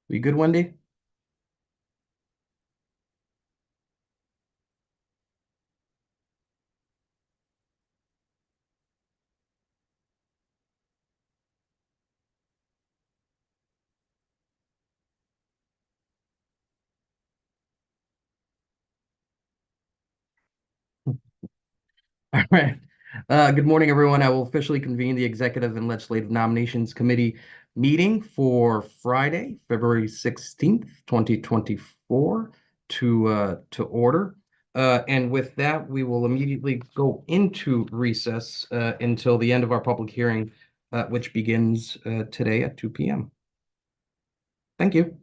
We good, Wendy? All right. Good morning, everyone. I will officially convene the Executive and Legislative Nominations Committee meeting for Friday, February 16th, 2024 to order. And with that, we will immediately go into recess until the end of our public hearing, which begins today at 2 p.m. Thank you.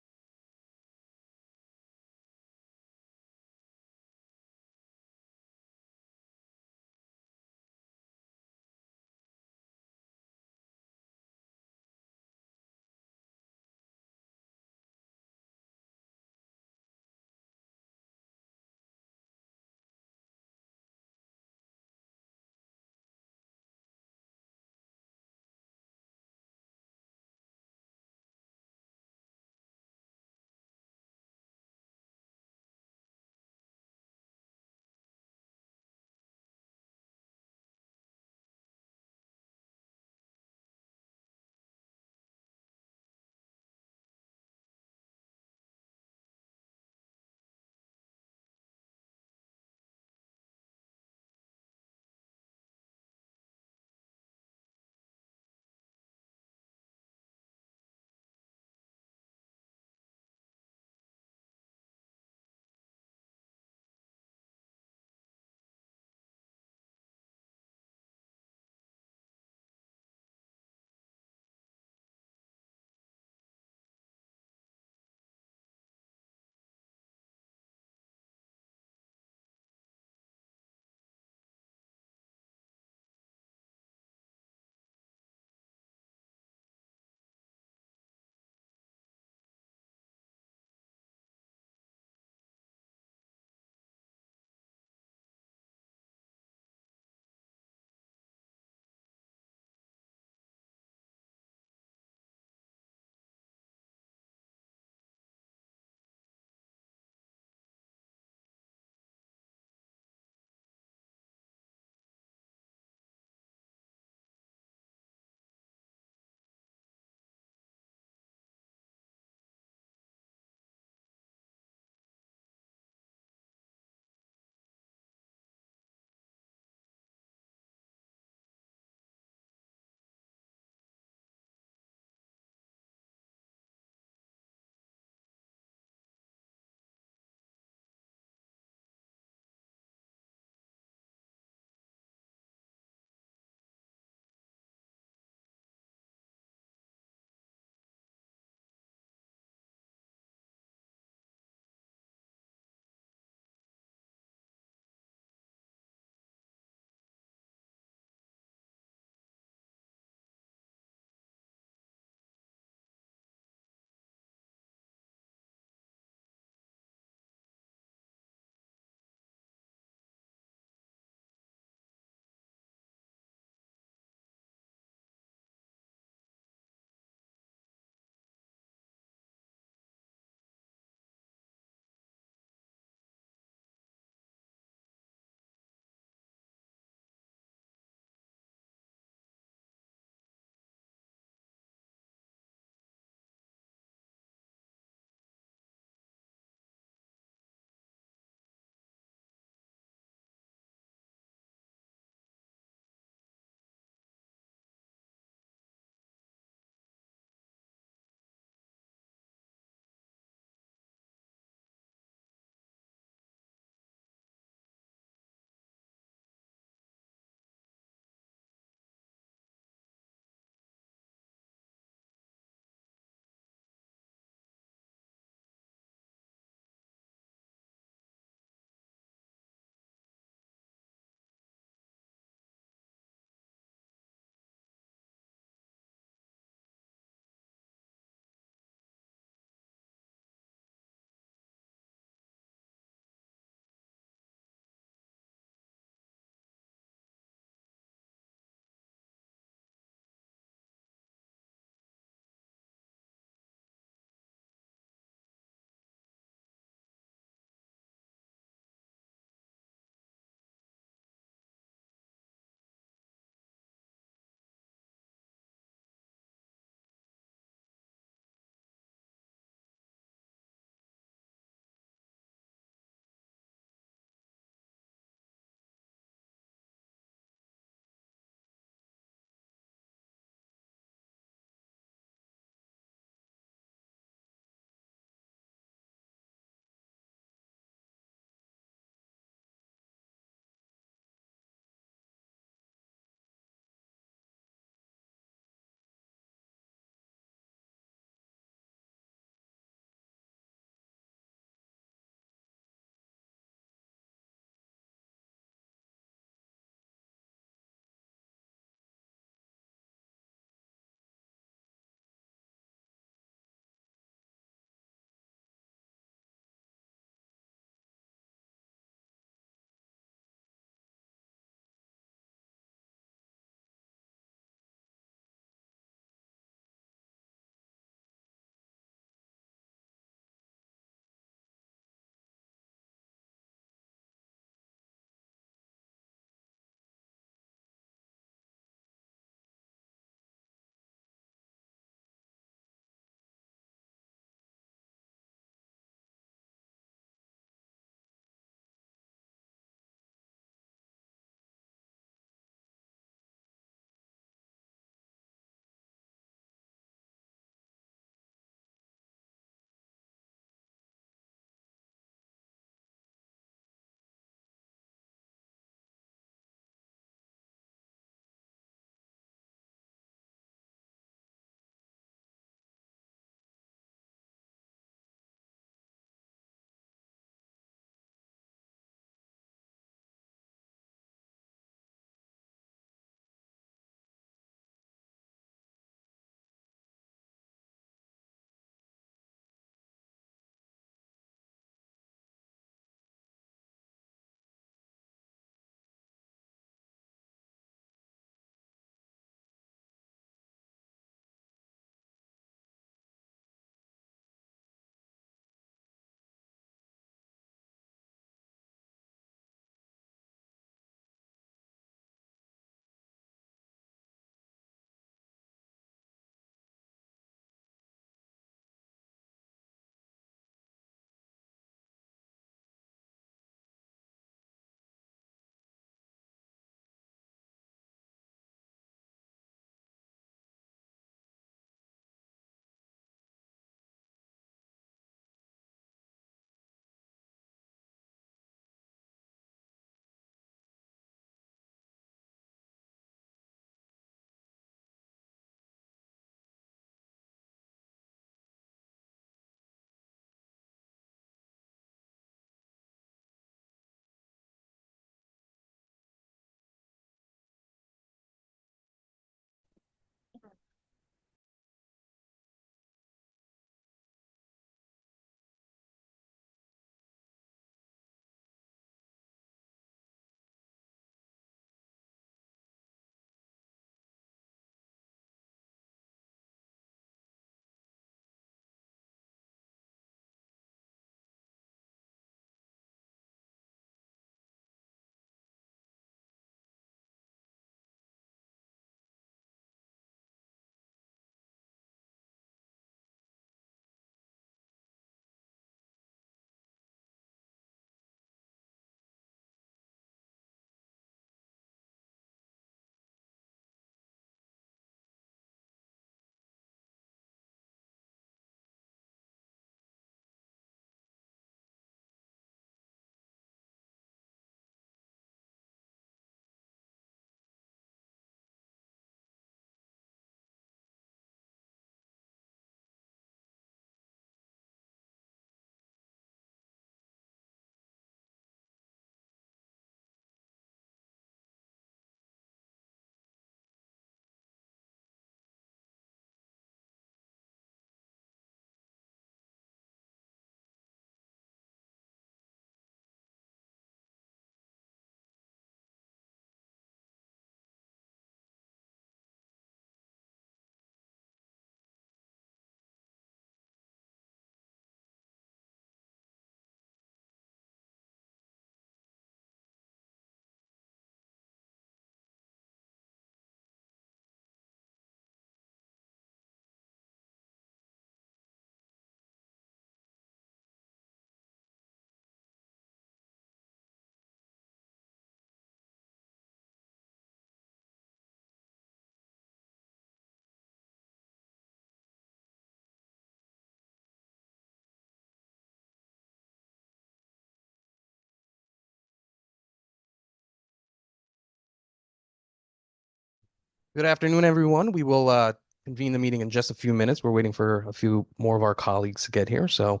Good afternoon, everyone. We will convene the meeting in just a few minutes. We're waiting for a few more of our colleagues to get here, so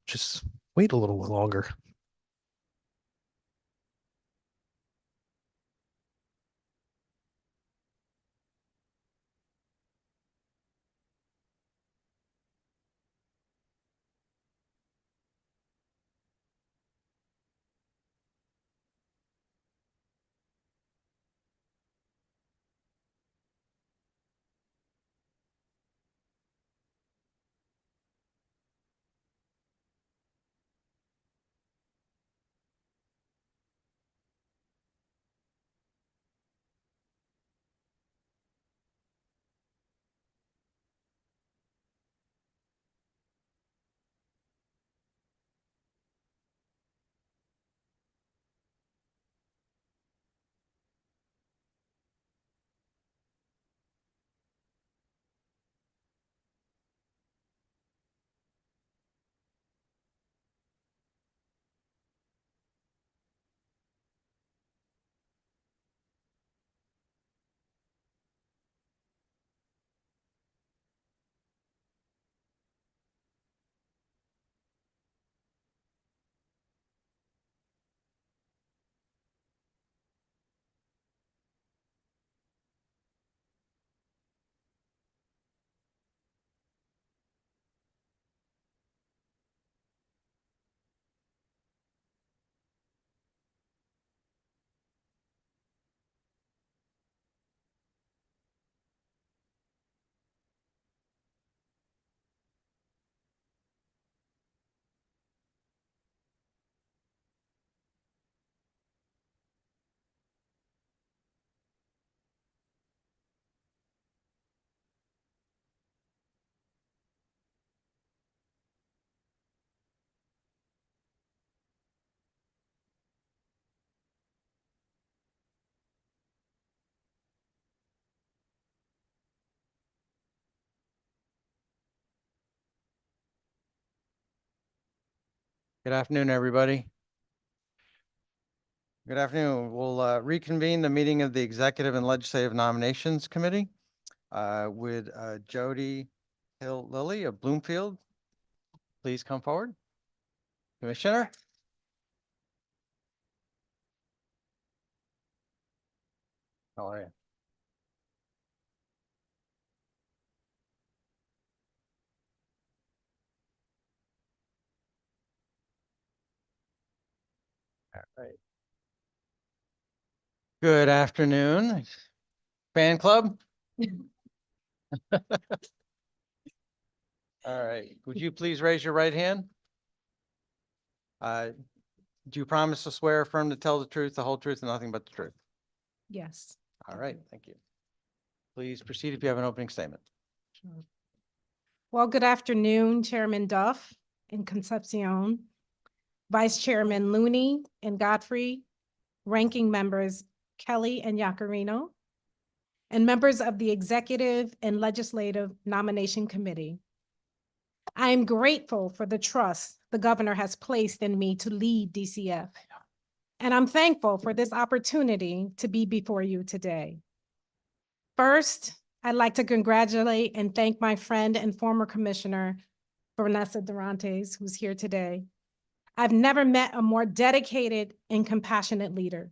just wait a little longer. Good afternoon, everybody. Good afternoon. We'll reconvene the meeting of the Executive and Legislative Nominations Committee with Jody Hill Lilly of Bloomfield. Please come forward. Commissioner. How are you? All right. Good afternoon, fan club. All right. Would you please raise your right hand? Do you promise to swear or affirm to tell the truth, the whole truth, and nothing but the truth? Yes. All right. Thank you. Please proceed if you have an opening statement. Sure. Well, good afternoon, Chairman Duff and Concepcion, Vice Chairman Looney and Godfrey, ranking members Kelly and Yacarino, and members of the Executive and Legislative Nomination Committee. I am grateful for the trust the governor has placed in me to lead DCF, and I'm thankful for this opportunity to be before you today. First, I'd like to congratulate and thank my friend and former commissioner, Vanessa Durantes, who's here today. I've never met a more dedicated and compassionate leader.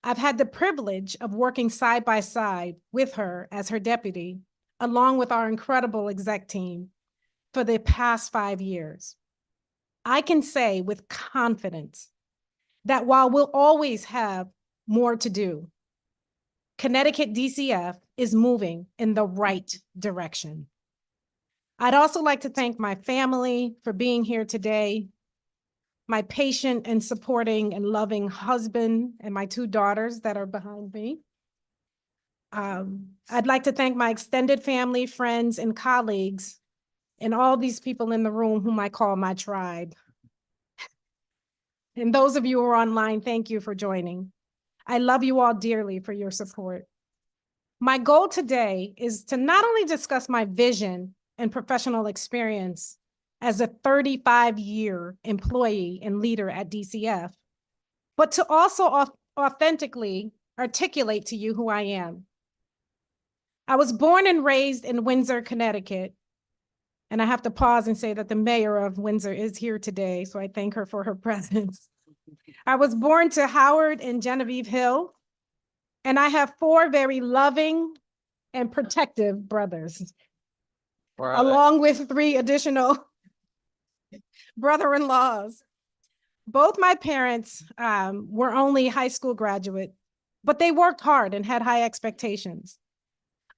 I've had the privilege of working side by side with her as her deputy, along with our incredible exec team for the past 5 years. I can say with confidence that while we'll always have more to do, Connecticut DCF is moving in the right direction. I'd also like to thank my family for being here today, my patient and supporting and loving husband and my 2 daughters that are behind me. I'd like to thank my extended family, friends, and colleagues, and all these people in the room whom I call my tribe. And those of you who are online, thank you for joining. I love you all dearly for your support. My goal today is to not only discuss my vision and professional experience as a 35-year employee and leader at DCF, but to also authentically articulate to you who I am I was born and raised in Windsor, Connecticut. And I have to pause and say that the mayor of Windsor is here today, so I thank her for her presence. I was born to Howard and Genevieve Hill, and I have 4 very loving and protective brothers, Or are they? along with 3 additional brother-in-laws. Both my parents were only high school graduate, but they worked hard and had high expectations.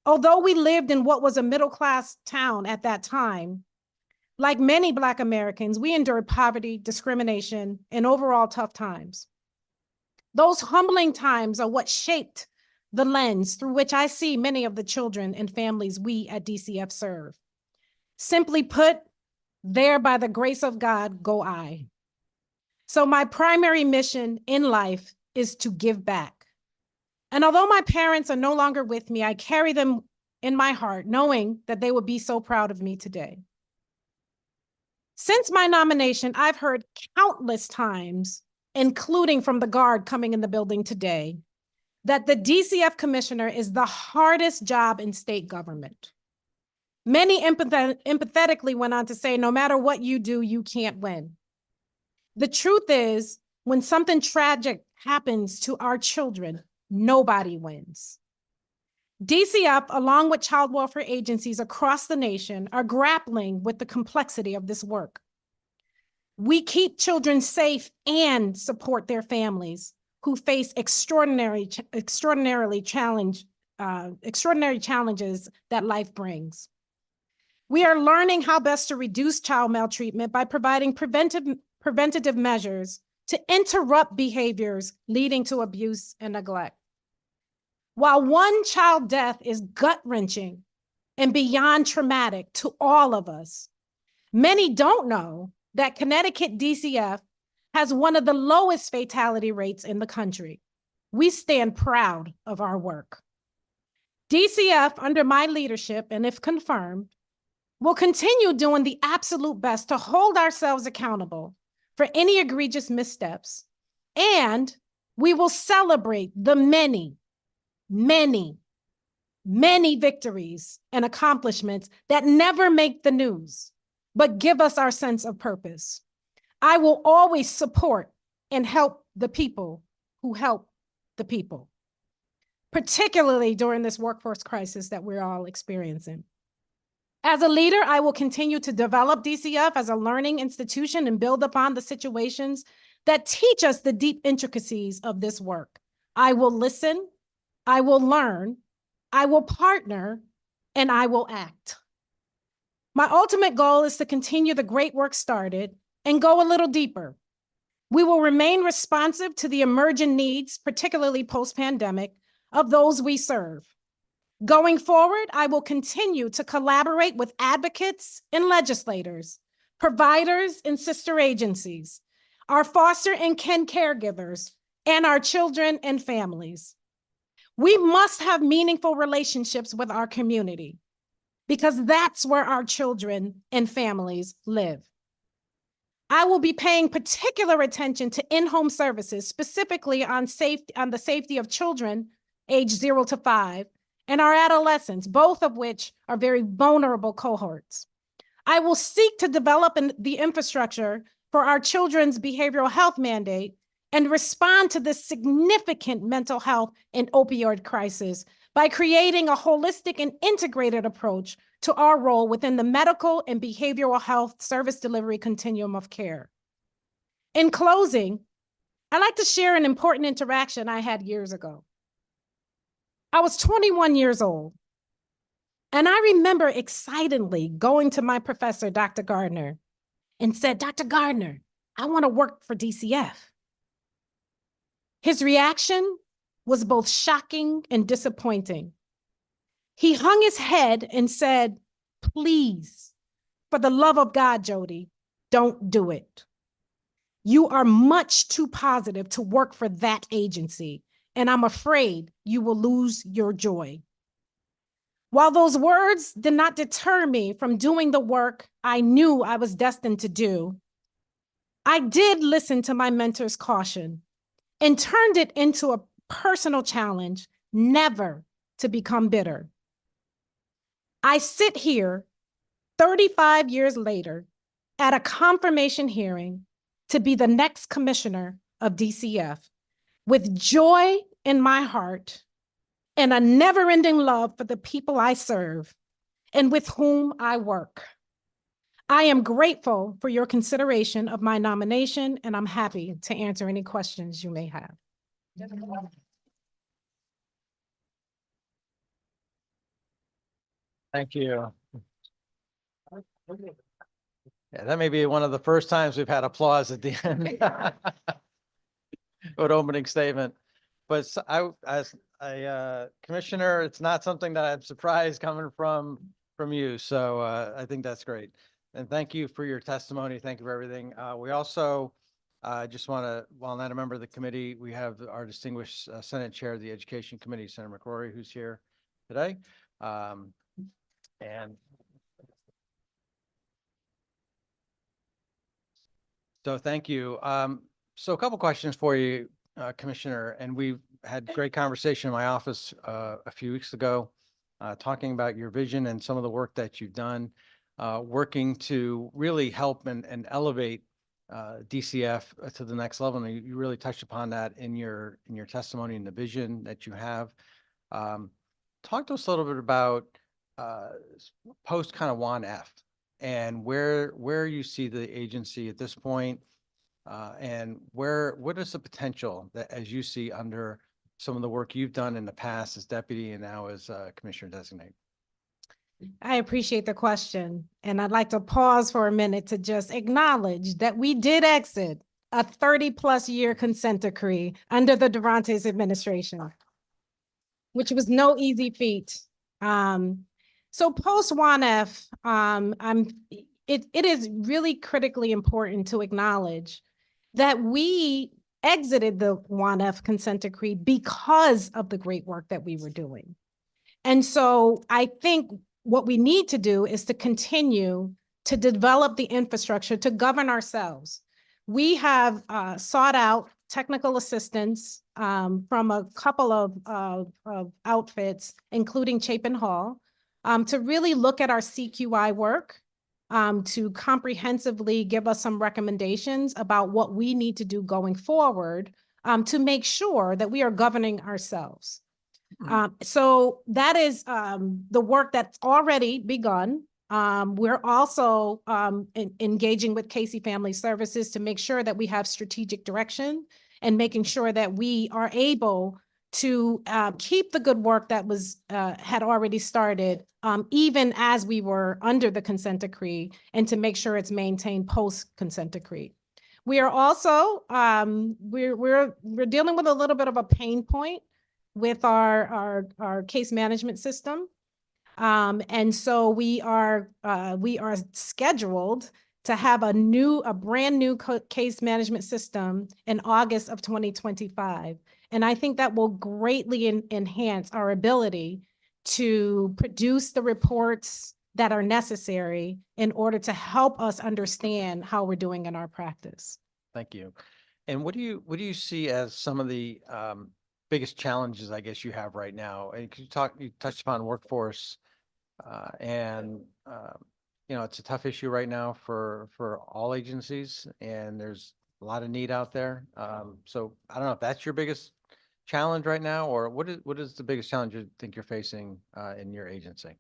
Although we lived in what was a middle-class town at that time, like many Black Americans, we endured poverty, discrimination, and overall tough times. Those humbling times are what shaped the lens through which I see many of the children and families we at DCF serve. Simply put, there by the grace of God go I. So my primary mission in life is to give back. And although my parents are no longer with me, I carry them in my heart, knowing that they would be so proud of me today. Since my nomination, I've heard countless times, including from the guard coming in the building today, that the DCF commissioner is the hardest job in state government. Many empathetically went on to say, no matter what you do, you can't win. The truth is, when something tragic happens to our children, nobody wins. DCF, along with child welfare agencies across the nation, are grappling with the complexity of this work. We keep children safe and support their families who face extraordinary challenges that life brings. We are learning how best to reduce child maltreatment by providing preventative measures to interrupt behaviors leading to abuse and neglect. While one child death is gut-wrenching and beyond traumatic to all of us, many don't know that Connecticut DCF has one of the lowest fatality rates in the country. We stand proud of our work. DCF, under my leadership, and if confirmed, will continue doing the absolute best to hold ourselves accountable for any egregious missteps, and we will celebrate the many victories and accomplishments that never make the news, but give us our sense of purpose. I will always support and help the people who help the people, particularly during this workforce crisis that we're all experiencing. As a leader, I will continue to develop DCF as a learning institution and build upon the situations that teach us the deep intricacies of this work. I will listen, I will learn, I will partner, and I will act. My ultimate goal is to continue the great work started and go a little deeper. We will remain responsive to the emerging needs, particularly post-pandemic, of those we serve. Going forward, I will continue to collaborate with advocates and legislators, providers and sister agencies, our foster and kin caregivers, and our children and families. We must have meaningful relationships with our community because that's where our children and families live. I will be paying particular attention to in-home services, specifically on the safety of children age 0 to 5 and our adolescents, both of which are very vulnerable cohorts. I will seek to develop the infrastructure for our children's behavioral health mandate and respond to this significant mental health and opioid crisis by creating a holistic and integrated approach to our role within the medical and behavioral health service delivery continuum of care. In closing, I'd like to share an important interaction I had years ago. I was 21 years old, and I remember excitedly going to my professor, Dr. Gardner, and said, Dr. Gardner, I want to work for DCF. His reaction was both shocking and disappointing. He hung his head and said, please, for the love of God, Jody, don't do it. You are much too positive to work for that agency, and I'm afraid you will lose your joy. While those words did not deter me from doing the work I knew I was destined to do, I did listen to my mentor's caution and turned it into a personal challenge never to become bitter. I sit here 35 years later at a confirmation hearing to be the next commissioner of DCF with joy in my heart and a never-ending love for the people I serve and with whom I work. I am grateful for your consideration of my nomination, and I'm happy to answer any questions you may have. Thank you. Yeah, that may be one of the first times we've had applause at the end. Good opening statement. But as a commissioner, it's not something that I'm surprised coming from you. So I think that's great. And thank you for your testimony. Thank you for everything. We also just want to, while not a member of the committee, we have our distinguished Senate Chair of the Education Committee, Senator McCrory, who's here today. And so thank you. So a couple questions for you, Commissioner, and we've had great conversation in my office a few weeks ago, talking about your vision and some of the work that you've done, working to really help and elevate DCF to the next level. And you really touched upon that in your testimony and the vision that you have. Talk to us a little bit about post kind of WAN F and where you see the agency at this point, and what is the potential that, as you see, under some of the work you've done in the past as deputy and now as commissioner designate? I appreciate the question, and I'd like to pause for a minute to just acknowledge that we did exit a 30-plus year consent decree under the Durantes administration, which was no easy feat. So post WANF, it is really critically important to acknowledge that we exited the WANF consent decree because of the great work that we were doing. And so I think what we need to do is to continue to develop the infrastructure to govern ourselves. We have sought out technical assistance from a couple of outfits, including Chapin Hall, to really look at our CQI work, to comprehensively give us some recommendations about what we need to do going forward to make sure that we are governing ourselves. So that is the work that's already begun. We're also engaging with Casey Family Services to make sure that we have strategic direction and making sure that we are able to keep the good work that was had already started, even as we were under the consent decree, and to make sure it's maintained post consent decree. We are also we're dealing with a little bit of a pain point with our case management system. And so we are scheduled to have a brand new case management system in August of 2025. And I think that will greatly enhance our ability to produce the reports that are necessary in order to help us understand how we're doing in our practice. Thank you. And what do you see as some of the biggest challenges, I guess, you have right now? And you touched upon workforce, and it's a tough issue right now for all agencies, and there's a lot of need out there. So I don't know if that's your biggest challenge right now, or what is the biggest challenge you think you're facing in your agency?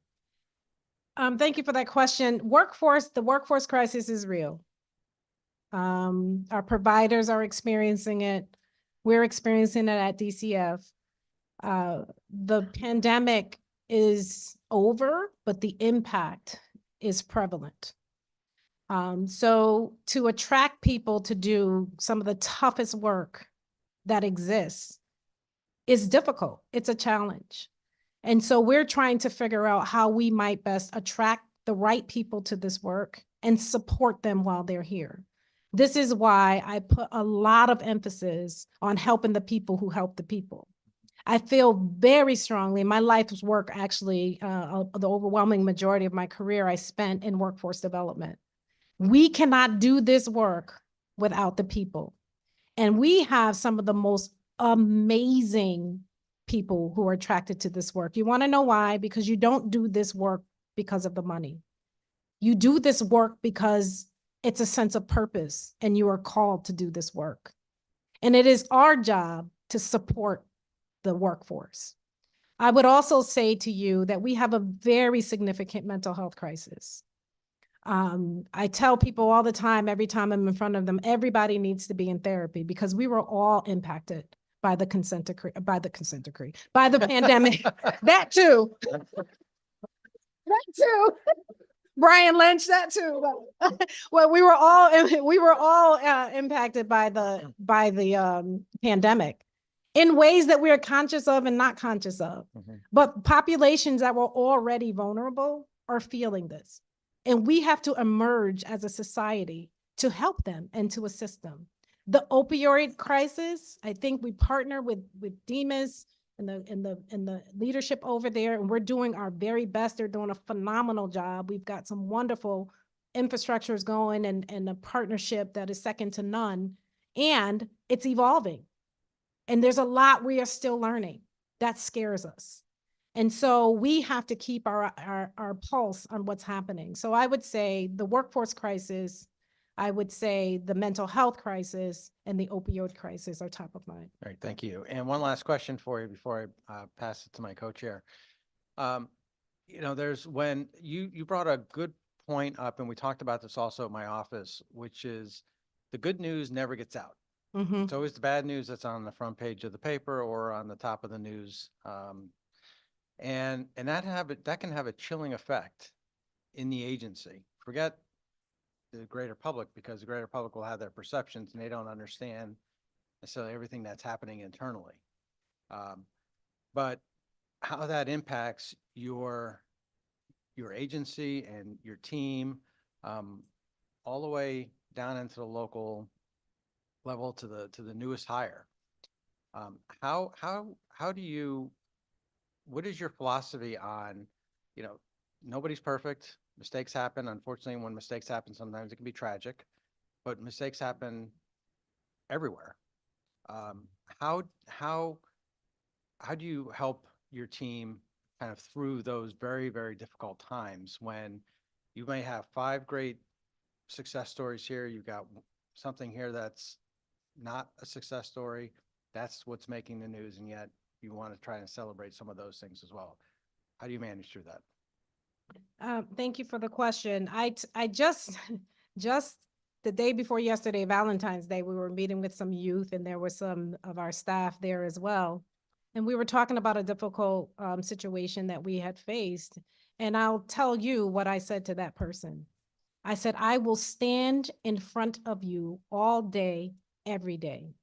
Thank you for that question. The workforce crisis is real. Our providers are experiencing it. We're experiencing it at DCF. The pandemic is over, but the impact is prevalent. So to attract people to do some of the toughest work that exists is difficult. It's a challenge. And so we're trying to figure out how we might best attract the right people to this work and support them while they're here. This is why I put a lot of emphasis on helping the people who help the people. I feel very strongly, my life's work actually, the overwhelming majority of my career I spent in workforce development. We cannot do this work without the people. And we have some of the most amazing people who are attracted to this work. You want to know why? Because you don't do this work because of the money. You do this work because it's a sense of purpose and you are called to do this work. And it is our job to support the workforce. I would also say to you that we have a very significant mental health crisis. I tell people all the time, every time I'm in front of them, everybody needs to be in therapy because we were all impacted by the by the pandemic. That too. That too. Brian Lynch, that too. Well, we were all impacted by the pandemic in ways that we are conscious of and not conscious of. Mhm. But populations that were already vulnerable are feeling this. And we have to emerge as a society to help them and to assist them. The opioid crisis, I think we partner with Demas and the leadership over there, and we're doing our very best. They're doing a phenomenal job. We've got some wonderful infrastructures going and a partnership that is second to none. And it's evolving. And there's a lot we are still learning. That scares us. And so we have to keep our pulse on what's happening. So I would say the workforce crisis, I would say the mental health crisis, and the opioid crisis are top of mind. All right, thank you. And one last question for you before I pass it to my co-chair. There's when you brought a good point up, and we talked about this also at my office, which is the good news never gets out. Mhm. It's always the bad news that's on the front page of the paper or on the top of the news. And that can have a chilling effect in the agency. Forget the greater public, because the greater public will have their perceptions and they don't understand necessarily everything that's happening internally. But how that impacts your agency and your team, all the way down into the local level to the newest hire. What is your philosophy on, nobody's perfect, mistakes happen. Unfortunately, when mistakes happen, sometimes it can be tragic, but mistakes happen everywhere. How do you help your team kind of through those very, very difficult times when you may have 5 great success stories here, you've got something here that's not a success story, that's what's making the news, and yet you want to try and celebrate some of those things as well. How do you manage through that? Thank you for the question. I just the day before yesterday, Valentine's Day, we were meeting with some youth, and there were some of our staff there as well. And we were talking about a difficult situation that we had faced. And I'll tell you what I said to that person. I said, I will stand in front of you all day, every day,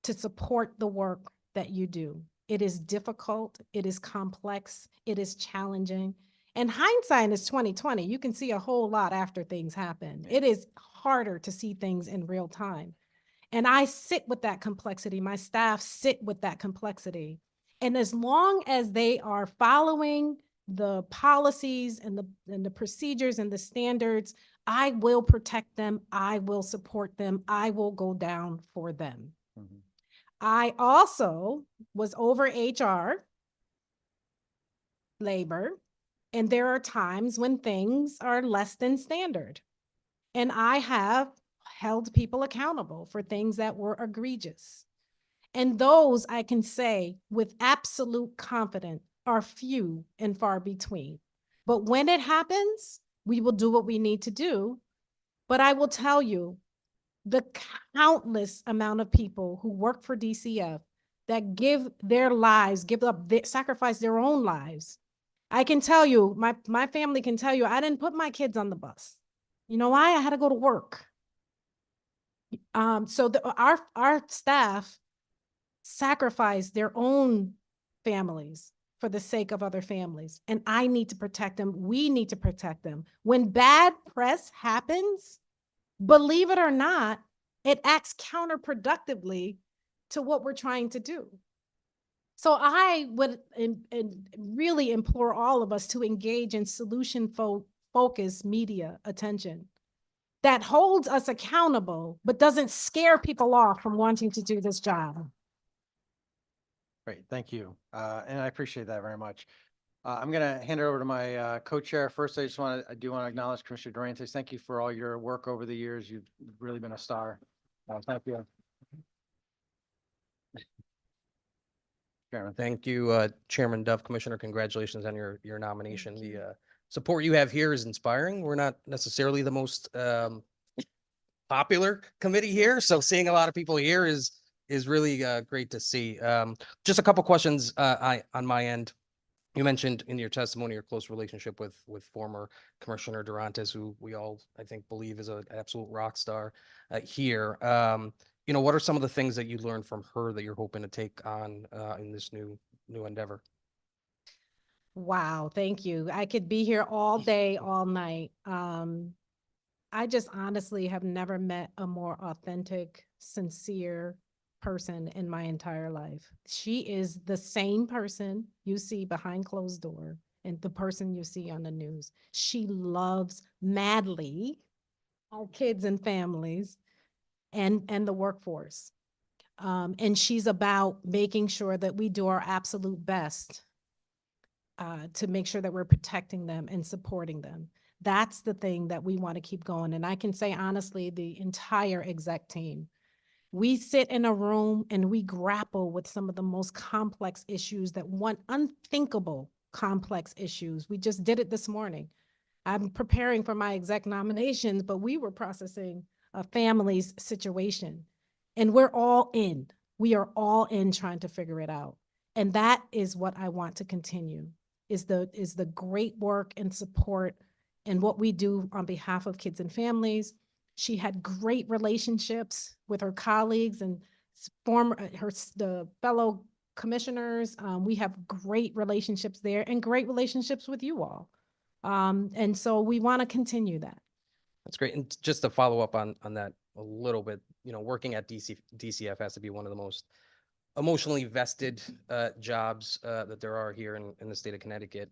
to support the work that you do. It is difficult, it is complex, it is challenging. And hindsight is 2020. You can see a whole lot after things happen. It is harder to see things in real time. And I sit with that complexity. My staff sit with that complexity. And as long as they are following the policies and the procedures and the standards, I will protect them. I will support them. I will go down for them. Mm-hmm. I also was over HR, labor, and there are times when things are less than standard. And I have held people accountable for things that were egregious. And those, I can say with absolute confidence, are few and far between. But when it happens, we will do what we need to do. But I will tell you, the countless amount of people who work for DCF that give their lives, sacrifice their own lives. I can tell you, my family can tell you, I didn't put my kids on the bus. You know why? I had to go to work. So our staff sacrifice their own families for the sake of other families. And I need to protect them. We need to protect them. When bad press happens, believe it or not, it acts counterproductively to what we're trying to do. So I would really implore all of us to engage in solution-focused media attention that holds us accountable, but doesn't scare people off from wanting to do this job. Great, thank you. And I appreciate that very much. I'm going to hand it over to my co-chair. First, I do want to acknowledge Commissioner Durantes. Thank you for all your work over the years. You've really been a star. Thank you. Chairman. Thank you, Chairman Duff. Commissioner, congratulations on your nomination. The support you have here is inspiring. We're not necessarily the most popular committee here, so seeing a lot of people here is really great to see. Just a couple questions on my end. You mentioned in your testimony your close relationship with former Commissioner Durantes, who we all, I think, believe is an absolute rock star here. What are some of the things that you learned from her that you're hoping to take on in this new endeavor? Wow, thank you. I could be here all day, all night. I just honestly have never met a more authentic, sincere person in my entire life. She is the same person you see behind closed door and the person you see on the news. She loves madly our kids and families and the workforce. And she's about making sure that we do our absolute best to make sure that we're protecting them and supporting them. That's the thing that we want to keep going. And I can say honestly, the entire exec team, we sit in a room and we grapple with some of the most complex issues unthinkable complex issues. We just did it this morning. I'm preparing for my exec nominations, but we were processing a family's situation and we're all in. We are all in trying to figure it out. And that is what I want to continue, is the great work and support and what we do on behalf of kids and families. She had great relationships with her colleagues and the fellow commissioners. We have great relationships there and great relationships with you all. And so we want to continue that. That's great. And just to follow up on that a little bit, working at DCF has to be one of the most emotionally vested jobs that there are here in the state of Connecticut.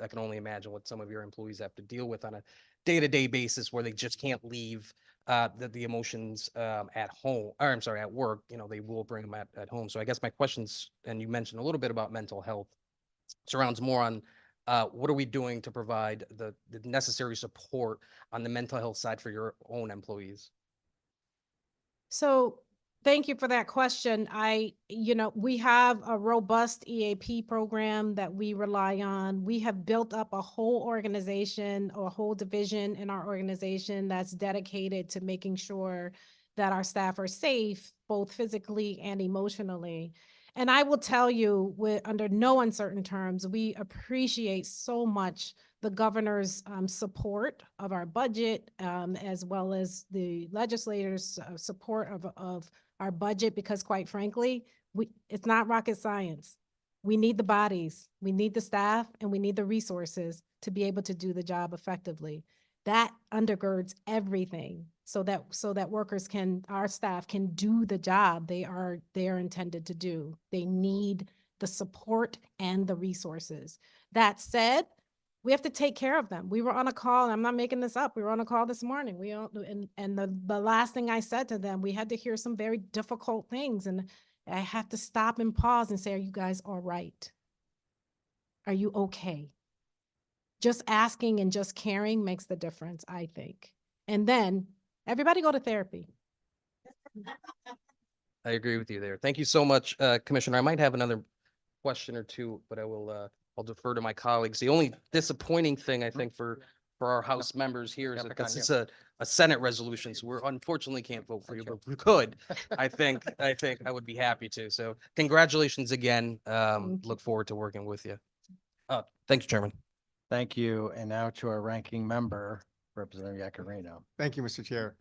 I can only imagine what some of your employees have to deal with on a day-to-day basis where they just can't leave the emotions at home, or I'm sorry, at work. They will bring them at home. So I guess my questions, and you mentioned a little bit about mental health, surrounds more on what are we doing to provide the necessary support on the mental health side for your own employees? So thank you for that question. We have a robust EAP program that we rely on. We have built up a whole organization or a whole division in our organization that's dedicated to making sure that our staff are safe, both physically and emotionally. And I will tell you, under no uncertain terms, we appreciate so much the governor's support of our budget, as well as the legislators' support of our budget, because quite frankly, it's not rocket science. We need the bodies, we need the staff, and we need the resources to be able to do the job effectively. That undergirds everything so that our staff can do the job they are intended to do. They need the support and the resources. That said, we have to take care of them. We were on a call, and I'm not making this up. We were on a call this morning. The last thing I said to them, we had to hear some very difficult things. And I have to stop and pause and say, are you guys all right? Are you okay? Just asking and just caring makes the difference, I think. And then everybody go to therapy. I agree with you there. Thank you so much, Commissioner. I might have another question or two, but I'll defer to my colleagues. The only disappointing thing I think for our House members here is that this is a Senate resolution, so we unfortunately can't vote for you, but if we could, I think I would be happy to. So congratulations again. Look forward to working with you. Thanks, Chairman. Thank you. And now to our ranking member, Representative Yakarino. Thank you, Mr. Chair.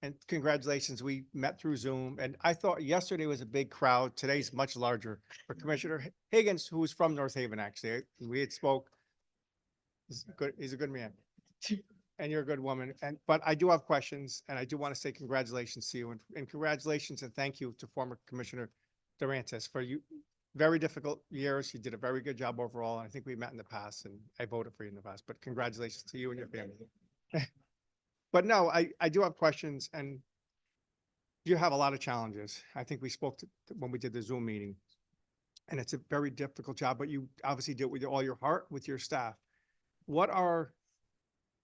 And congratulations. We met through Zoom, and I thought yesterday was a big crowd. Today's much larger. For Commissioner Higgins, who is from North Haven, actually, we had spoke. He's a good man. And you're a good woman. But I do have questions, and I do want to say congratulations to you, and congratulations and thank you to former Commissioner Durantes for you. Very difficult years. You did a very good job overall. I think we met in the past, and I voted for you in the past, but congratulations to you and your family. But no, I do have questions, and you have a lot of challenges. I think we spoke when we did the Zoom meeting. and it's a very difficult job, but you obviously do it with all your heart, with your staff. What are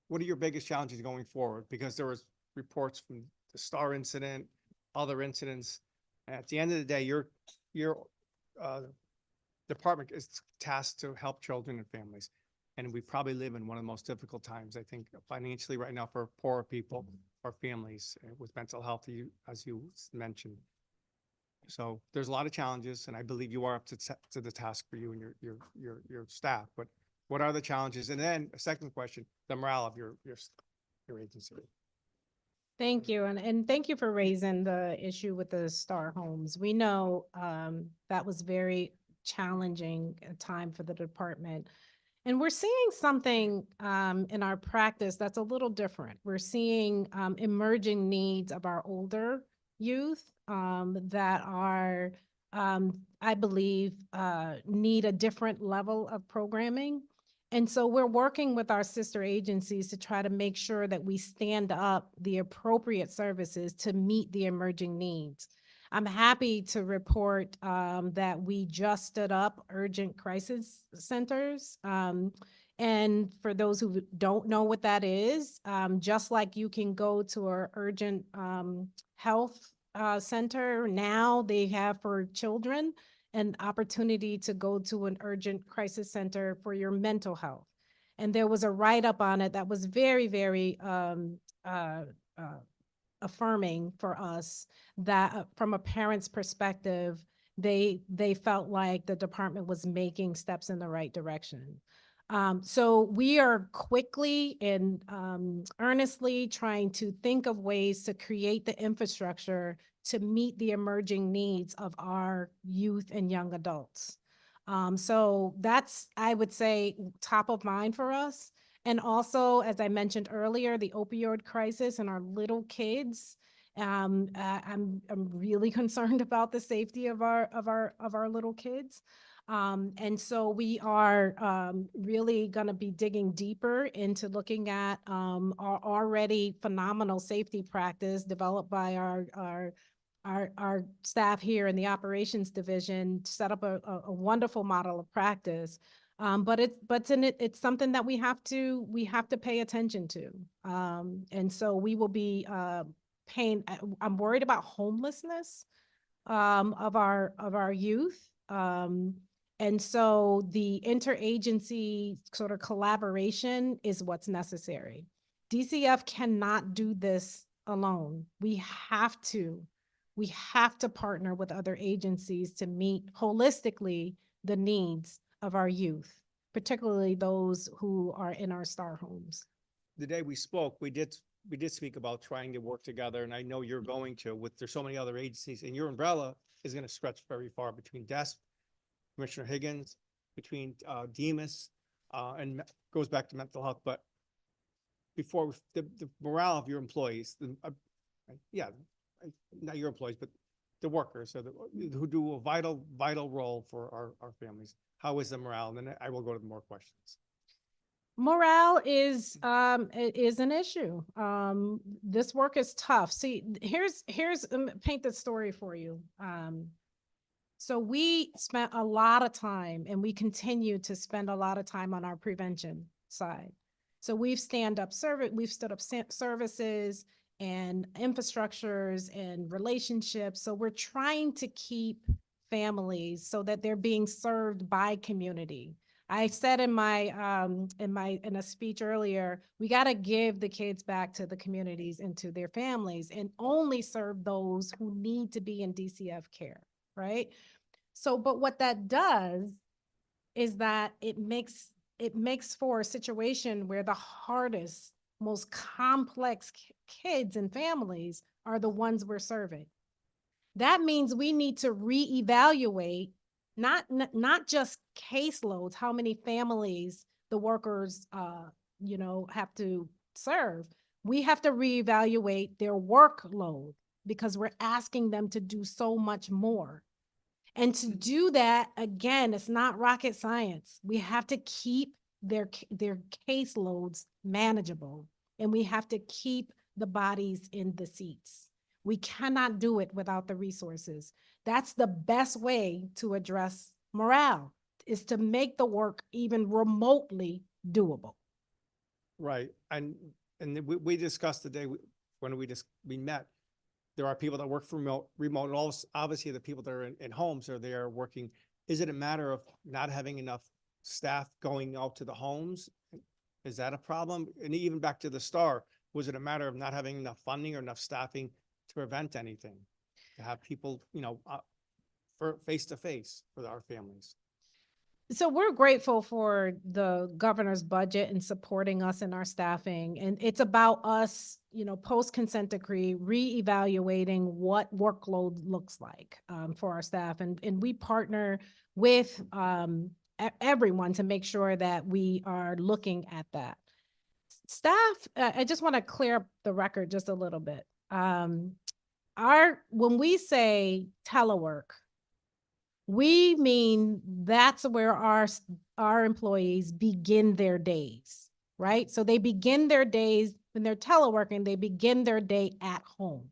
your biggest challenges going forward? Because there was reports from the Star incident, other incidents. And at the end of the day, your department is tasked to help children and families. And we probably live in one of the most difficult times, I think, financially right now for poorer people or families with mental health, as you mentioned. So there's a lot of challenges, and I believe you are up to the task for you and your staff. But what are the challenges? And then a second question, the morale of your agency. Thank you. And thank you for raising the issue with the Star Homes. We know that was very challenging time for the department. And we're seeing something in our practice that's a little different. We're seeing emerging needs of our older youth that are, I believe, need a different level of programming. And so we're working with our sister agencies to try to make sure that we stand up the appropriate services to meet the emerging needs. I'm happy to report that we just stood up urgent crisis centers. And for those who don't know what that is, just like you can go to an urgent health center, now they have for children an opportunity to go to an urgent crisis center for your mental health. And there was a write-up on it that was very, very affirming for us that from a parent's perspective, they felt like the department was making steps in the right direction. So we are quickly and earnestly trying to think of ways to create the infrastructure to meet the emerging needs of our youth and young adults. So that's, I would say, top of mind for us. And also, as I mentioned earlier, the opioid crisis and our little kids. I'm really concerned about the safety of our little kids. And so we are really going to be digging deeper into looking at our already phenomenal safety practice developed by our staff here in the operations division to set up a wonderful model of practice. But it's something that we have to pay attention to. And so we will be I'm worried about homelessness of our youth. And so the interagency sort of collaboration is what's necessary. DCF cannot do this alone. We have to partner with other agencies to meet holistically the needs of our youth, particularly those who are in our Star Homes. The day we spoke, we did speak about trying to work together, and I know you're going to, there's so many other agencies, and your umbrella is going to stretch very far between DESP, Commissioner Higgins, between Demas, and goes back to mental health. But before the morale of your employees, not your employees, but the workers, who do a vital role for our families. How is the morale? And then I will go to more questions. Morale is an issue. This work is tough. See, here's paint the story for you. So we spent a lot of time, and we continue to spend a lot of time on our prevention side. So we've stood up services and infrastructures and relationships. So we're trying to keep families so that they're being served by community. I said in a speech earlier, we got to give the kids back to the communities and to their families and only serve those who need to be in DCF care, right? So, but what that does is that it makes for a situation where the hardest, most complex kids and families are the ones we're serving. That means we need to reevaluate not just caseloads, how many families the workers have to serve. We have to reevaluate their workload because we're asking them to do so much more. And to do that, again, it's not rocket science. We have to keep their caseloads manageable, and we have to keep the bodies in the seats. We cannot do it without the resources. That's the best way to address morale, is to make the work even remotely doable. Right, and we discussed today, when we met, there are people that work from remote, and also obviously the people that are in homes are there working. Is it a matter of not having enough staff going out to the homes? Is that a problem? And even back to the STAR, was it a matter of not having enough funding or enough staffing to prevent anything? To have people, for face to face with our families? So we're grateful for the governor's budget and supporting us in our staffing. And it's about us, post consent decree, reevaluating what workload looks like for our staff. And we partner with everyone to make sure that we are looking at that. Staff, I just want to clear up the record just a little bit. When we say telework, we mean that's where our employees begin their days, right? So they begin their days when they're teleworking, they begin their day at home.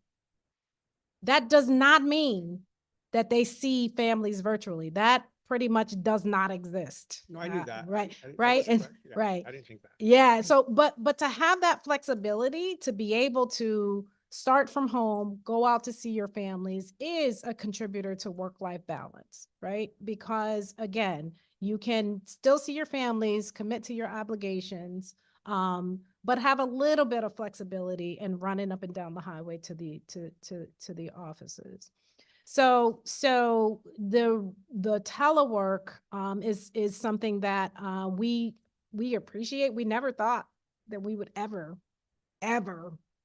That does not mean that they see families virtually. That pretty much does not exist. No, I knew that. Right, That right, wasn't and correct. Yeah, right. I didn't think that. Yeah, so but to have that flexibility to be able to start from home, go out to see your families is a contributor to work-life balance, right? Because again, you can still see your families, commit to your obligations, but have a little bit of flexibility in running up and down the highway to the offices. So the telework is something that we appreciate. We never thought that we would ever.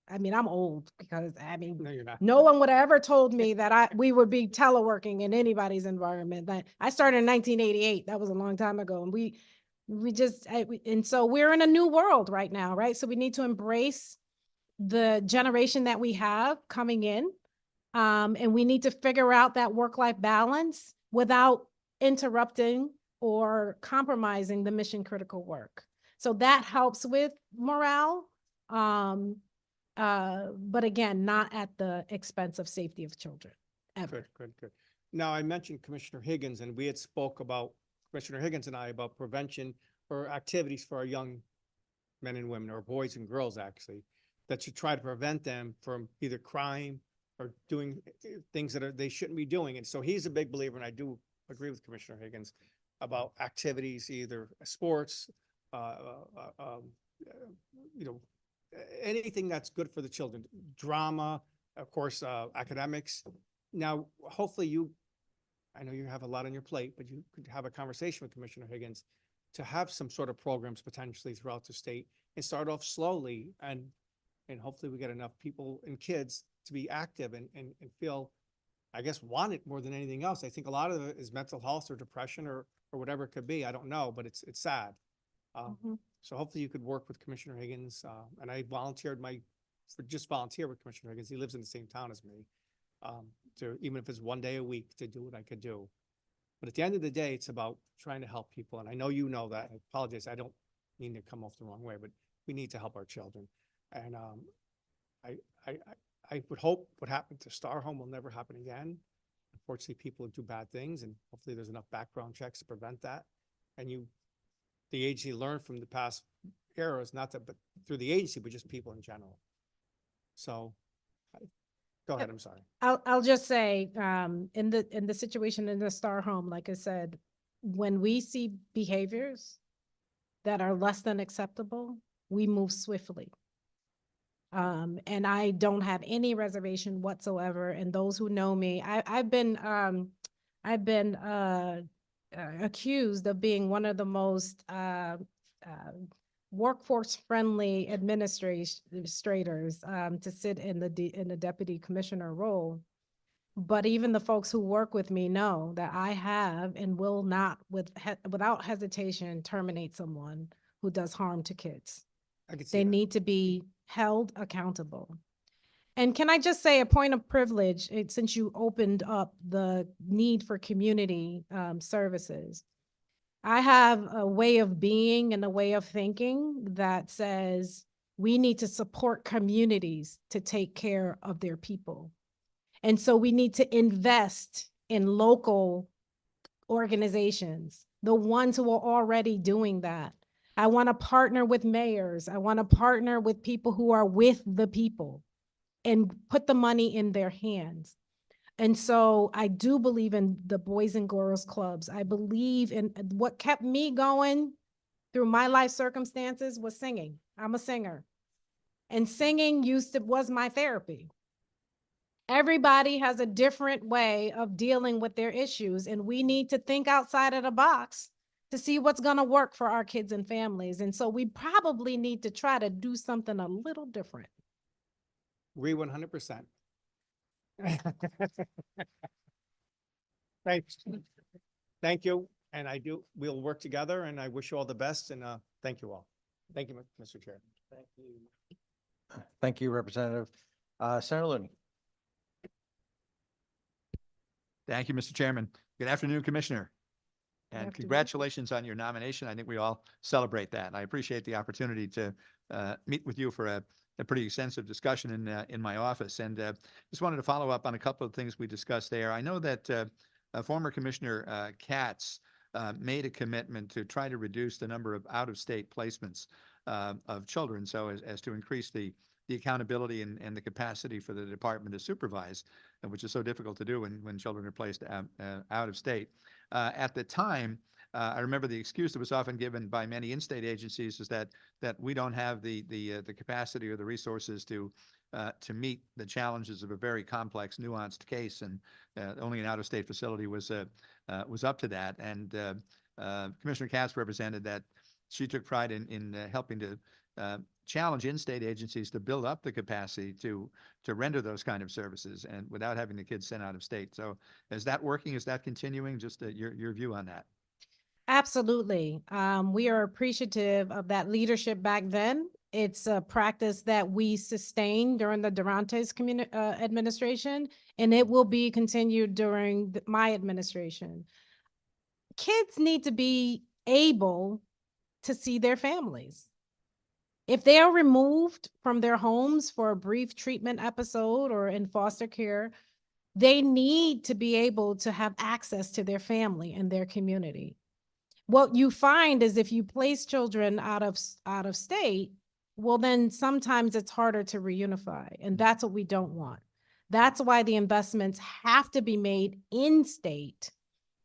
I mean, I'm old because No, you're not. no one would have ever told me that we would be teleworking in anybody's environment. That I started in 1988. That was a long time ago, and and so we're in a new world right now, right? So we need to embrace the generation that we have coming in. And we need to figure out that work-life balance without interrupting or compromising the mission critical work. So that helps with morale. But again, not at the expense of safety of children, ever. Good. Now, I mentioned Commissioner Higgins, and we had spoke about, Commissioner Higgins and I, about prevention or activities for our young men and women, or boys and girls actually, that should try to prevent them from either crime or doing things that they shouldn't be doing. And so he's a big believer, and I do agree with Commissioner Higgins about activities, either sports, anything that's good for the children, drama, of course, academics. Now, hopefully I know you have a lot on your plate, but you could have a conversation with Commissioner Higgins to have some sort of programs potentially throughout the state and start off slowly, and hopefully we get enough people and kids to be active and feel, I guess, want it more than anything else. I think a lot of it is mental health or depression or whatever it could be. I don't know, but it's sad. So hopefully you could work with Commissioner Higgins. And I volunteered volunteer with Commissioner Higgins. He lives in the same town as me. To, even if it's one day a week, to do what I could do. But at the end of the day, it's about trying to help people. And I know you know that. I apologize. I don't mean to come off the wrong way, but we need to help our children. And I would hope what happened to Star Home will never happen again. Unfortunately, people do bad things, and hopefully there's enough background checks to prevent that. And the agency learned from the past eras, not that, but through the agency, but just people in general. So, go ahead. I'm sorry. I'll just say, in the situation in the Star Home, like I said, when we see behaviors that are less than acceptable, we move swiftly. And I don't have any reservation whatsoever. And those who know me, I've been accused of being one of the most workforce-friendly administrators to sit in the deputy commissioner role. But even the folks who work with me know that I have and will not, without hesitation, terminate someone who does harm to kids. I could see They that. need to be held accountable. And can I just say a point of privilege, since you opened up the need for community services. I have a way of being and a way of thinking that says we need to support communities to take care of their people. And so we need to invest in local organizations, the ones who are already doing that. I want to partner with mayors. I want to partner with people who are with the people and put the money in their hands. And so I do believe in the Boys and Girls Clubs. I believe in what kept me going through my life circumstances was singing. I'm a singer. And singing was my therapy. Everybody has a different way of dealing with their issues, and we need to think outside of the box to see what's going to work for our kids and families. And so we probably need to try to do something a little different. Agree 100%. Thanks. Thank you. And we'll work together, and I wish you all the best, and thank you all. Thank you, Mr. Chair. Thank you. Thank you, Representative. Senator Looney. Thank you, Mr. Chairman. Good afternoon, Commissioner. And afternoon. congratulations on your nomination. I think we all celebrate that. And I appreciate the opportunity to meet with you for a pretty extensive discussion in my office. And just wanted to follow up on a couple of things we discussed there. I know that former Commissioner Katz made a commitment to try to reduce the number of out-of-state placements of children, so as to increase the accountability and the capacity for the department to supervise, which is so difficult to do when children are placed out of state. At the time, I remember the excuse that was often given by many in-state agencies is that we don't have the capacity or the resources to meet the challenges of a very complex, nuanced case, and only an out-of-state facility was up to that. And Commissioner Katz represented that she took pride in helping to challenge in-state agencies to build up the capacity to render those kind of services and without having the kids sent out of state. So is that working? Is that continuing? Just your view on that. Absolutely. We are appreciative of that leadership back then. It's a practice that we sustained during the Durante's administration, and it will be continued during my administration. Kids need to be able to see their families. If they are removed from their homes for a brief treatment episode or in foster care, they need to be able to have access to their family and their community. What you find is if you place children out of state, well, then sometimes it's harder to reunify, and that's what we don't want. That's why the investments have to be made in state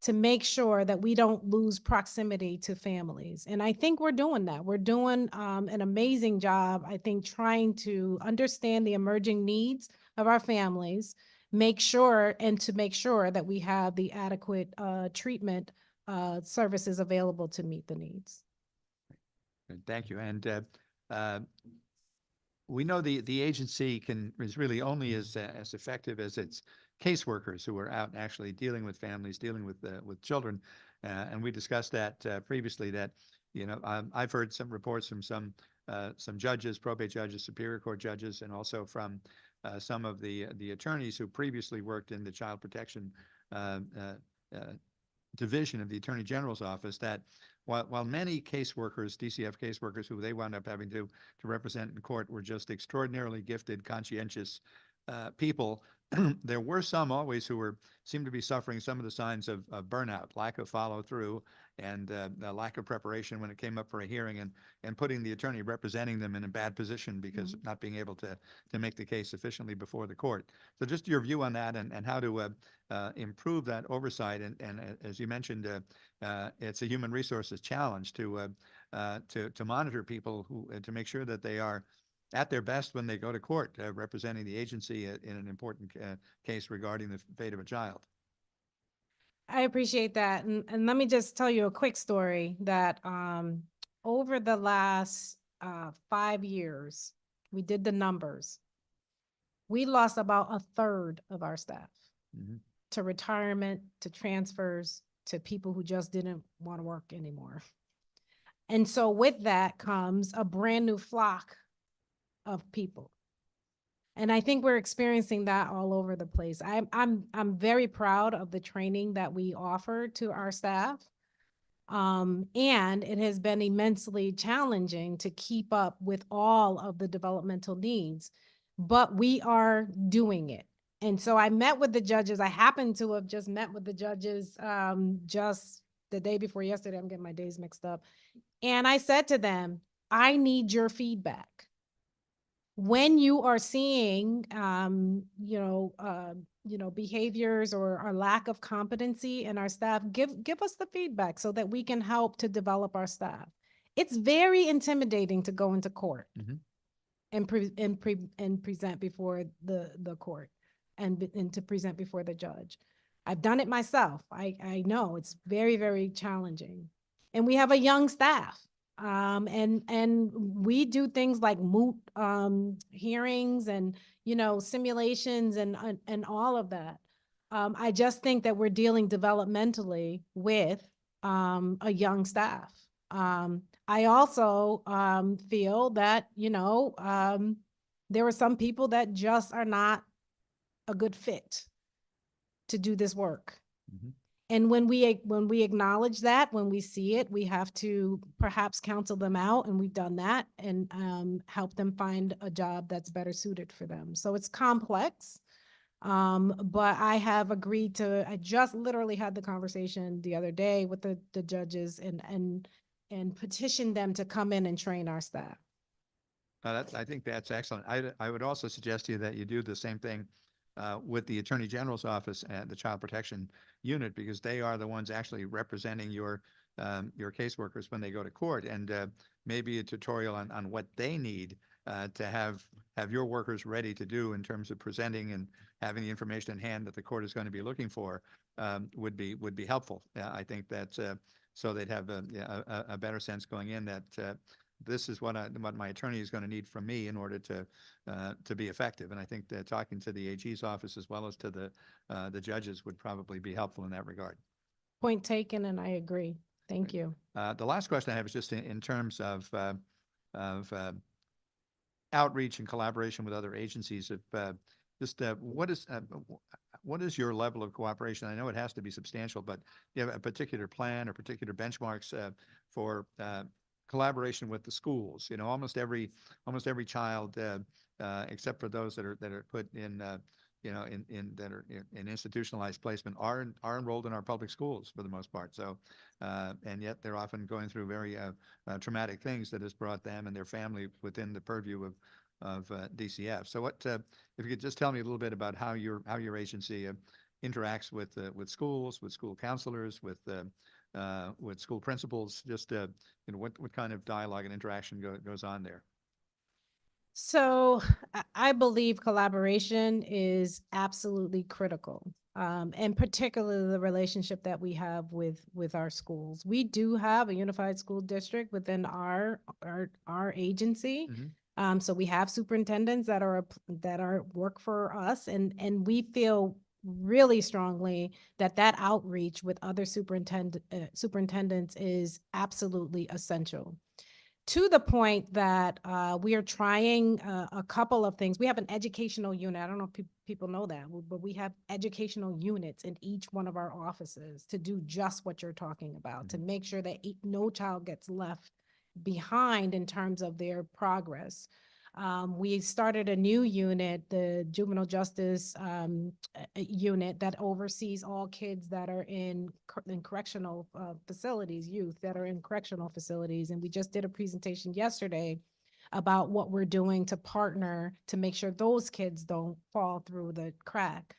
to make sure that we don't lose proximity to families. And I think we're doing that. We're doing an amazing job, I think, trying to understand the emerging needs of our families, make sure that we have the adequate treatment services available to meet the needs. Thank you. And we know the agency is really only as effective as its caseworkers who are out actually dealing with families, dealing with children. And we discussed that previously, that, I've heard some reports from some judges, probate judges, Superior Court judges, and also from some of the attorneys who previously worked in the Child Protection Division of the Attorney General's office, that while many caseworkers, DCF caseworkers who they wound up having to represent in court were just extraordinarily gifted, conscientious people, there were some always who seemed to be suffering some of the signs of burnout, lack of follow through, and the lack of preparation when it came up for a hearing, and putting the attorney representing them in a bad position because of not being able to make the case sufficiently before the court. So just your view on that, and how to improve that oversight. And as you mentioned, it's a human resources challenge to monitor people to make sure that they are at their best when they go to court, representing the agency in an important case regarding the fate of a child. I appreciate that. And let me just tell you a quick story that over the last 5 years, we did the numbers. We lost about 1/3 of our staff to retirement, to transfers, to people who just didn't want to work anymore. And so with that comes a brand new flock of people. And I think we're experiencing that all over the place. I'm very proud of the training that we offer to our staff. And it has been immensely challenging to keep up with all of the developmental needs, but we are doing it. And so I met with the judges. I happened to have just met with the judges just the day before yesterday. I'm getting my days mixed up. And I said to them, I need your feedback. When you are seeing, behaviors or lack of competency in our staff, give us the feedback so that we can help to develop our staff. It's very intimidating to go into court Mhm. and present before the court and to present before the judge. I've done it myself. I know it's very, very challenging. And we have a young staff. And we do things like moot hearings and, simulations and all of that. I just think that we're dealing developmentally with a young staff. I also feel that, there are some people that just are not a good fit to do this work. Mhm. And when we acknowledge that, when we see it, we have to perhaps counsel them out, and we've done that, and help them find a job that's better suited for them. So it's complex. But I have agreed to, I just literally had the conversation the other day with the judges and petitioned them to come in and train our staff. I think that's excellent. I would also suggest to you that you do the same thing with the Attorney General's office and the Child Protection Unit, because they are the ones actually representing your caseworkers when they go to court, and maybe a tutorial on what they need to have your workers ready to do in terms of presenting and having the information in hand that the court is going to be looking for would be helpful. I think that so they'd have a better sense going in that this is what my attorney is going to need from me in order to be effective. And I think that talking to the AG's office as well as to the judges would probably be helpful in that regard. Point taken, and I agree. Thank you. The last question I have is just in terms of outreach and collaboration with other agencies. What is your level of cooperation? I know it has to be substantial, but do you have a particular plan or particular benchmarks for collaboration with the schools? Almost every child, except for those that are put in in institutionalized placement, are enrolled in our public schools for the most part. So, and yet they're often going through very traumatic things that has brought them and their family within the purview of DCF. So, if you could just tell me a little bit about how your agency interacts with schools, with school counselors, with school principals, just what kind of dialogue and interaction goes on there. So I believe collaboration is absolutely critical, and particularly the relationship that we have with our schools. We do have a unified school district within our agency. So we have superintendents that are work for us, and we feel really strongly that outreach with other superintendents is absolutely essential. To the point that we are trying a couple of things. We have an educational unit. I don't know if people know that, but we have educational units in each one of our offices to do just what you're talking about, to make sure that no child gets left behind in terms of their progress. We started a new unit, the juvenile justice unit, that oversees all kids that are in correctional facilities, youth that are in correctional facilities. And we just did a presentation yesterday about what we're doing to partner to make sure those kids don't fall through the cracks.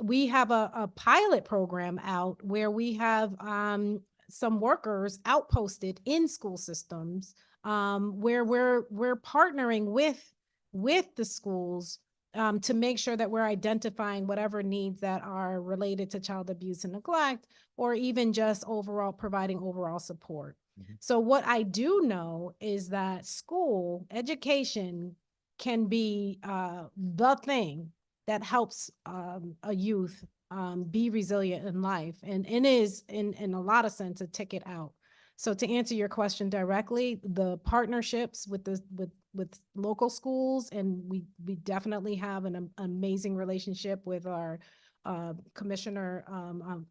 We have a pilot program out where we have some workers outposted in school systems, where we're partnering with the schools to make sure that we're identifying whatever needs that are related to child abuse and neglect, or even just providing overall support. So what I do know is that school education can be the thing that helps a youth be resilient in life, and is in a lot of sense a ticket out. So to answer your question directly, the partnerships with local schools, and we definitely have an amazing relationship with our Commissioner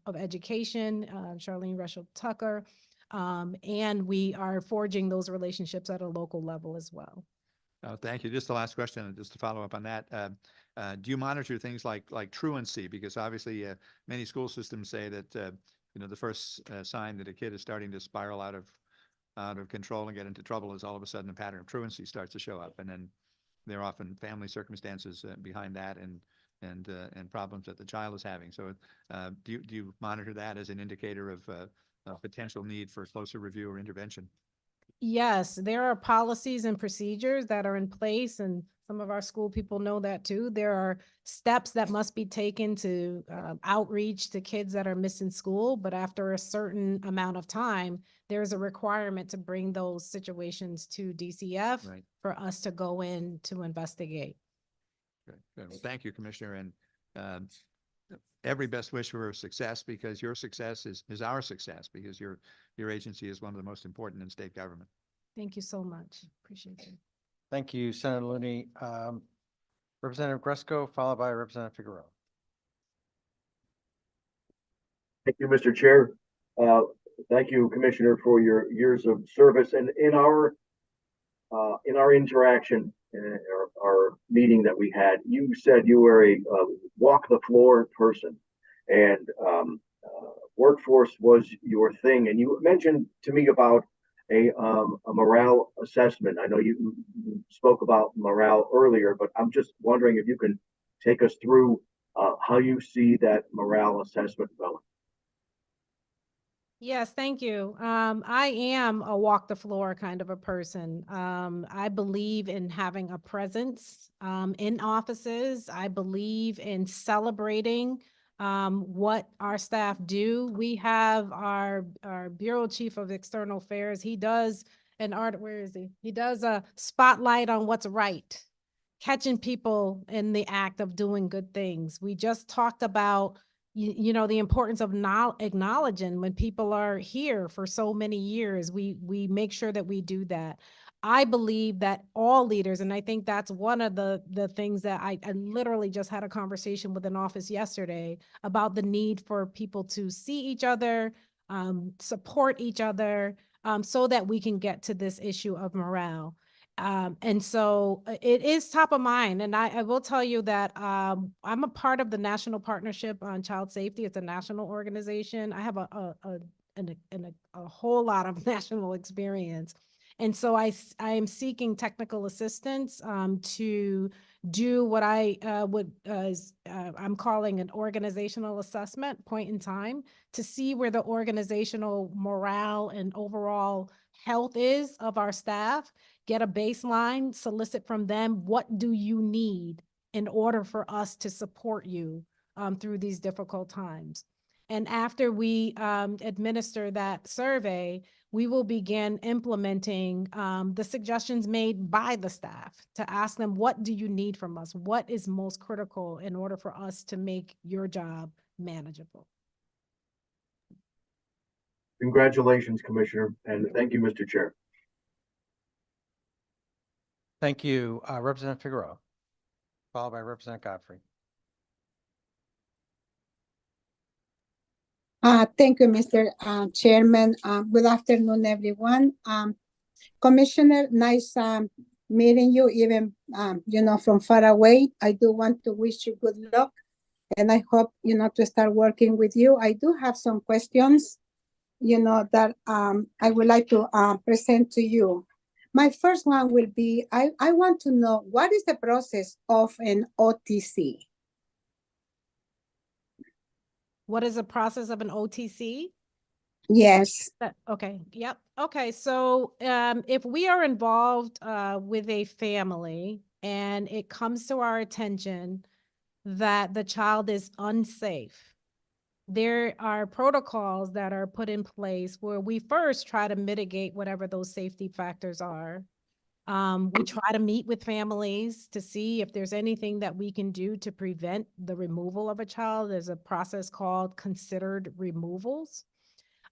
of Education, Charlene Russell Tucker, and we are forging those relationships at a local level as well. Thank you. Just the last question, and just to follow up on that. Do you monitor things like truancy? Because obviously, many school systems say that, the first sign that a kid is starting to spiral out of control and get into trouble is all of a sudden a pattern of truancy starts to show up. And then there are often family circumstances behind that and problems that the child is having. So do you monitor that as an indicator of potential need for closer review or intervention? Yes, there are policies and procedures that are in place, and some of our school people know that too. There are steps that must be taken to outreach to kids that are missing school, but after a certain amount of time, there's a requirement to bring those situations to DCF Right. for us to go in to investigate. Good, good. Well, thank you, Commissioner, and every best wish for success, because your success is our success, because your agency is one of the most important in state government. Thank you so much. Appreciate it. Thank you, Senator Looney. Representative Gresco, followed by Representative Figueroa. Thank you, Mr. Chair. Thank you, Commissioner, for your years of service. And in our interaction, our meeting that we had, you said you were a walk the floor person, and workforce was your thing. And you mentioned to me about a morale assessment. I know you spoke about morale earlier, but I'm just wondering if you can take us through how you see that morale assessment going. Yes, thank you. I am a walk the floor kind of a person. I believe in having a presence in offices. I believe in celebrating what our staff do. We have our Bureau Chief of External Affairs. He does where is he? He does a spotlight on what's right, catching people in the act of doing good things. We just talked about the importance of acknowledging when people are here for so many years. We make sure that we do that. I believe that all leaders, and I think that's one of the things that I literally just had a conversation with an office yesterday about the need for people to see each other, support each other, so that we can get to this issue of morale. And so it is top of mind. And I will tell you that I'm a part of the National Partnership on Child Safety. It's a national organization. I have a whole lot of national experience. And so I am seeking technical assistance to do what I'm calling an organizational assessment point in time, to see where the organizational morale and overall health is of our staff, get a baseline, solicit from them, what do you need in order for us to support you through these difficult times? And after we administer that survey, we will begin implementing the suggestions made by the staff to ask them, what do you need from us? What is most critical in order for us to make your job manageable? Congratulations, Commissioner, and thank you, Mr. Chair. Thank you, Representative Figueroa, followed by Representative Godfrey. Thank you, Mr. Chairman. Good afternoon, everyone. Commissioner, nice meeting you, even from far away. I do want to wish you good luck, and I hope to start working with you. I do have some questions, that I would like to present to you. My first one will be, I want to know, what is the process of an OTC? What is the process of an OTC? Yes. Okay. Yep. Okay. So if we are involved with a family and it comes to our attention that the child is unsafe, there are protocols that are put in place where we first try to mitigate whatever those safety factors are. We try to meet with families to see if there's anything that we can do to prevent the removal of a child. There's a process called considered removals.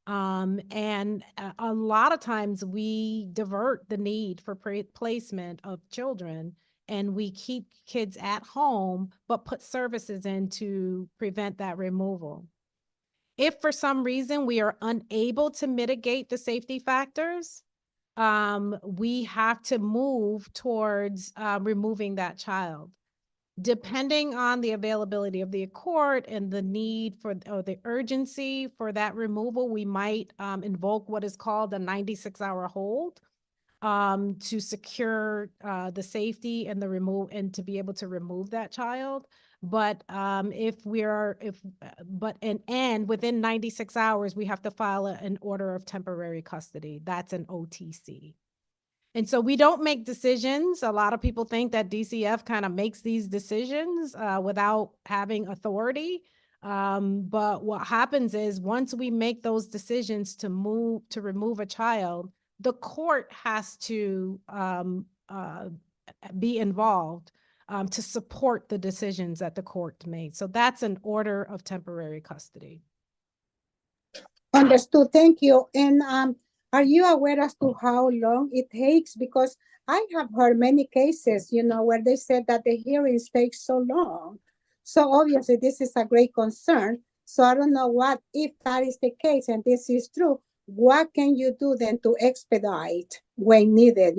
And a lot of times we divert the need for placement of children, and we keep kids at home, but put services in to prevent that removal. If for some reason we are unable to mitigate the safety factors, we have to move towards removing that child. Depending on the availability of the court and the need for, or the urgency for that removal, we might invoke what is called a 96-hour hold to secure the safety and the remove, and to be able to remove that child. But and within 96 hours, we have to file an order of temporary custody. That's an OTC. And so we don't make decisions. A lot of people think that DCF kind of makes these decisions without having authority. But what happens is, once we make those decisions to remove a child, the court has to be involved to support the decisions that the court made. So that's an order of temporary custody. Understood. Thank you. And are you aware as to how long it takes? Because I have heard many cases, where they said that the hearings take so long. So obviously this is a great concern. So I don't know if that is the case and this is true, what can you do then to expedite when needed,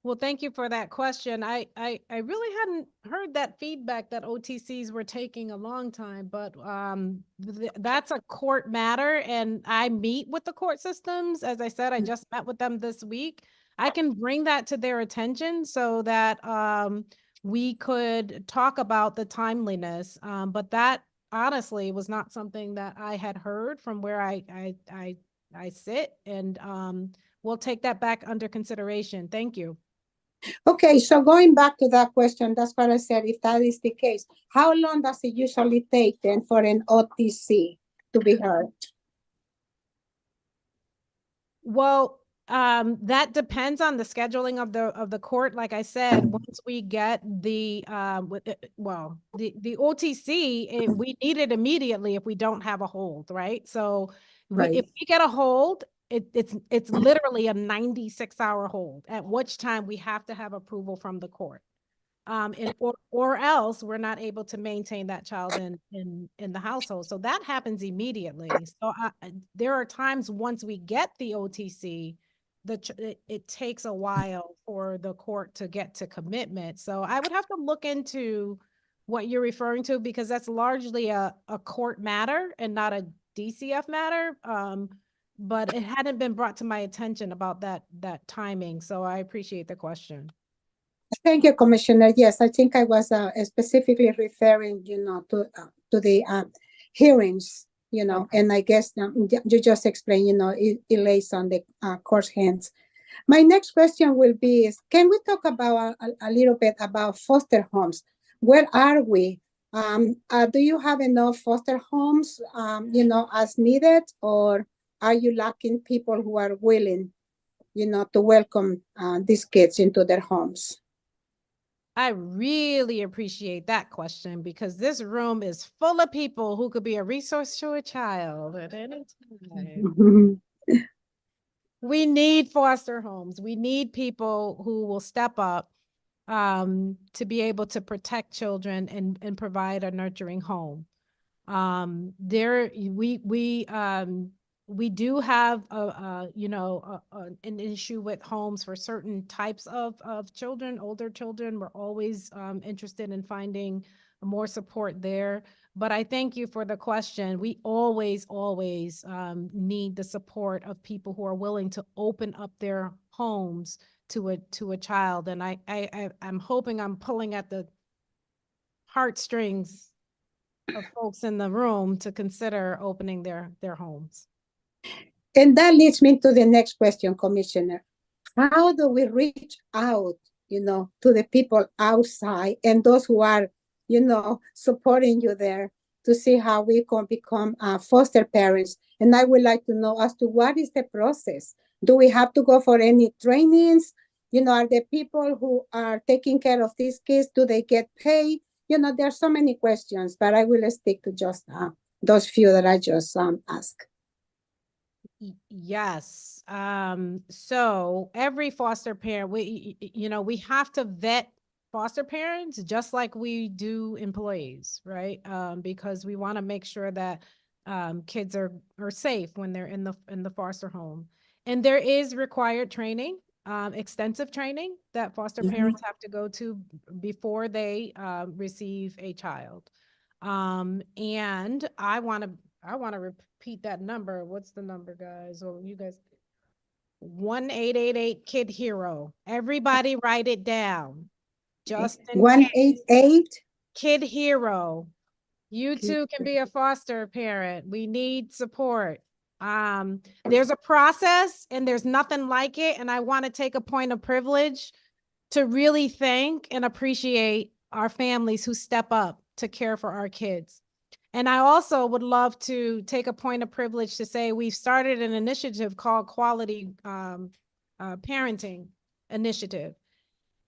Well, thank you for that question. I really hadn't heard that feedback that OTCs were taking a long time, but that's a court matter, and I meet with the court systems. As I said, I just met with them this week. I can bring that to their attention so that we could talk about the timeliness. But that honestly was not something that I had heard from where I sit, and we'll take that back under consideration. Thank you. Okay, so going back to that question, that's what I said, if that is the case, how long does it usually take then for an OTC to be heard? Well, that depends on the scheduling of the court. Like I said, once we get the the OTC, we need it immediately if we don't have a hold, right? So if we get a hold, it's literally a 96-hour hold, at which time we have to have approval from the court. Or else we're not able to maintain that child in the household. So that happens immediately. So there are times once we get the OTC, it takes a while for the court to get to commitment. So I would have to look into what you're referring to, because that's largely a court matter and not a DCF matter. But it hadn't been brought to my attention about that timing. So I appreciate the question. Thank you, Commissioner. Yes, I think I was specifically referring, to the hearings, Okay. and I guess you just explained, it lays on the court's hands. My next question will be can we talk about a little bit about foster homes? Where are we? Do you have enough foster homes, as needed, or are you lacking people who are willing, to welcome these kids into their homes? I really appreciate that question, because this room is full of people who could be a resource to a child at any time. We need foster homes. We need people who will step up to be able to protect children and provide a nurturing home. We do have an issue with homes for certain types of children, older children. We're always interested in finding more support there. But I thank you for the question. We always need the support of people who are willing to open up their homes to a child. And I'm hoping I'm pulling at the heartstrings of folks in the room to consider opening their homes. And that leads me to the next question, Commissioner. How do we reach out, to the people outside and those who are, supporting you there, to see how we can become foster parents? And I would like to know as to what is the process? Do we have to go for any trainings? Are there people who are taking care of these kids? Do they get paid? There are so many questions, but I will stick to just those few that I just asked. Yes. So every foster parent, we have to vet foster parents just like we do employees, right? Because we want to make sure that kids are safe when they're in the foster home. And there is required training, extensive training that foster Mhm. parents have to go to before they receive a child. And I want to repeat that number. What's the number, guys? Or you guys? 1888 Kid Hero. Everybody write it down. Just in case. 188. Kid Hero. You Kid too can be a foster parent. We need support. There's a process and there's nothing like it. And I want to take a point of privilege to really thank and appreciate our families who step up to care for our kids. And I also would love to take a point of privilege to say we've started an initiative called Quality Parenting Initiative.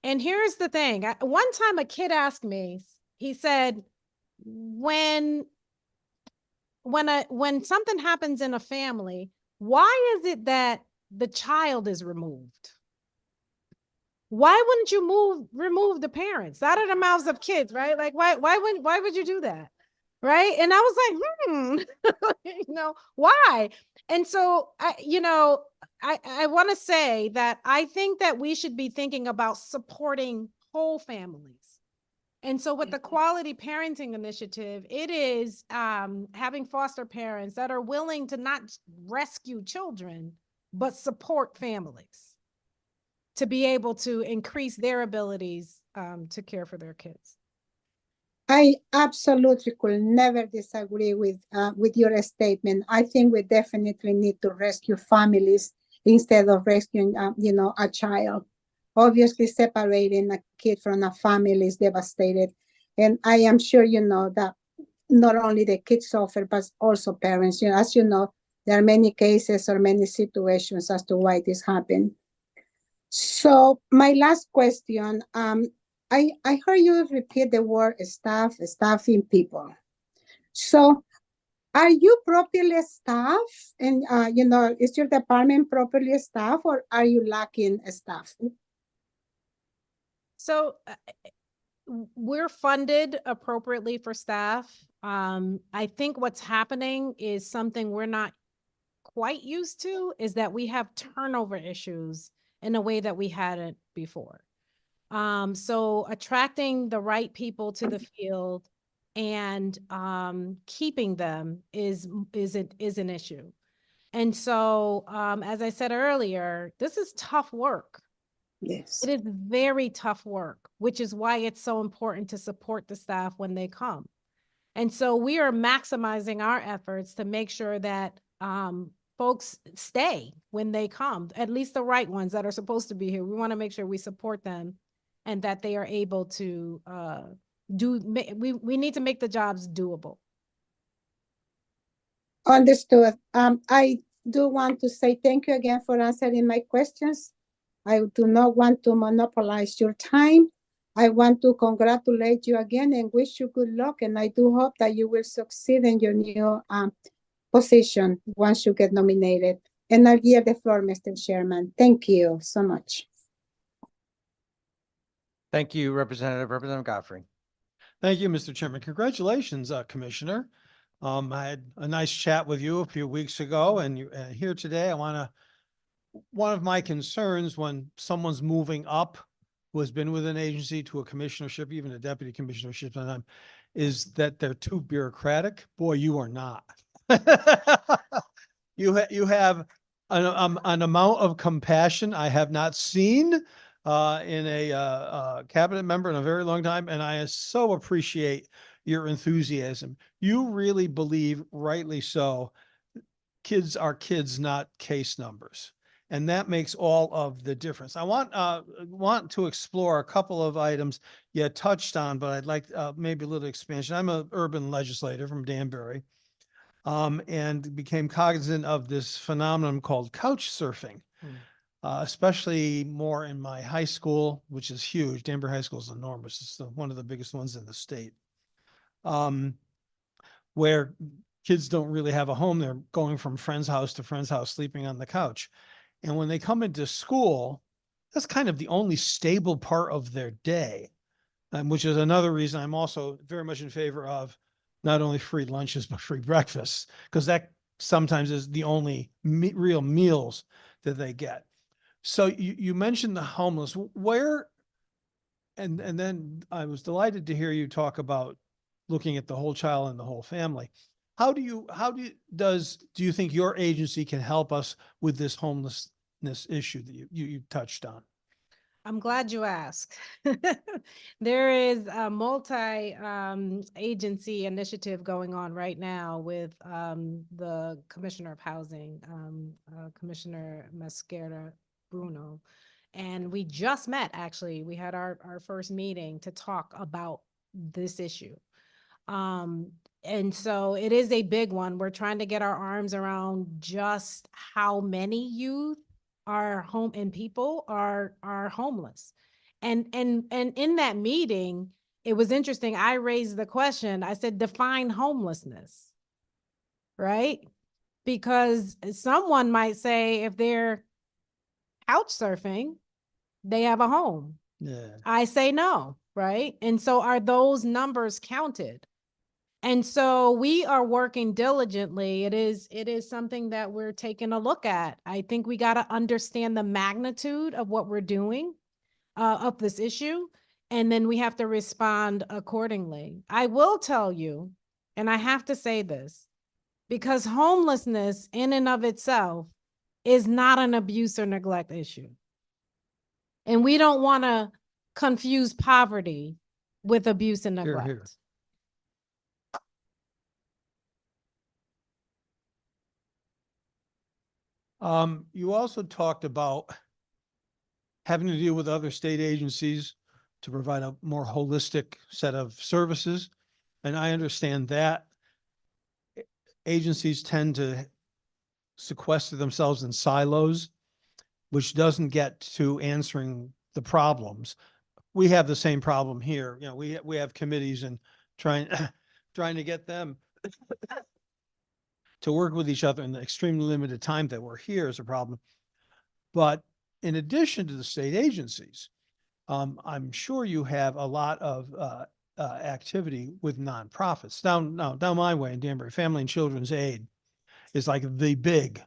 And here's the thing. One time a kid asked me, he said, when something happens in a family, why is it that the child is removed? Why wouldn't you remove the parents out of the mouths of kids, right? Like, why would you do that? Right. And I was like, why? And so, I want to say that I think that we should be thinking about supporting whole families. And so with the Quality Parenting Initiative, it is having foster parents that are willing to not rescue children, but support families to be able to increase their abilities to care for their kids. I absolutely could never disagree with your statement. I think we definitely need to rescue families instead of rescuing, a child. Obviously, separating a kid from a family is devastated. And I am sure you know that not only the kids suffer, but also parents. As you know, there are many cases or many situations as to why this happened. So my last question, I heard you repeat the word staffing people. So are you properly staffed? And, is your department properly staffed, or are you lacking staff? So we're funded appropriately for staff. I think what's happening is something we're not quite used to, is that we have turnover issues in a way that we hadn't before. So attracting the right people to the field and keeping them is an issue. And so, as I said earlier, this is tough work. Yes. It is very tough work, which is why it's so important to support the staff when they come. And so we are maximizing our efforts to make sure that folks stay when they come, at least the right ones that are supposed to be here. We want to make sure we support them and that they are able to we need to make the jobs doable. Understood. I do want to say thank you again for answering my questions. I do not want to monopolize your time. I want to congratulate you again and wish you good luck. And I do hope that you will succeed in your new position once you get nominated. And I'll give the floor, Mr. Chairman. Thank you so much. Thank you, Representative Godfrey. Thank you, Mr. Chairman. Congratulations, Commissioner. I had a nice chat with you a few weeks ago, and you here today. One of my concerns when someone's moving up, who has been with an agency to a commissionership, even a deputy commissionership, is that they're too bureaucratic. Boy, you are not. You have an amount of compassion I have not seen in a cabinet member in a very long time, and I so appreciate your enthusiasm. You really believe, rightly so, kids are kids, not case numbers. And that makes all of the difference. I want to explore a couple of items you touched on, but I'd like maybe a little expansion. I'm an urban legislator from Danbury, and became cognizant of this phenomenon called couch surfing, especially more in my high school, which is huge. Danbury High School is enormous. It's one of the biggest ones in the state, where kids don't really have a home. They're going from friend's house to friend's house, sleeping on the couch. And when they come into school, that's kind of the only stable part of their day, which is another reason I'm also very much in favor of not only free lunches, but free breakfasts, because that sometimes is the only real meals that they get. So you mentioned the homeless. Where, and then I was delighted to hear you talk about looking at the whole child and the whole family. Do you think your agency can help us with this homelessness issue that you touched on? I'm glad you asked. There is a agency initiative going on right now with the Commissioner of Housing, Commissioner Mascara Bruno. And we just met, actually. We had our first meeting to talk about this issue. And so it is a big one. We're trying to get our arms around just how many youth are home and people are homeless. And in that meeting, it was interesting. I raised the question. I said, define homelessness, right? Because someone might say if they're couch surfing, they have a home. Yeah. I say no, right? And so are those numbers counted? And so we are working diligently. It is something that we're taking a look at. I think we got to understand the magnitude of what we're doing of this issue, and then we have to respond accordingly. I will tell you, and I have to say this, because homelessness in and of itself is not an abuse or neglect issue. And we don't want to confuse poverty with abuse and Hear, neglect. hear. You also talked about having to deal with other state agencies to provide a more holistic set of services. And I understand that agencies tend to sequester themselves in silos, which doesn't get to answering the problems. We have the same problem here. You know, we have committees and trying to get them to work with each other in the extremely limited time that we're here is a problem. But in addition to the state agencies, I'm sure you have a lot of activity with nonprofits. Down my way in Danbury, Family and Children's Aid is like the big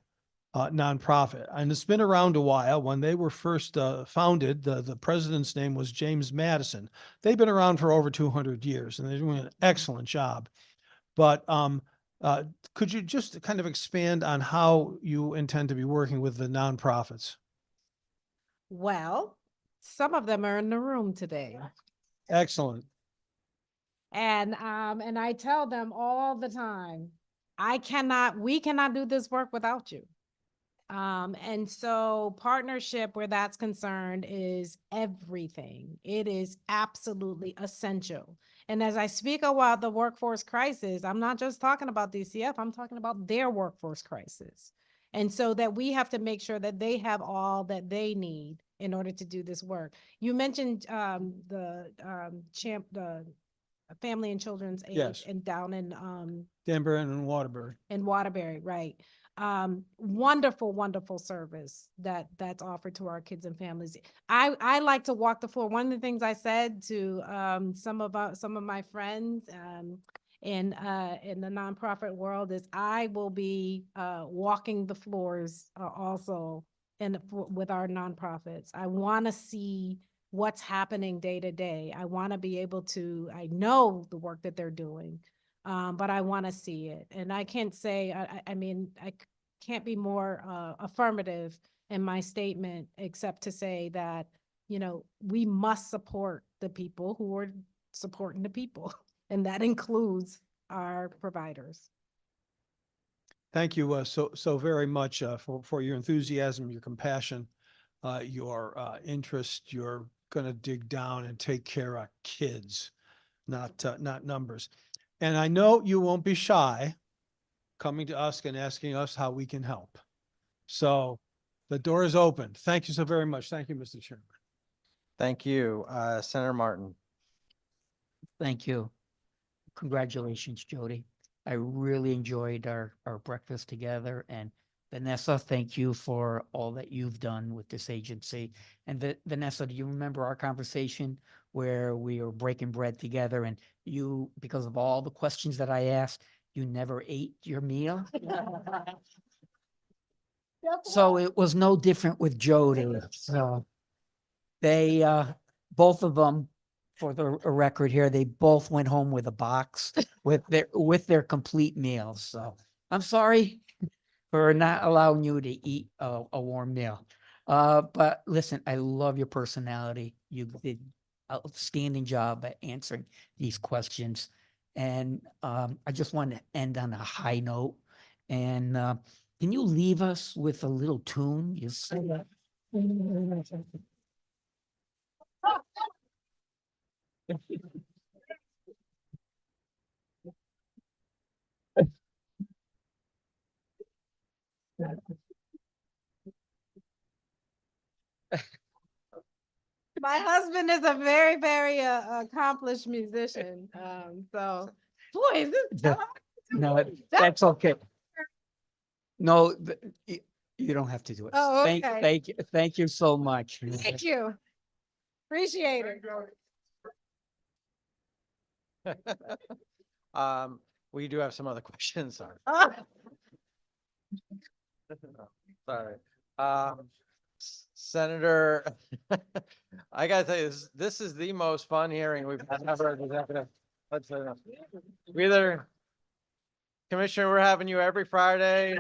nonprofit, and it's been around a while. When they were first founded, the president's name was James Madison. They've been around for over 200 years, and they're doing an excellent job. But could you just kind of expand on how you intend to be working with the nonprofits? Well, some of them are in the room today. Excellent. And I tell them all the time, we cannot do this work without you. And so partnership where that's concerned is everything. It is absolutely essential. And as I speak about the workforce crisis, I'm not just talking about DCF, I'm talking about their workforce crisis. And so that we have to make sure that they have all that they need in order to do this work. You mentioned the Family and Children's Aid Yes. and down in Danbury and Waterbury. Waterbury, right. Wonderful, wonderful service that's offered to our kids and families. I like to walk the floor. One of the things I said to some of my friends in the nonprofit world is I will be walking the floors also with our nonprofits. I want to see what's happening day to day. I want to be able to, I know the work that they're doing, but I want to see it. And I can't say, I mean, I can't be more affirmative in my statement, except to say that, you know, we must support the people who are supporting the people. And that includes our providers. Thank you so very much for your enthusiasm, your compassion, your interest. You're going to dig down and take care of kids, not numbers. And I know you won't be shy coming to us and asking us how we can help. So the door is open. Thank you so very much. Thank you, Mr. Chairman. Thank you. Senator Martin. Thank you. Congratulations, Jody. I really enjoyed our breakfast together. And Vanessa, thank you for all that you've done with this agency. And Vanessa, do you remember our conversation where we were breaking bread together and you, because of all the questions that I asked, you never ate your meal? So it was no different with Jody. So they, both of them, for the record here, they both went home with a box with their complete meals. So I'm sorry for not allowing you to eat a warm meal. But listen, I love your personality. You did outstanding job at answering these questions. And I just want to end on a high note. And can you leave us with a little tune? You say that. My husband is a very, very accomplished musician. So, boy, is this The- No, that's okay. No, you don't have to do it. Oh, okay. Thank you so much. Thank you. Appreciate it. We do have some other questions, sorry. Oh, Sorry. Senator, I gotta tell you, this is the most fun hearing we've ever had. Let's say that. We either, Commissioner, we're having you every Friday.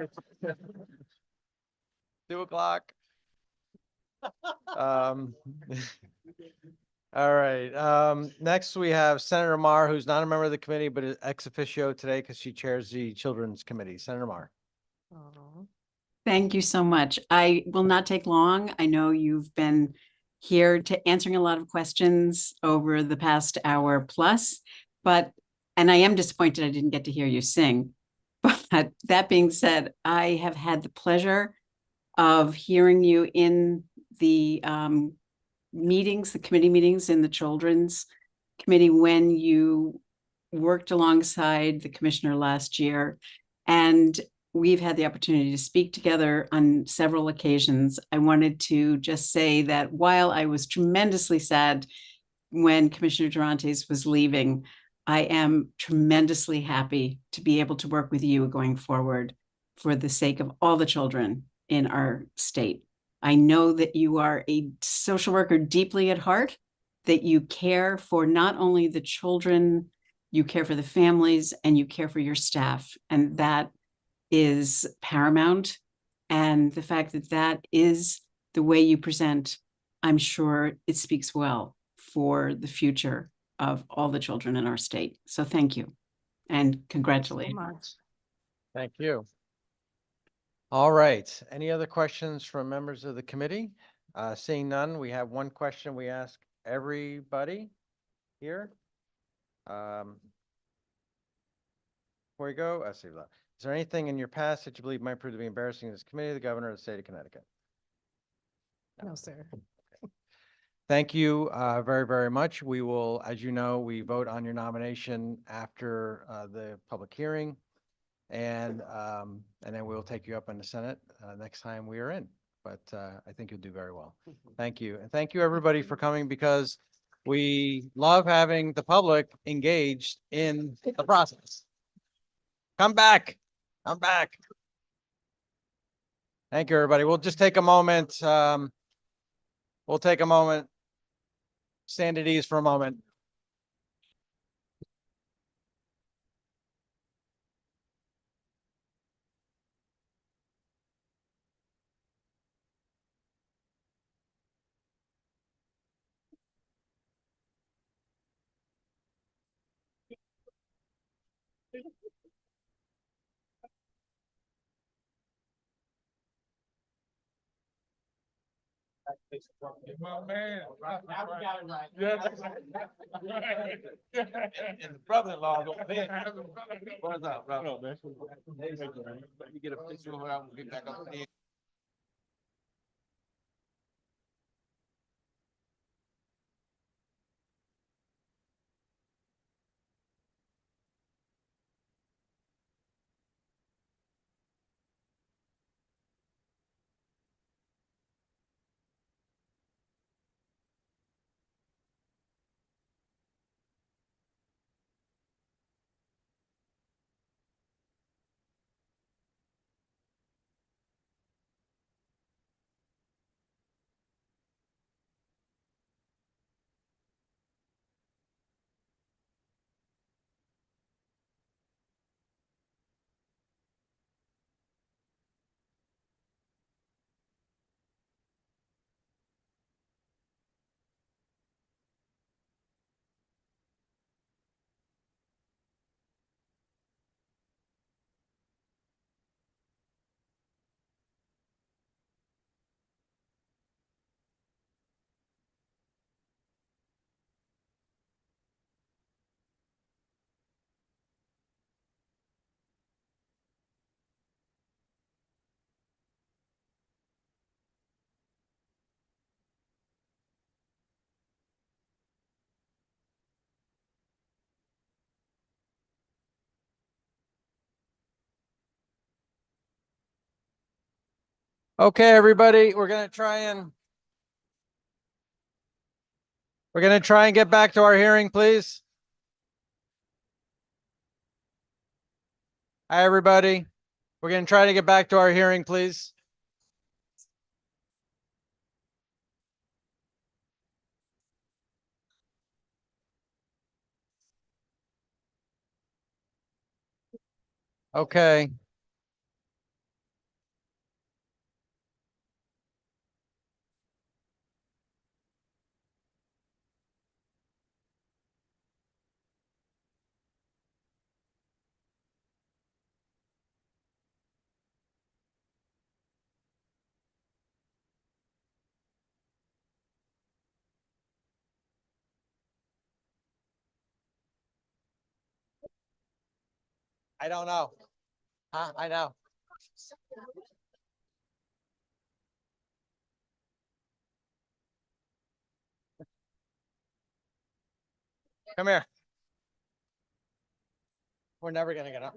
2:00. All right, next we have Senator Mar, who's not a member of the committee, but is ex officio today because she chairs the Children's Committee. Senator Mar. Thank you so much. I will not take long. I know you've been here to answering a lot of questions over the past hour plus, and I am disappointed I didn't get to hear you sing. But that being said, I have had the pleasure of hearing you in the meetings, the committee meetings in the Children's Committee when you worked alongside the commissioner last year. And we've had the opportunity to speak together on several occasions. I wanted to just say that while I was tremendously sad when Commissioner Durantes was leaving, I am tremendously happy to be able to work with you going forward for the sake of all the children in our state. I know that you are a social worker deeply at heart, that you care for not only the children, you care for the families, and you care for your staff. And that is paramount. And the fact that that is the way you present, I'm sure it speaks well for the future of all the children in our state. So thank you and congratulations. Thank you. All right, any other questions from members of the committee? Seeing none, we have one question we ask everybody here. Before we go, let's see. Is there anything in your past that you believe might prove to be embarrassing to this committee, the governor of the state of Connecticut? no, sir. Thank you very, very much. We will, as you know, we vote on your nomination after the public hearing. And then we'll take you up in the Senate next time we are in. But I think you'll do very well. Thank you. And thank you, everybody, for coming because we love having the public engaged in the process. Come back. Come back. Thank you, everybody. We'll just take a moment. We'll take a moment. Stand at ease for a moment. My man. Now we got it right. Yeah. And the brother-in-law over there. What's up, bro? Let me get a picture of her. I'm gonna get back up there. Okay, everybody, we're gonna try and get back to our hearing, please. Hi, everybody. We're gonna try to get back to our hearing, please. Okay. I don't know. I know. Come here. We're never gonna get up.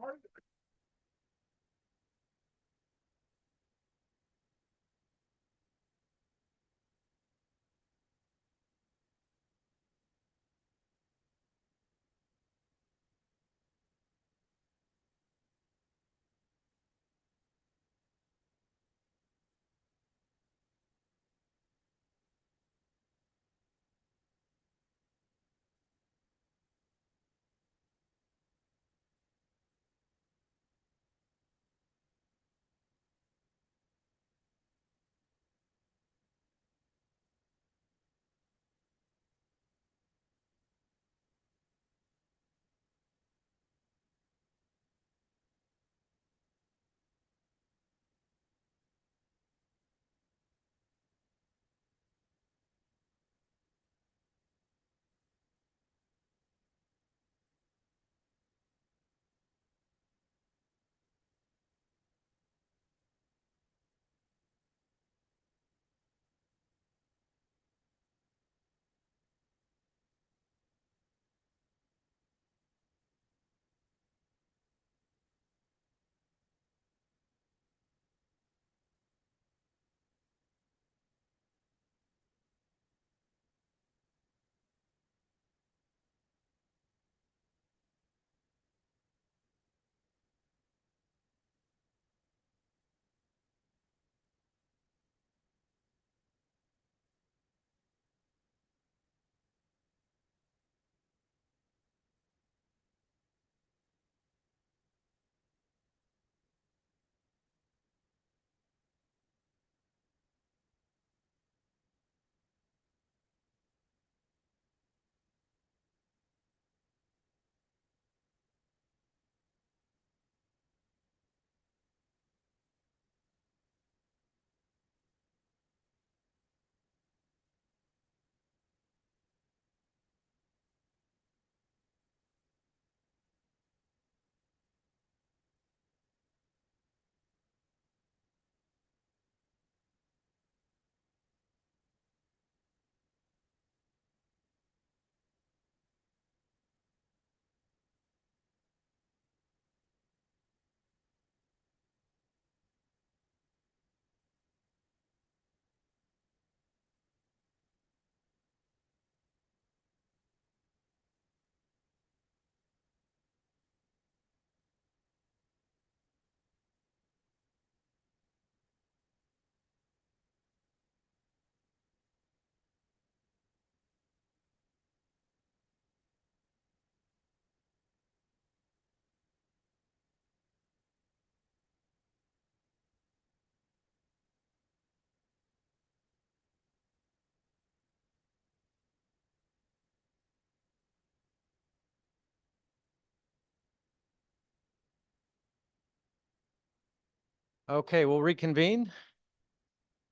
Okay, we'll reconvene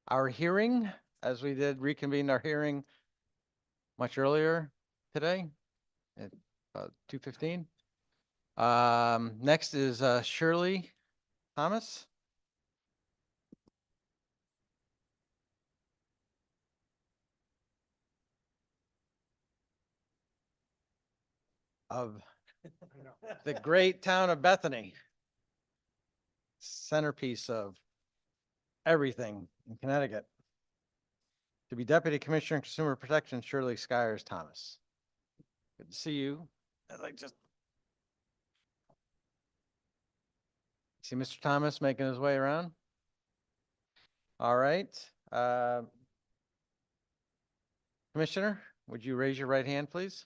our hearing as we did reconvene our hearing much earlier today at 2:15. Next is Shirley Thomas. Of the great town of Bethany. Centerpiece of everything in Connecticut. To be Deputy Commissioner in Consumer Protection, Shirley Skyers Thomas. Good to see you. I'd like just see Mr. Thomas making his way around. All right. Commissioner, would you raise your right hand, please?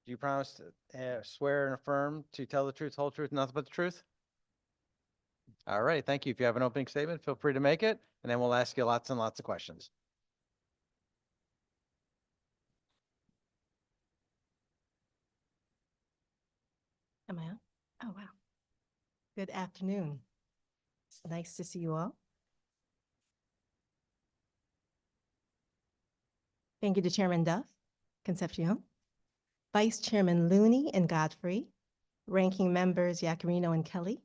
Do you promise to swear and affirm to tell the truth, whole truth, nothing but the truth? All right, thank you. If you have an opening statement, feel free to make it, and then we'll ask you lots and lots of questions. Am I on? Oh, wow. Good afternoon. It's nice to see you all. Thank you to Chairman Duff, Concepcion, Vice Chairman Looney and Godfrey, Ranking Members Yacarino and Kelly,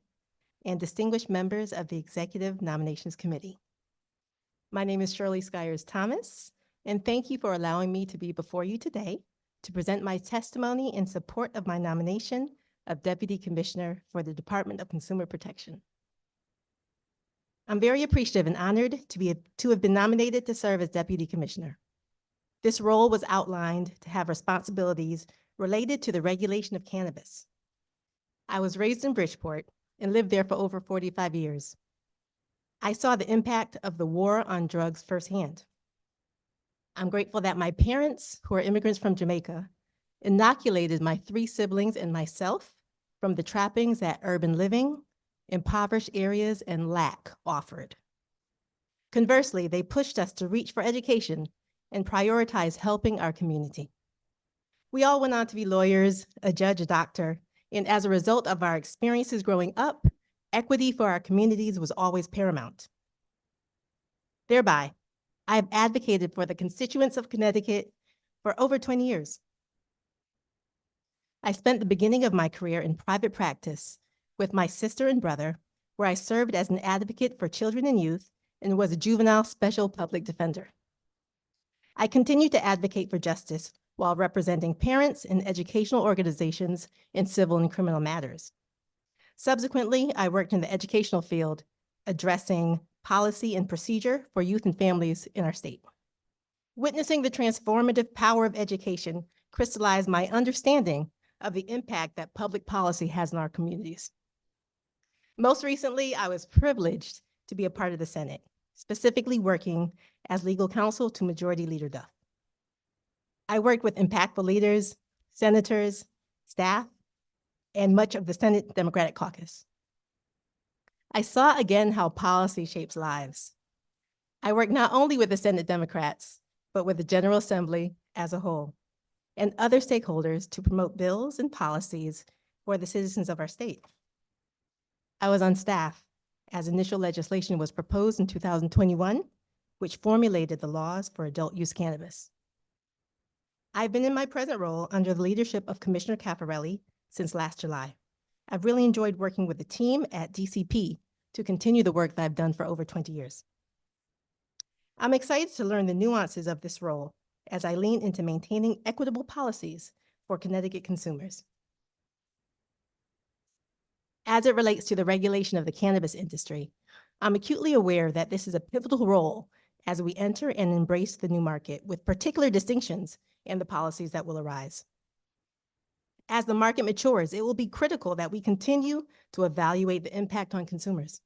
and distinguished members of the Executive Nominations Committee. My name is Shirley Skyers Thomas, and thank you for allowing me to be before you today to present my testimony in support of my nomination of Deputy Commissioner for the Department of Consumer Protection. I'm very appreciative and honored to have been nominated to serve as Deputy Commissioner. This role was outlined to have responsibilities related to the regulation of cannabis. I was raised in Bridgeport and lived there for over 45 years. I saw the impact of the war on drugs firsthand. I'm grateful that my parents, who are immigrants from Jamaica, inoculated my 3 siblings and myself from the trappings that urban living, impoverished areas, and lack offered. Conversely, they pushed us to reach for education and prioritize helping our community. We all went on to be lawyers, a judge, a doctor, and as a result of our experiences growing up, equity for our communities was always paramount. Thereby, I have advocated for the constituents of Connecticut for over 20 years. I spent the beginning of my career in private practice with my sister and brother, where I served as an advocate for children and youth and was a juvenile special public defender. I continue to advocate for justice while representing parents and educational organizations in civil and criminal matters. Subsequently, I worked in the educational field, addressing policy and procedure for youth and families in our state. Witnessing the transformative power of education crystallized my understanding of the impact that public policy has in our communities. Most recently, I was privileged to be a part of the Senate, specifically working as legal counsel to Majority Leader Duff. I worked with impactful leaders, senators, staff, and much of the Senate Democratic Caucus. I saw again how policy shapes lives. I worked not only with the Senate Democrats, but with the General Assembly as a whole, and other stakeholders to promote bills and policies for the citizens of our state. I was on staff as initial legislation was proposed in 2021, which formulated the laws for adult use cannabis. I've been in my present role under the leadership of Commissioner Caffarelli since last July. I've really enjoyed working with the team at DCP to continue the work that I've done for over 20 years. I'm excited to learn the nuances of this role as I lean into maintaining equitable policies for Connecticut consumers. As it relates to the regulation of the cannabis industry, I'm acutely aware that this is a pivotal role as we enter and embrace the new market, with particular distinctions in the policies that will arise. As the market matures, it will be critical that we continue to evaluate the impact on consumers.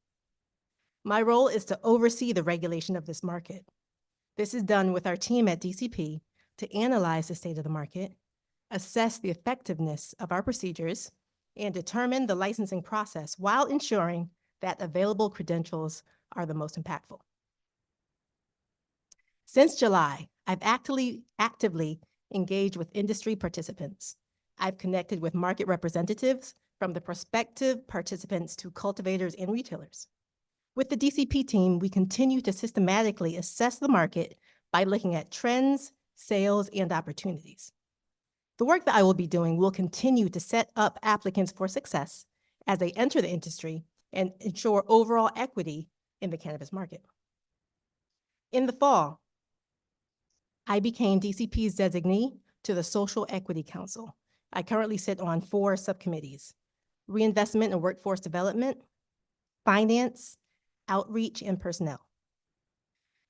My role is to oversee the regulation of this market. This is done with our team at DCP to analyze the state of the market, assess the effectiveness of our procedures, and determine the licensing process while ensuring that available credentials are the most impactful. Since July, I've actively engaged with industry participants. I've connected with market representatives from the prospective participants to cultivators and retailers. With the DCP team, we continue to systematically assess the market by looking at trends, sales, and opportunities. The work that I will be doing will continue to set up applicants for success as they enter the industry and ensure overall equity in the cannabis market. In the fall, I became DCP's designee to the Social Equity Council. I currently sit on 4 subcommittees: reinvestment and workforce development, finance, outreach, and personnel.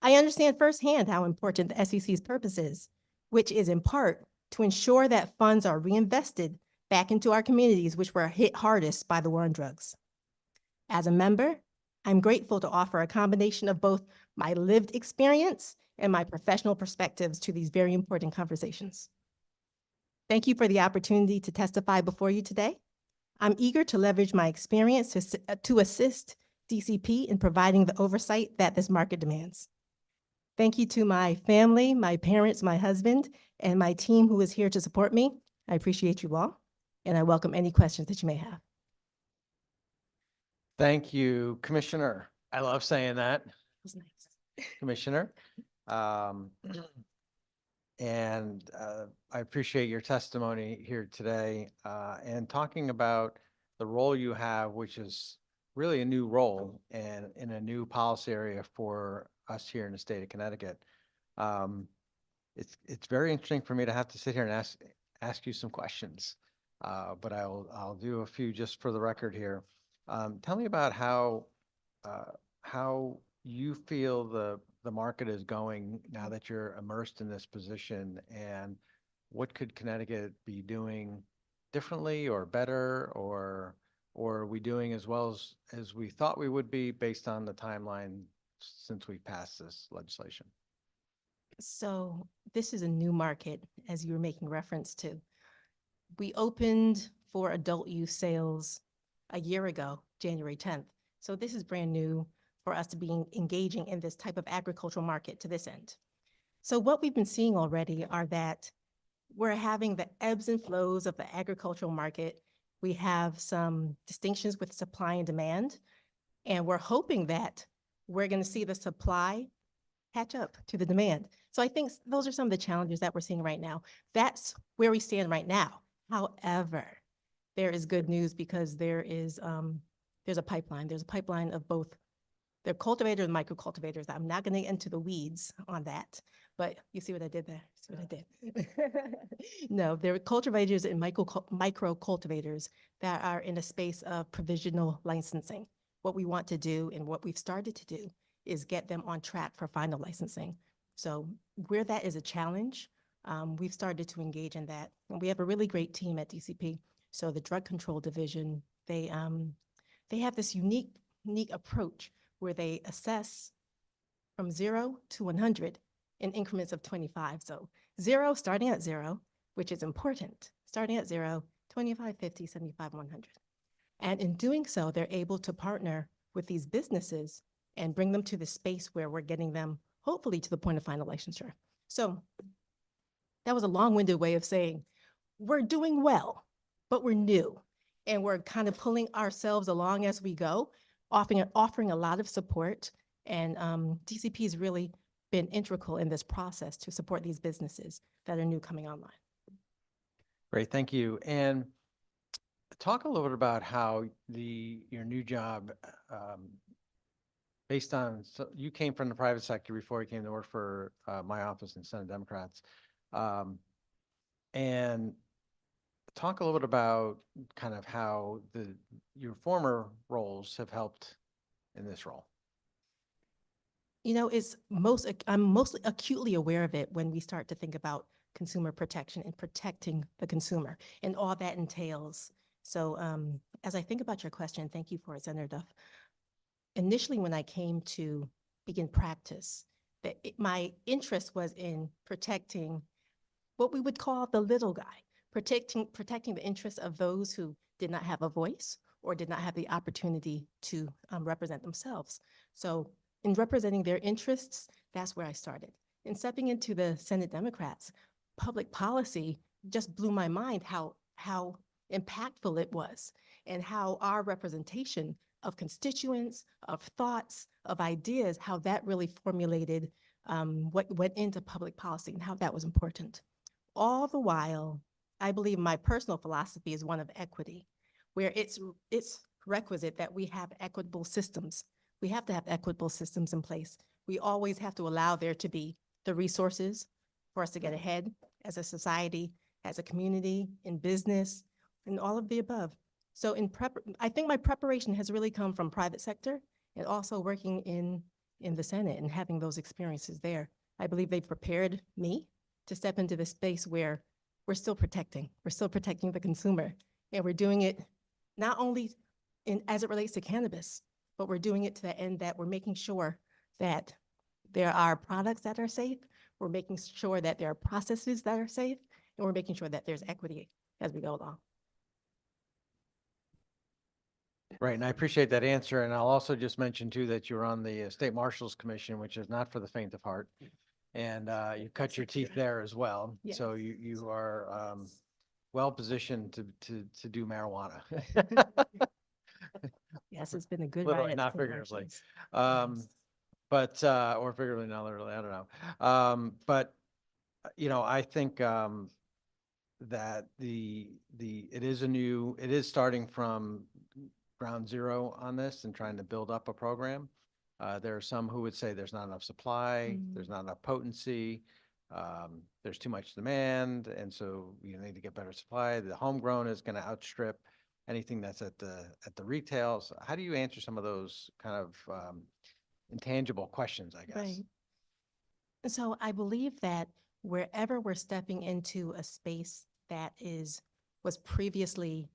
I understand firsthand how important the SEC's purpose is, which is in part to ensure that funds are reinvested back into our communities which were hit hardest by the war on drugs. As a member, I'm grateful to offer a combination of both my lived experience and my professional perspectives to these very important conversations. Thank you for the opportunity to testify before you today. I'm eager to leverage my experience to assist DCP in providing the oversight that this market demands. Thank you to my family, my parents, my husband, and my team who is here to support me. I appreciate you all, and I welcome any questions that you may have. Thank you, Commissioner. I love saying that, It was nice. Commissioner. And I appreciate your testimony here today and talking about the role you have, which is really a new role and in a new policy area for us here in the state of Connecticut. It's very interesting for me to have to sit here and ask you some questions, but I'll do a few just for the record here. Tell me about how you feel the market is going now that you're immersed in this position, and what could Connecticut be doing differently or better, or are we doing as well as we thought we would be based on the timeline since we passed this legislation? So this is a new market, as you were making reference to. We opened for adult use sales a year ago, January 10th. So this is brand new for us to be engaging in this type of agricultural market to this end. So what we've been seeing already are that we're having the ebbs and flows of the agricultural market. We have some distinctions with supply and demand, and we're hoping that we're going to see the supply catch up to the demand. So I think those are some of the challenges that we're seeing right now. That's where we stand right now. However, there is good news because there's a pipeline. There's a pipeline of both the cultivators and micro cultivators. I'm not going to get into the weeds on that, but you see what I did there? See what I did? No, there are cultivators and micro cultivators that are in a space of provisional licensing. What we want to do and what we've started to do is get them on track for final licensing. So where that is a challenge, we've started to engage in that. And we have a really great team at DCP. So the Drug Control Division, they have this unique approach where they assess from 0 to 100 in increments of 25. So 0, starting at 0, which is important, starting at 0, 25, 50, 75, 100. And in doing so, they're able to partner with these businesses and bring them to the space where we're getting them hopefully to the point of final licensure. So that was a long-winded way of saying we're doing well, but we're new. And we're kind of pulling ourselves along as we go, offering a lot of support. And DCP has really been integral in this process to support these businesses that are new coming online. Great, thank you. And talk a little bit about how your new job, based on, so you came from the private sector before you came to work for my office in Senate Democrats. And talk a little bit about kind of how your former roles have helped in this role. You know, I'm mostly acutely aware of it when we start to think about consumer protection and protecting the consumer and all that entails. So as I think about your question, thank you for it, Senator Duff. Initially, when I came to begin practice, my interest was in protecting what we would call the little guy, protecting the interests of those who did not have a voice or did not have the opportunity to represent themselves. So in representing their interests, that's where I started. In stepping into the Senate Democrats, public policy just blew my mind how impactful it was and how our representation of constituents, of thoughts, of ideas, how that really formulated what went into public policy and how that was important. All the while, I believe my personal philosophy is one of equity, where it's requisite that we have equitable systems. We have to have equitable systems in place. We always have to allow there to be the resources for us to get ahead as a society, as a community, in business, and all of the above. So I think my preparation has really come from private sector and also working in the Senate and having those experiences there. I believe they've prepared me to step into the space where we're still protecting the consumer. And we're doing it not only as it relates to cannabis, but we're doing it to the end that we're making sure that there are products that are safe. We're making sure that there are processes that are safe, and we're making sure that there's equity as we go along. Right, and I appreciate that answer, and I'll also just mention too that you're on the State Marshals Commission, which is not for the faint of heart. And you cut your teeth there as well, so you are well positioned to do marijuana. Yes, it's been a good Literally, ride. at not St. figuratively. Marshall's. Um, but or figuratively, not literally, I don't know. But you know, I think that it is starting from ground zero on this and trying to build up a program. There are some who would say there's not enough supply, there's not enough potency, there's too much demand, and so you need to get better supply. The homegrown is going to outstrip anything that's at the retail. So how do you answer some of those kind of intangible questions, I guess? Right. So I believe that wherever we're stepping into a space that was previously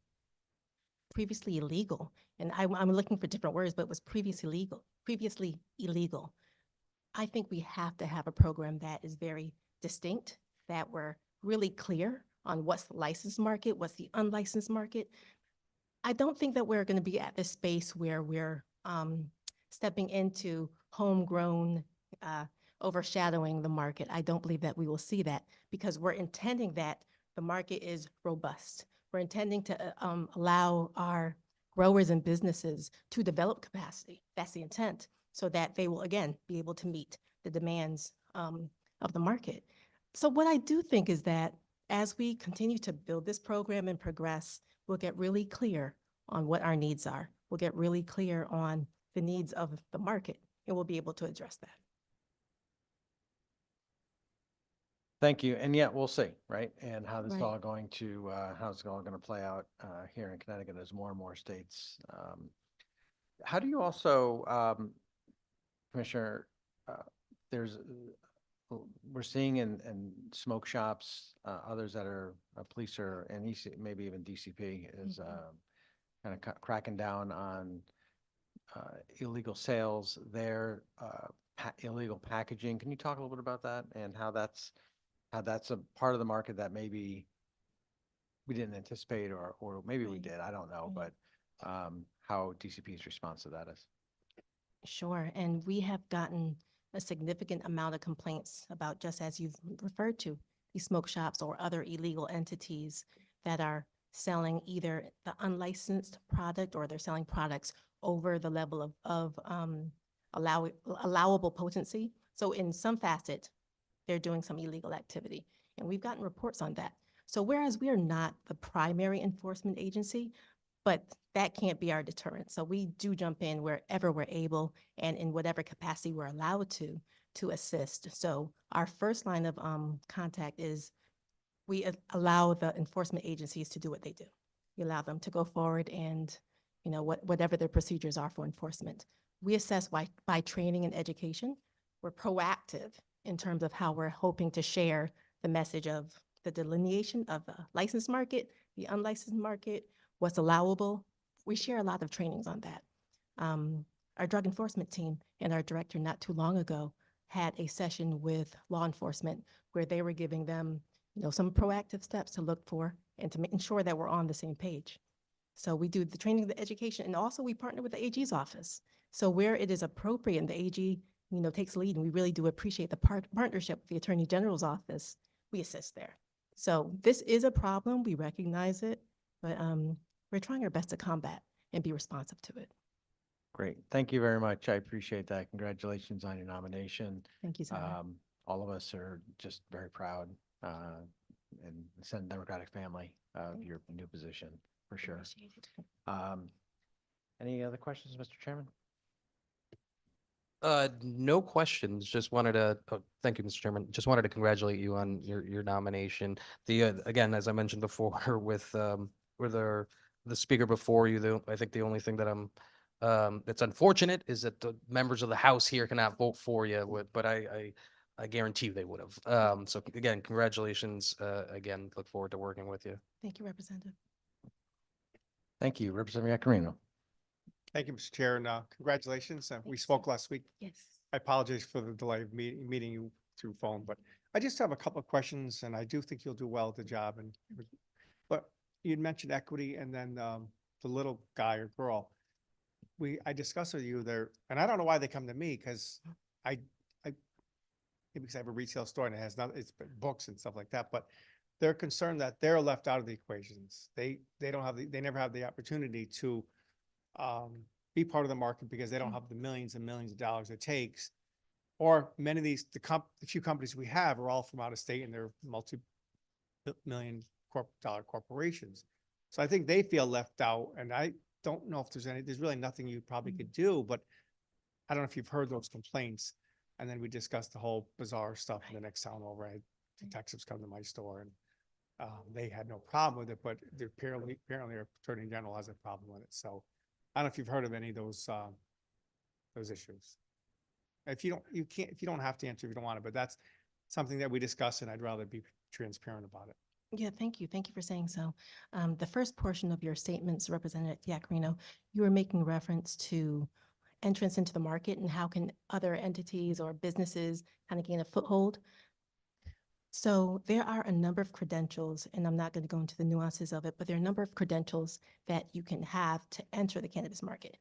illegal, and I'm looking for different words, but was previously illegal. I think we have to have a program that is very distinct, that we're really clear on what's the licensed market, what's the unlicensed market. I don't think that we're going to be at this space where we're stepping into homegrown, overshadowing the market. I don't believe that we will see that because we're intending that the market is robust. We're intending to allow our growers and businesses to develop capacity. That's the intent, so that they will, again, be able to meet the demands of the market. So what I do think is that as we continue to build this program and progress, we'll get really clear on what our needs are. We'll get really clear on the needs of the market, and we'll be able to address that. Thank you. And yet we'll see, right? And how this is Right. all going to, how it's all going to play out here in Connecticut as more and more states. How do you also, Commissioner, there's, we're seeing in smoke shops, others that are police or, and maybe even DCP is kind of cracking down on illegal sales there, illegal packaging. Can you talk a little bit about that and how that's a part of the market that maybe we didn't anticipate or maybe we did, I don't know, but how DCP's response to that is? Sure, and we have gotten a significant amount of complaints about, just as you've referred to, these smoke shops or other illegal entities that are selling either the unlicensed product or they're selling products over the level of allowable potency. So in some facet, they're doing some illegal activity, and we've gotten reports on that. So whereas we are not the primary enforcement agency, but that can't be our deterrent. So we do jump in wherever we're able and in whatever capacity we're allowed to assist. So our first line of contact is we allow the enforcement agencies to do what they do. We allow them to go forward and, you know, whatever their procedures are for enforcement. We assess by training and education. We're proactive in terms of how we're hoping to share the message of the delineation of the licensed market, the unlicensed market, what's allowable. We share a lot of trainings on that. Our drug enforcement team and our director not too long ago had a session with law enforcement where they were giving them, you know, some proactive steps to look for and to make sure that we're on the same page. So we do the training, the education, and also we partner with the AG's office. So where it is appropriate and the AG, you know, takes lead, and we really do appreciate the partnership with the Attorney General's office, we assist there. So this is a problem, we recognize it, but we're trying our best to combat and be responsive to it. Great. Thank you very much. I appreciate that. Congratulations on your nomination. Thank you, Senator. All of us are just very proud and Senate Democratic family of your new position, for sure. Appreciate it. Any other questions, Mr. Chairman? No questions. Just wanted to, thank you, Mr. Chairman. Just wanted to congratulate you on your nomination. Again, as I mentioned before, with the speaker before you, I think the only thing that I'm That's unfortunate is that the members of the House here cannot vote for you, but I guarantee you they would have. So again, congratulations. Again, look forward to working with you. Thank you, Representative. Thank you, Representative Yakarino. Thank you, Mr. Chair, and congratulations. We Thanks, spoke sir. last week. Yes. I apologize for the delay of meeting you through phone, but I just have a couple of questions, and I do think you'll do well at the job. But you'd mentioned equity, and then the little guy or girl. I discussed with you there, and I don't know why they come to me, because maybe because I have a retail store and it has not, it's books and stuff like that, but they're concerned that they're left out of the equations. They don't have they never have the opportunity to be part of the market because they don't have the millions and millions of dollars it takes. Or many of these, the few companies we have are all from out of state and they're multi-million dollar corporations. So I think they feel left out, and I don't know if there's really nothing you probably could do, but I don't know if you've heard those complaints. And then we discussed the whole bizarre stuff in the next town over. I had detectives come to my store and they had no problem with it, but apparently our attorney general has a problem with it. So I don't know if you've heard of any of those issues. If you don't have to answer if you don't want to, but that's something that we discuss, and I'd rather be transparent about it. Yeah, thank you. Thank you for saying so. The first portion of your statements, Representative Yakarino, you were making reference to entrance into the market and how can other entities or businesses kind of gain a foothold. So there are a number of credentials, and I'm not going to go into the nuances of it, but there are a number of credentials that you can have to enter the cannabis market.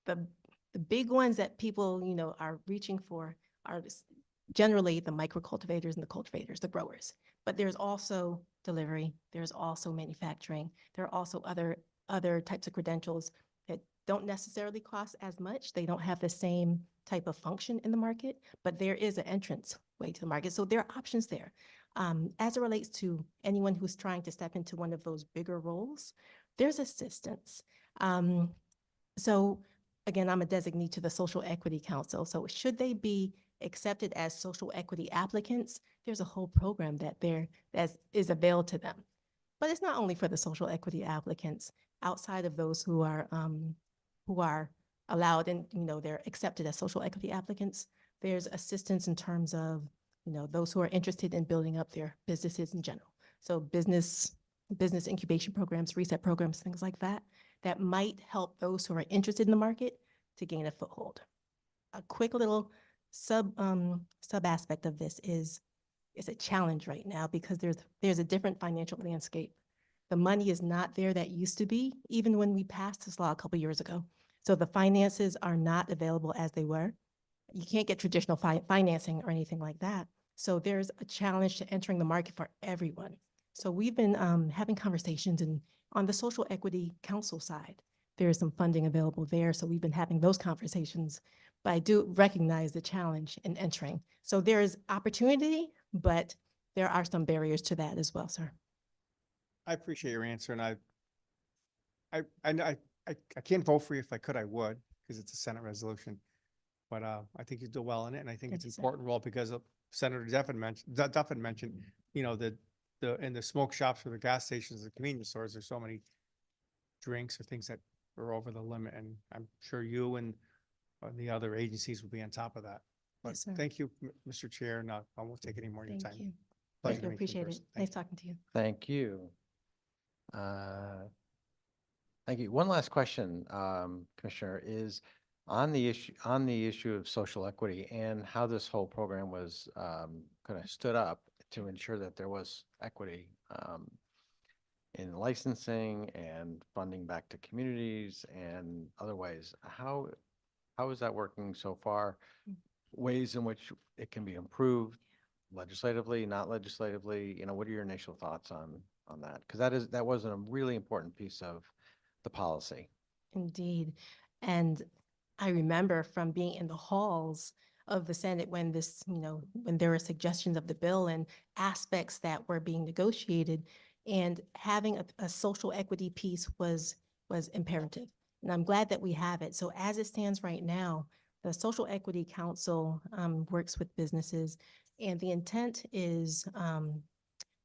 The big ones that people, are reaching for are generally the micro cultivators and the cultivators, the growers. But there's also delivery, there's also manufacturing, there are also other types of credentials that don't necessarily cost as much. They don't have the same type of function in the market, but there is an entrance way to the market. So there are options there. As it relates to anyone who's trying to step into one of those bigger roles, there's assistance. So again, I'm a designee to the Social Equity Council. So should they be accepted as social equity applicants, there's a whole program that is available to them. But it's not only for the social equity applicants. Outside of those who are allowed and they're accepted as social equity applicants, there's assistance in terms of those who are interested in building up their businesses in general. So business incubation programs, reset programs, things like that, that might help those who are interested in the market to gain a foothold. A quick little sub aspect of this is it's a challenge right now because there's a different financial landscape. The money is not there that used to be, even when we passed this law a couple years ago. So the finances are not available as they were. You can't get traditional financing or anything like that. So there's a challenge to entering the market for everyone. So we've been having conversations, and on the Social Equity Council side, there is some funding available there. So we've been having those conversations, but I do recognize the challenge in entering. So there is opportunity, but there are some barriers to that as well, sir. I appreciate your answer, and I can't vote for you. If I could, I would, because it's a Senate resolution. But I think you do well in it, and I think Thank it's you, sir. important role because Senator Duffin mentioned, in the smoke shops or the gas stations, the convenience stores, there's so many drinks or things that are over the limit, and I'm sure you and the other agencies will be on top of that. But Yes, sir. thank you, Mr. Chair, and I won't take any more of your Thank time. you. Pleasure Thank to you. meet in Appreciate it. person. Nice Thank you. talking to you. Thank you. Thank you. One last question, Commissioner, is on the issue of social equity and how this whole program was kind of stood up to ensure that there was equity in licensing and funding back to communities and other ways. How is that working so far? Ways in which it can be improved legislatively, not legislatively? What are your initial thoughts on that? Because that was a really important piece of the policy. Indeed. And I remember from being in the halls of the Senate when when there were suggestions of the bill and aspects that were being negotiated, and having a social equity piece was imperative. And I'm glad that we have it. So as it stands right now, the Social Equity Council works with businesses, and the intent is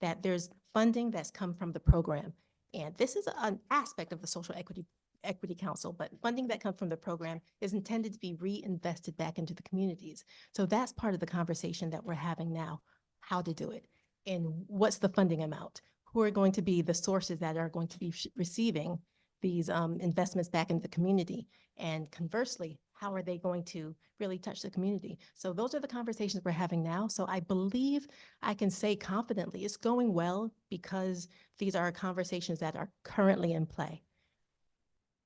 that there's funding that's come from the program. And this is an aspect of the social equity Equity Council, but funding that comes from the program is intended to be reinvested back into the communities. So that's part of the conversation that we're having now, how to do it. And what's the funding amount? Who are going to be the sources that are going to be receiving these investments back into the community? And conversely, how are they going to really touch the community? So those are the conversations we're having now. So I believe I can say confidently it's going well because these are conversations that are currently in play.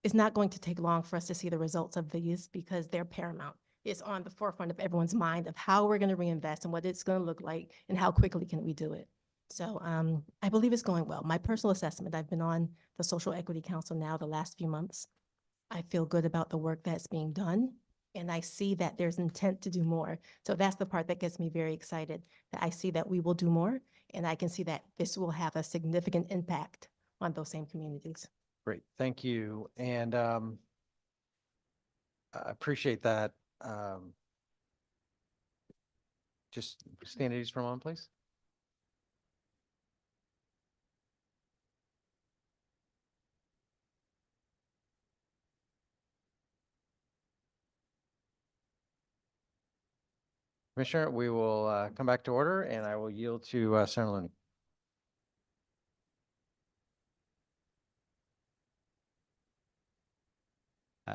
It's not going to take long for us to see the results of these because they're paramount. It's on the forefront of everyone's mind of how we're going to reinvest and what it's going to look like and how quickly can we do it. So I believe it's going well. My personal assessment, I've been on the Social Equity Council now the last few months. I feel good about the work that's being done, and I see that there's intent to do more. So that's the part that gets me very excited, that I see that we will do more, and I can see that this will have a significant impact on those same communities. Great, thank you. And I appreciate that. Just stand at ease for a moment, please. Commissioner, we will come back to order and I will yield to Senator Looney.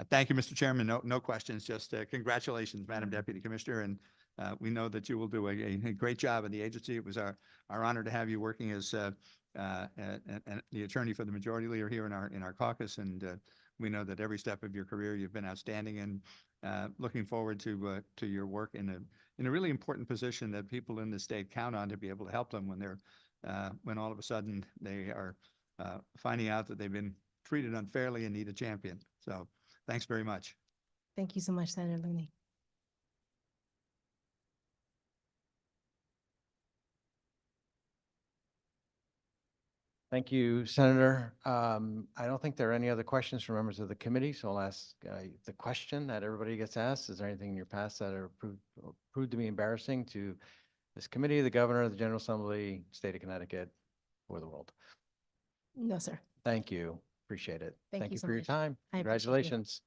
Thank you, Mr. Chairman. No questions, just congratulations, Madam Deputy Commissioner. And we know that you will do a great job in the agency. It was our honor to have you working as the attorney for the majority leader here in our caucus. And we know that every step of your career, you've been outstanding, and looking forward to your work in a really important position that people in the state count on to be able to help them when all of a sudden they are finding out that they've been treated unfairly and need a champion. So thanks very much. Thank you so much, Senator Looney. Thank you, Senator. I don't think there are any other questions from members of the committee, so I'll ask the question that everybody gets asked. Is there anything in your past that are proved to be embarrassing to this committee, the governor, the General Assembly, state of Connecticut, or the world? No, sir. Thank you. Appreciate it. Thank Thank you you so for your much. time. I appreciate it. Congratulations.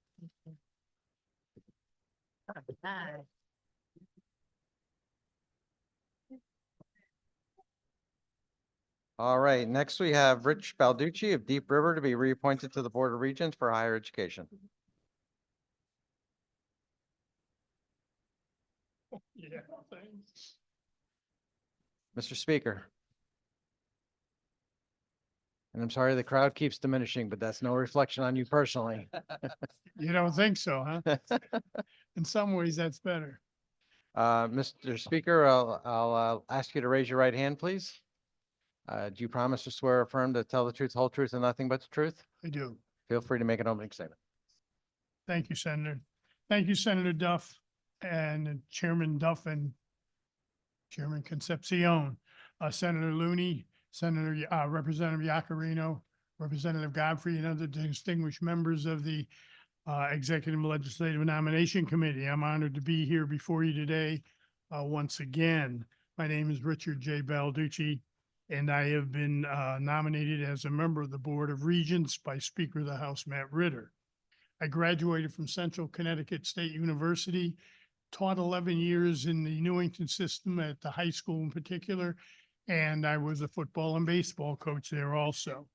All right, next we have Rich Balducci of Deep River to be reappointed to the Board of Regents for Higher Education. Yeah, thanks. Mr. Speaker. And I'm sorry the crowd keeps diminishing, but that's no reflection on you personally. You don't think so, huh? In some ways, that's better. Mr. Speaker, I'll ask you to raise your right hand, please. Do you promise to swear or affirm to tell the truth, whole truth, and nothing but the truth? I do. Feel free to make an opening statement. Thank you, Senator. Thank you, Senator Duff and Chairman Duff and Chairman Concepcion, Senator Looney, Senator, Representative Yacarino, Representative Godfrey, and other distinguished members of the Executive and Legislative Nomination Committee. I'm honored to be here before you today once again. My name is Richard J. Balducci, and I have been nominated as a member of the Board of Regents by Speaker of the House, Matt Ritter. I graduated from Central Connecticut State University, taught 11 years in the Newington system at the high school in particular, and I was a football and baseball coach there also.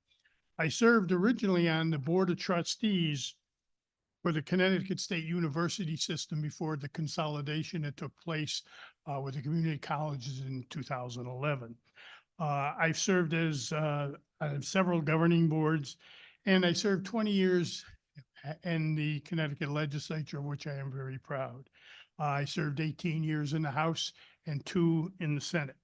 I served originally on the Board of Trustees for the Connecticut State University system before the consolidation that took place with the community colleges in 2011. I've served as several governing boards, and I served 20 years in the Connecticut legislature, of which I am very proud. I served 18 years in the House and 2 in the Senate.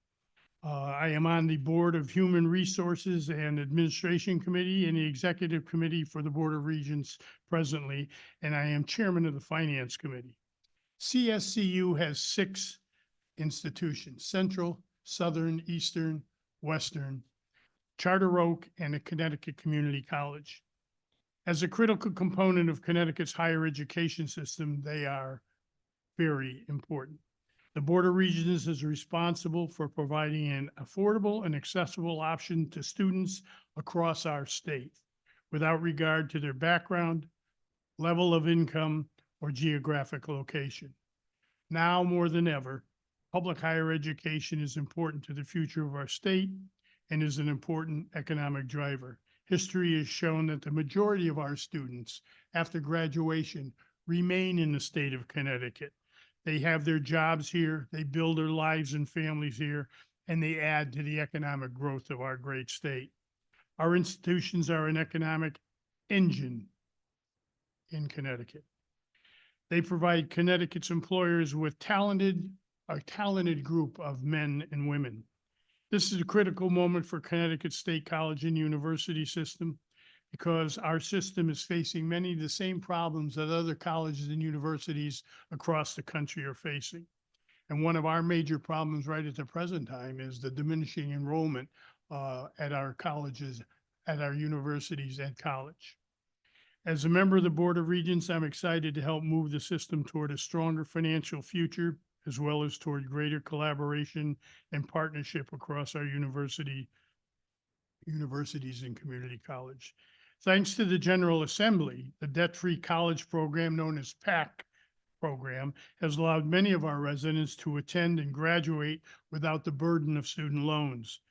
I am on the Board of Human Resources and Administration Committee and the Executive Committee for the Board of Regents presently, and I am Chairman of the Finance Committee. CSCU has 6 institutions: Central, Southern, Eastern, Western, Charter Oak, and the Connecticut Community College. As a critical component of Connecticut's higher education system, they are very important. The Board of Regents is responsible for providing an affordable and accessible option to students across our state. without regard to their background, level of income, or geographic location. Now more than ever, public higher education is important to the future of our state and is an important economic driver. History has shown that the majority of our students after graduation remain in the state of Connecticut. They have their jobs here, they build their lives and families here, and they add to the economic growth of our great state. Our institutions are an economic engine in Connecticut. They provide Connecticut's employers with a talented group of men and women. This is a critical moment for Connecticut State College and University system because our system is facing many of the same problems that other colleges and universities across the country are facing. And one of our major problems right at the present time is the diminishing enrollment at our colleges, at our universities and college. As a member of the Board of Regents, I'm excited to help move the system toward a stronger financial future, as well as toward greater collaboration and partnership across our universities and community college. Thanks to the General Assembly, the debt-free college program known as PAC program has allowed many of our residents to attend and graduate without the burden of student loans.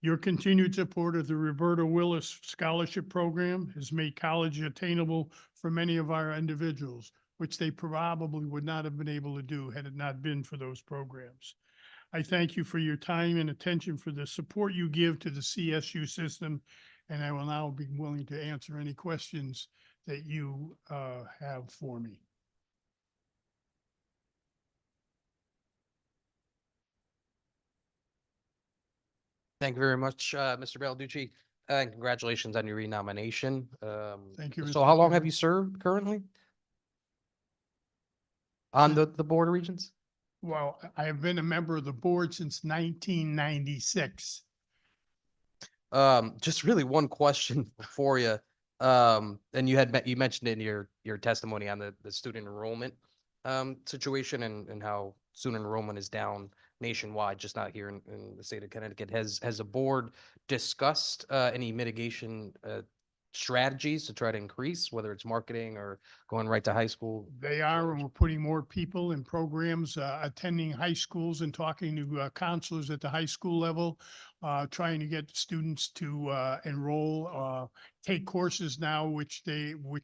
Your continued support of the Roberta Willis Scholarship Program has made college attainable for many of our individuals, which they probably would not have been able to do had it not been for those programs. I thank you for your time and attention, for the support you give to the CSU system, and I will now be willing to answer any questions that you have for me. Thank you very much, Mr. Balducci, and congratulations on your renomination. Thank you, So Mr. how long have Chairman. you served currently? On the Board of Regents? Well, I have been a member of the board since 1996. Just really one question for you. And you mentioned in your testimony on the student enrollment situation and how student enrollment is down nationwide, just not here in the state of Connecticut. Has the board discussed any mitigation strategies to try to increase, whether it's marketing or going right to high school? They are, and we're putting more people in programs, attending high schools and talking to counselors at the high school level, trying to get students to enroll, take courses now, which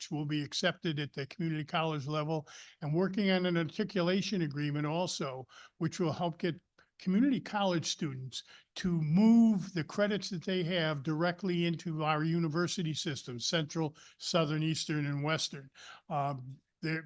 will be accepted at the community college level, and working on an articulation agreement also, which will help get community college students to move the credits that they have directly into our university system, Central, Southern, Eastern, and Western.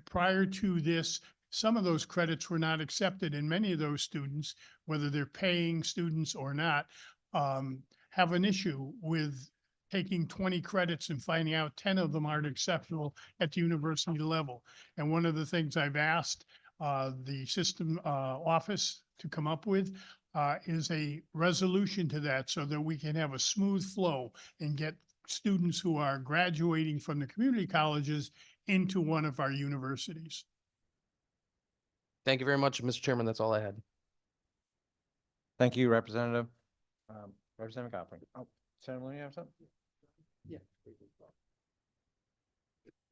Prior to this, some of those credits were not accepted, and many of those students, whether they're paying students or not, have an issue with taking 20 credits and finding out 10 of them aren't acceptable at the university level. And one of the things I've asked the system office to come up with is a resolution to that so that we can have a smooth flow and get students who are graduating from the community colleges into one of our universities. Thank you very much, Mr. Chairman. That's all I had. Thank you, Representative. Representative Cochran. Oh, Senator Looney, you have something?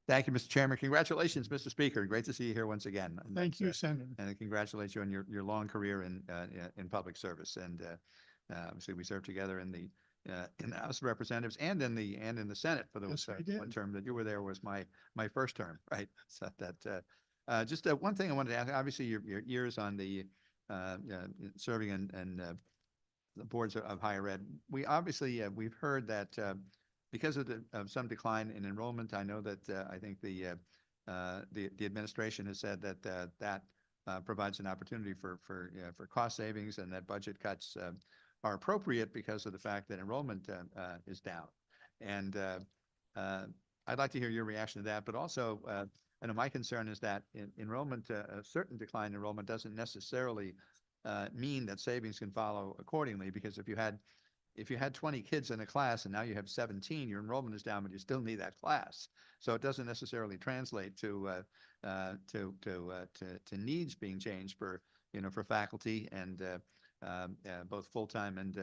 Thank you, Mr. Chairman. Congratulations, Mr. Speaker. Great to see you here once again. And Thank that's, you, Senator. And I congratulate you on your long career in public service. And obviously, we served together in the House of Representatives and in the Senate for those Yes, we did. one term that you were there was my first term, right? So that just one thing I wanted to ask. Obviously, your years on the serving in the boards of higher ed. We obviously we've heard that. Because of some decline in enrollment, I know that I think the administration has said that provides an opportunity for cost savings, and that budget cuts are appropriate because of the fact that enrollment is down. And I'd like to hear your reaction to that. But also, I know my concern is that enrollment, a certain decline in enrollment, doesn't necessarily mean that savings can follow accordingly. Because if you had 20 kids in a class and now you have 17, your enrollment is down, but you still need that class. So it doesn't necessarily translate to needs being changed for faculty and both full-time and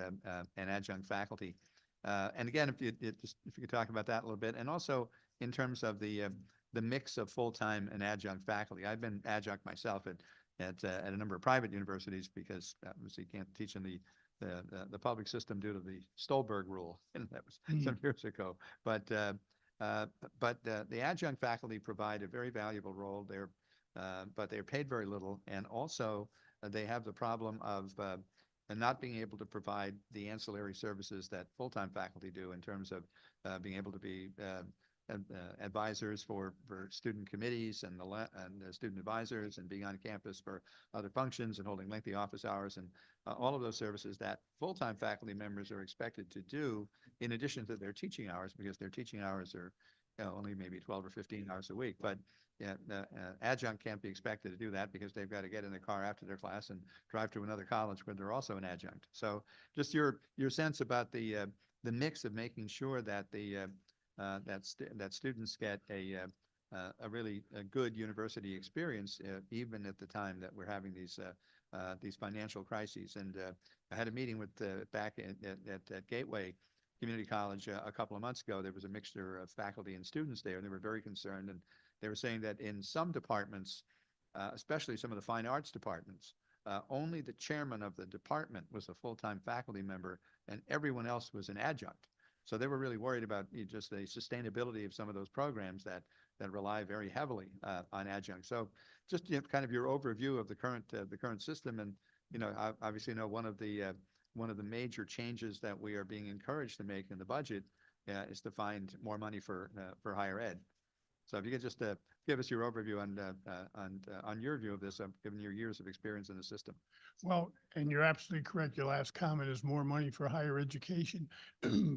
adjunct faculty. And again, if you could talk about that a little bit, and also in terms of the mix of full-time and adjunct faculty. I've been adjunct myself at a number of private universities because obviously you can't teach in the public system due to the Stolberg rule, and that was some years ago. But the adjunct faculty provide a very valuable role there, but they're paid very little, and also they have the problem of not being able to provide the ancillary services that full-time faculty do in terms of being able to be advisors for student committees and student advisors, and being on campus for other functions and holding lengthy office hours, and all of those services that full-time faculty members are expected to do in addition to their teaching hours, because their teaching hours are only maybe 12 or 15 hours a week. But adjunct can't be expected to do that because they've got to get in the car after their class and drive to another college where they're also an adjunct. So just your sense about the mix of making sure that that students get a really good university experience, even at the time that we're having these financial crises. And I had a meeting with back at Gateway Community College a couple of months ago. There was a mixture of faculty and students there, and they were very concerned. And they were saying that in some departments, especially some of the fine arts departments, only the chairman of the department was a full-time faculty member, and everyone else was an adjunct. So they were really worried about just the sustainability of some of those programs that rely very heavily on adjuncts. So just kind of your overview of the current system, and obviously one of the major changes that we are being encouraged to make in the budget is to find more money for higher ed. So if you could just give us your overview on your view of this, given your years of experience in the system. Well, and you're absolutely correct. Your last comment is more money for higher education.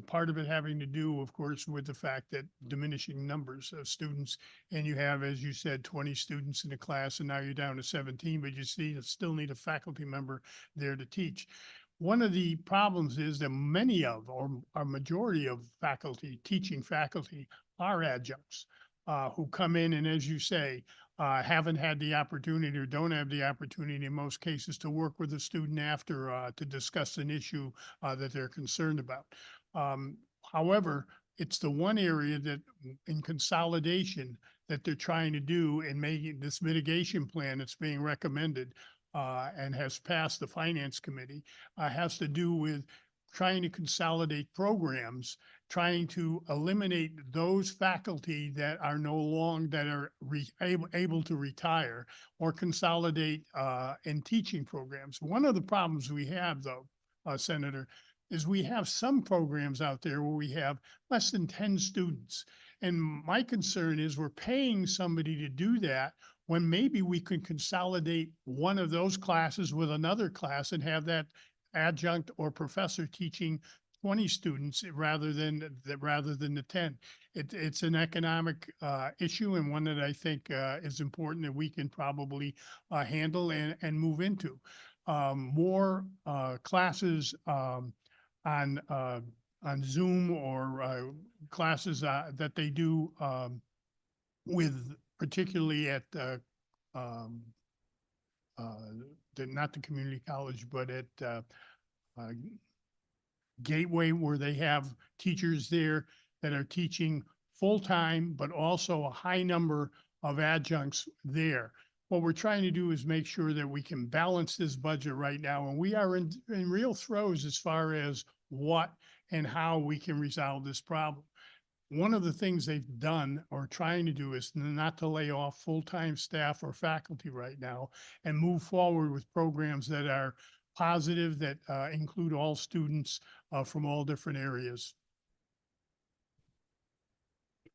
Part of it having to do, of course, with the fact that diminishing numbers of students, and you have, as you said, 20 students in a class, and now you're down to 17, but you still need a faculty member there to teach. One of the problems is that many of, or a majority of faculty, teaching faculty, are adjuncts. Who come in and, as you say, haven't had the opportunity or don't have the opportunity in most cases to work with a student after to discuss an issue that they're concerned about. However, it's the one area that in consolidation that they're trying to do in making this mitigation plan that's being recommended and has passed the Finance Committee has to do with trying to consolidate programs, trying to eliminate those faculty that are no longer, that are able to retire, or consolidate in teaching programs. One of the problems we have, though, Senator, is we have some programs out there where we have less than 10 students. And my concern is we're paying somebody to do that when maybe we could consolidate one of those classes with another class and have that adjunct or professor teaching 20 students rather than the 10. It's an economic issue, and one that I think is important that we can probably handle and move into. More classes on Zoom, or classes that they do with, particularly at not the community college, but at Gateway, where they have teachers there that are teaching full-time, but also a high number of adjuncts there. What we're trying to do is make sure that we can balance this budget right now, and we are in real throes as far as what and how we can resolve this problem. One of the things they've done or trying to do is not to lay off full-time staff or faculty right now, and move forward with programs that are positive, that include all students from all different areas.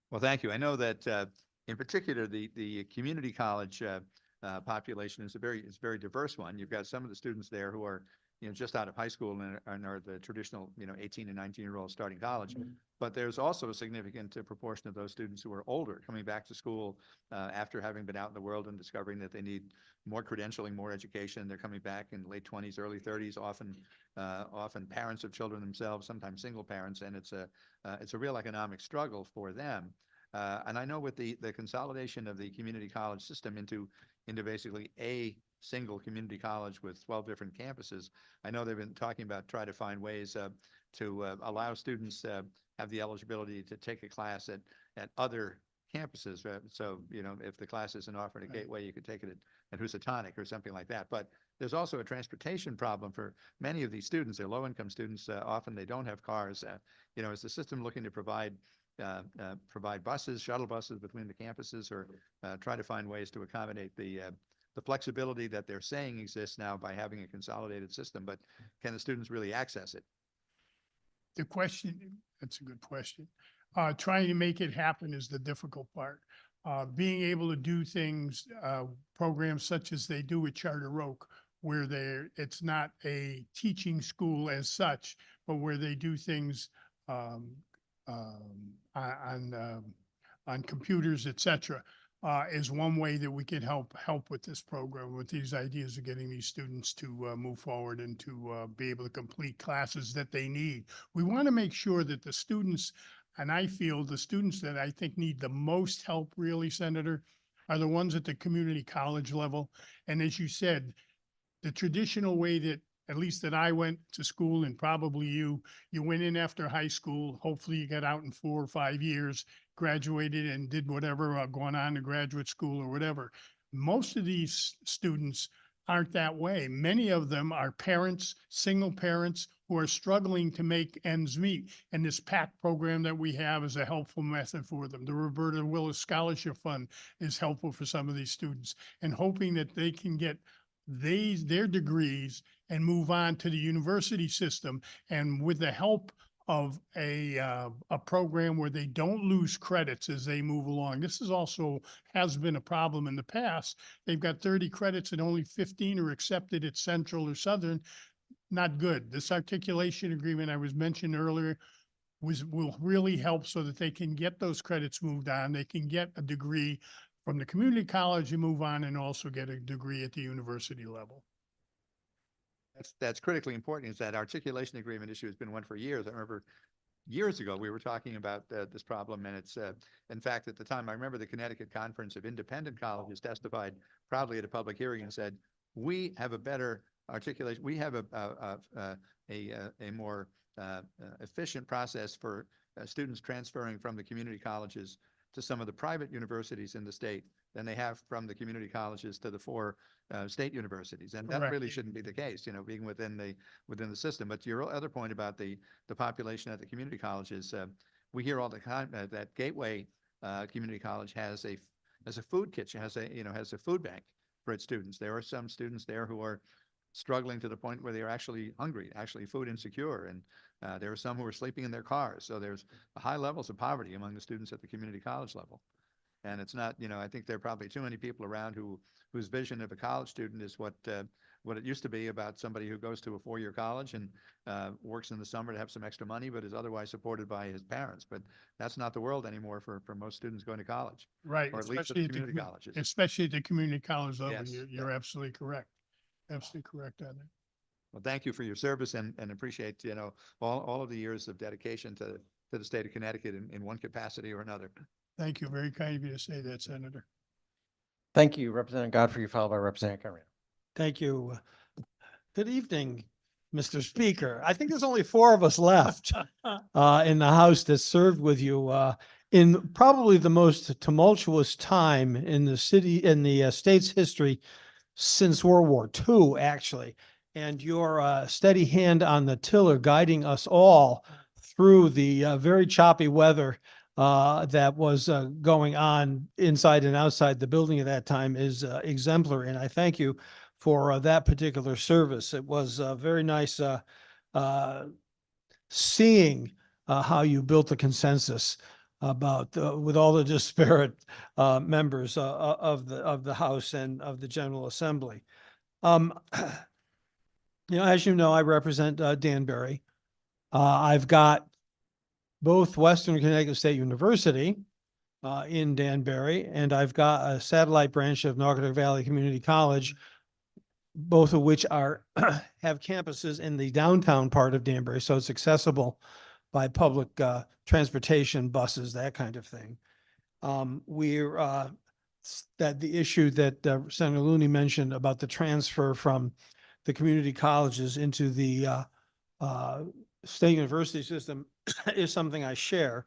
Well, thank you. I know that in particular, the community college population is a very diverse one. You've got some of the students there who are just out of high school and are the traditional 18 and 19-year-olds starting college. But there's also a significant proportion of those students who are older, coming back to school after having been out in the world and discovering that they need more credentialing, more education. They're coming back in late 20s, early 30s, often parents of children themselves, sometimes single parents, and it's a real economic struggle for them. And I know with the consolidation of the community college system into basically a single community college with 12 different campuses, I know they've been talking about trying to find ways allow students have the eligibility to take a class at other campuses. So, you know, if the class isn't offered at Right. Gateway, you could take it at Housatonic or something like that. But there's also a transportation problem for many of these students. They're low-income students. Often they don't have cars. You know, is the system looking to provide buses, shuttle buses between the campuses, or try to find ways to accommodate the flexibility that they're saying exists now by having a consolidated system, but can the students really access it? The question, that's a good question. Trying to make it happen is the difficult part. Being able to do things, programs such as they do at Charter Oak, where it's not a teaching school as such, but where they do things on computers, et cetera, is one way that we can help with this program, with these ideas of getting these students to move forward and to be able to complete classes that they need. We want to make sure that the students, and I feel the students that I think need the most help really, Senator, are the ones at the community college level. And as you said, the traditional way that, at least that I went to school, and probably you went in after high school, hopefully you got out in 4 or 5 years, graduated and did whatever, going on to graduate school or whatever. Most of these students aren't that way. Many of them are parents, single parents, who are struggling to make ends meet. And this PAC program that we have is a helpful method for them. The Roberta Willis Scholarship Fund is helpful for some of these students, and hoping that they can get their degrees and move on to the university system. And with the help of a program where they don't lose credits as they move along. This is also has been a problem in the past. They've got 30 credits and only 15 are accepted at Central or Southern. Not good. This articulation agreement I was mentioned earlier will really help so that they can get those credits moved on. They can get a degree from the community college and move on, and also get a degree at the university level. That's critically important, is that articulation agreement issue has been one for years. I remember years ago, we were talking about this problem, and it's, in fact, at the time, I remember the Connecticut Conference of Independent Colleges testified proudly at a public hearing and said, we have a better articulation, we have a more efficient process for students transferring from the community colleges to some of the private universities in the state than they have from the community colleges to the 4 state universities. And that Correct. really shouldn't be the case, you know, being within the system. But to your other point about the population at the community colleges, we hear all the time that Gateway Community College has a food kitchen, has a food bank for its students. There are some students there who are struggling to the point where they are actually hungry, actually food insecure. And there are some who are sleeping in their cars. So there's high levels of poverty among the students at the community college level. And it's not, you know, I think there are probably too many people around whose vision of a college student is what it used to be, about somebody who goes to a 4-year college and works in the summer to have some extra money, but is otherwise supported by his parents. But that's not the world anymore for most students going to college. Right. Or at least at the community colleges. Especially at the community college level. Yes, You're absolutely correct. Absolutely correct on that. Well, thank you for your service, and appreciate, you know, all of the years of dedication to the state of Connecticut in one capacity or another. Thank you. Very kind of you to say that, Senator. Thank you, Representative Godfrey, followed by Representative Carino. Thank you. Good evening, Mr. Speaker. I think there's only 4 of us left in the House that served with you in probably the most tumultuous time in the state's history since World War II, actually. And your steady hand on the tiller guiding us all through the very choppy weather that was going on inside and outside the building at that time is exemplary. And I thank you for that particular service. It was very nice seeing how you built the consensus about with all the disparate members of the House and of the General Assembly. You know, as you know, I represent Danbury. I've got both Western Connecticut State University in Danbury, and I've got a satellite branch of Naugatuck Valley Community College, both of which are have campuses in the downtown part of Danbury, so it's accessible by public transportation, buses, that kind of thing. That the issue that Senator Looney mentioned about the transfer from the community colleges into the state university system is something I share.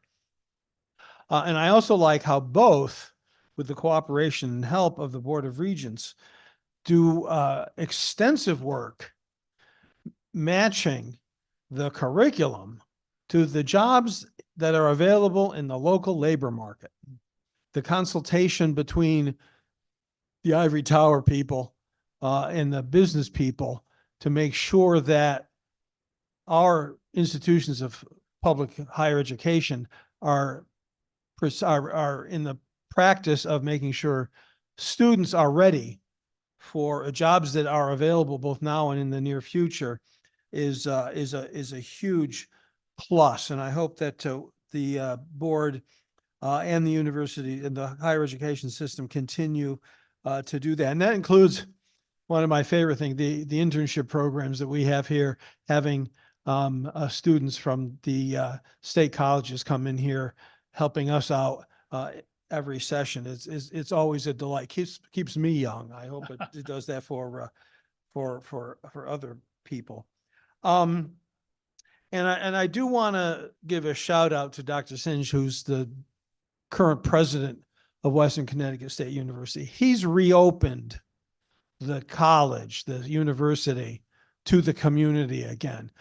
And I also like how both, with the cooperation and help of the Board of Regents, do extensive work matching the curriculum to the jobs that are available in the local labor market. The consultation between the ivory tower people and the business people to make sure that our institutions of public higher education are in the practice of making sure students are ready for jobs that are available both now and in the near future is a huge plus. And I hope that the board and the university and the higher education system continue to do that. And that includes one of my favorite things, the internship programs that we have here, having students from the state colleges come in here, helping us out every session. It's always a delight. Keeps me young. I hope it does that for other people. And I do want to give a shout out to Dr. Singe, who's the current president of Western Connecticut State University. He's reopened the college, the university, to the community again.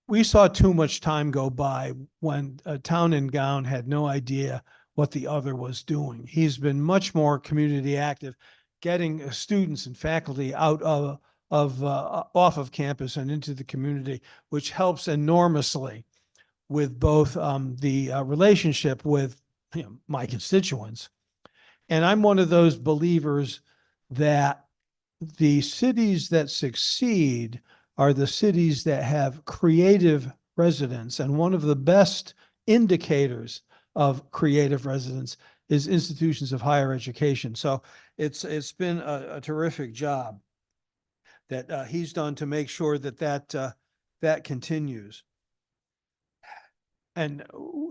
We saw too much time go by when Town and Gown had no idea what the other was doing. He's been much more community active, getting students and faculty out off of campus and into the community, which helps enormously with both the relationship with my constituents. And I'm one of those believers that the cities that succeed are the cities that have creative residents. And one of the best indicators of creative residents is institutions of higher education. So it's been a terrific job that he's done to make sure that continues. And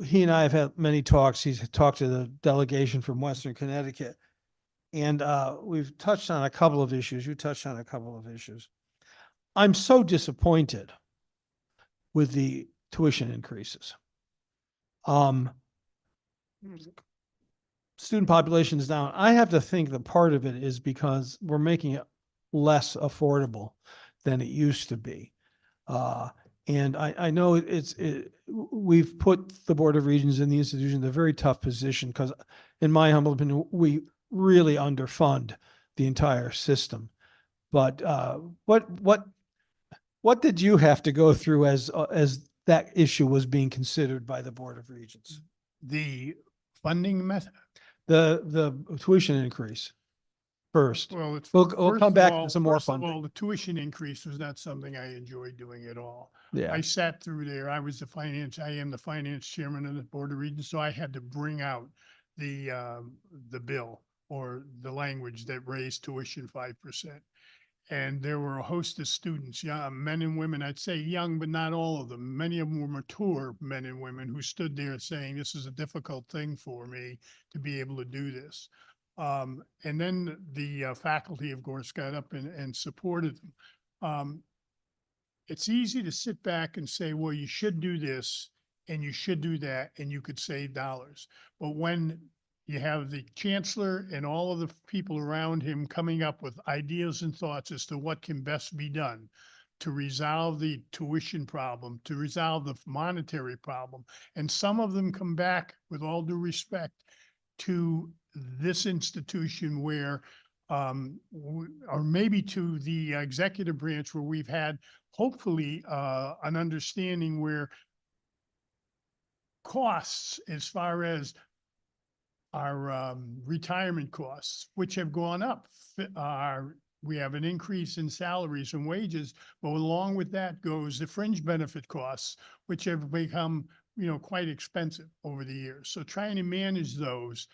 he and I have had many talks. He's talked to the delegation from Western Connecticut. And we've touched on a couple of issues. You touched on a couple of issues. I'm so disappointed with the tuition increases. Student population is down. I have to think that part of it is because we're making it less affordable than it used to be. And I know we've put the Board of Regents and the institution in a very tough position because, in my humble opinion, we really underfund the entire system. But what did you have to go through as that issue was being considered by the Board of Regents? The funding method. The tuition increase first. Well, it's. We'll first come of back all- to some more first of funding. all, the tuition increase was not something I enjoyed doing at all. Yeah. I sat through there. I am the finance chairman of the Board of Regents, so I had to bring out the bill or the language that raised tuition 5%. And there were a host of students, young men and women, I'd say young, but not all of them. Many of them were mature men and women who stood there saying, this is a difficult thing for me to be able to do this. And then the faculty, of course, got up and supported them. It's easy to sit back and say, well, you should do this and you should do that and you could save dollars. But when you have the chancellor and all of the people around him coming up with ideas and thoughts as to what can best be done to resolve the tuition problem, to resolve the monetary problem. And some of them come back, with all due respect, to this institution where, or maybe to the executive branch where we've had hopefully an understanding where costs as far as our retirement costs, which have gone up, we have an increase in salaries and wages, but along with that goes the fringe benefit costs, which have become, quite expensive over the years. So trying to manage those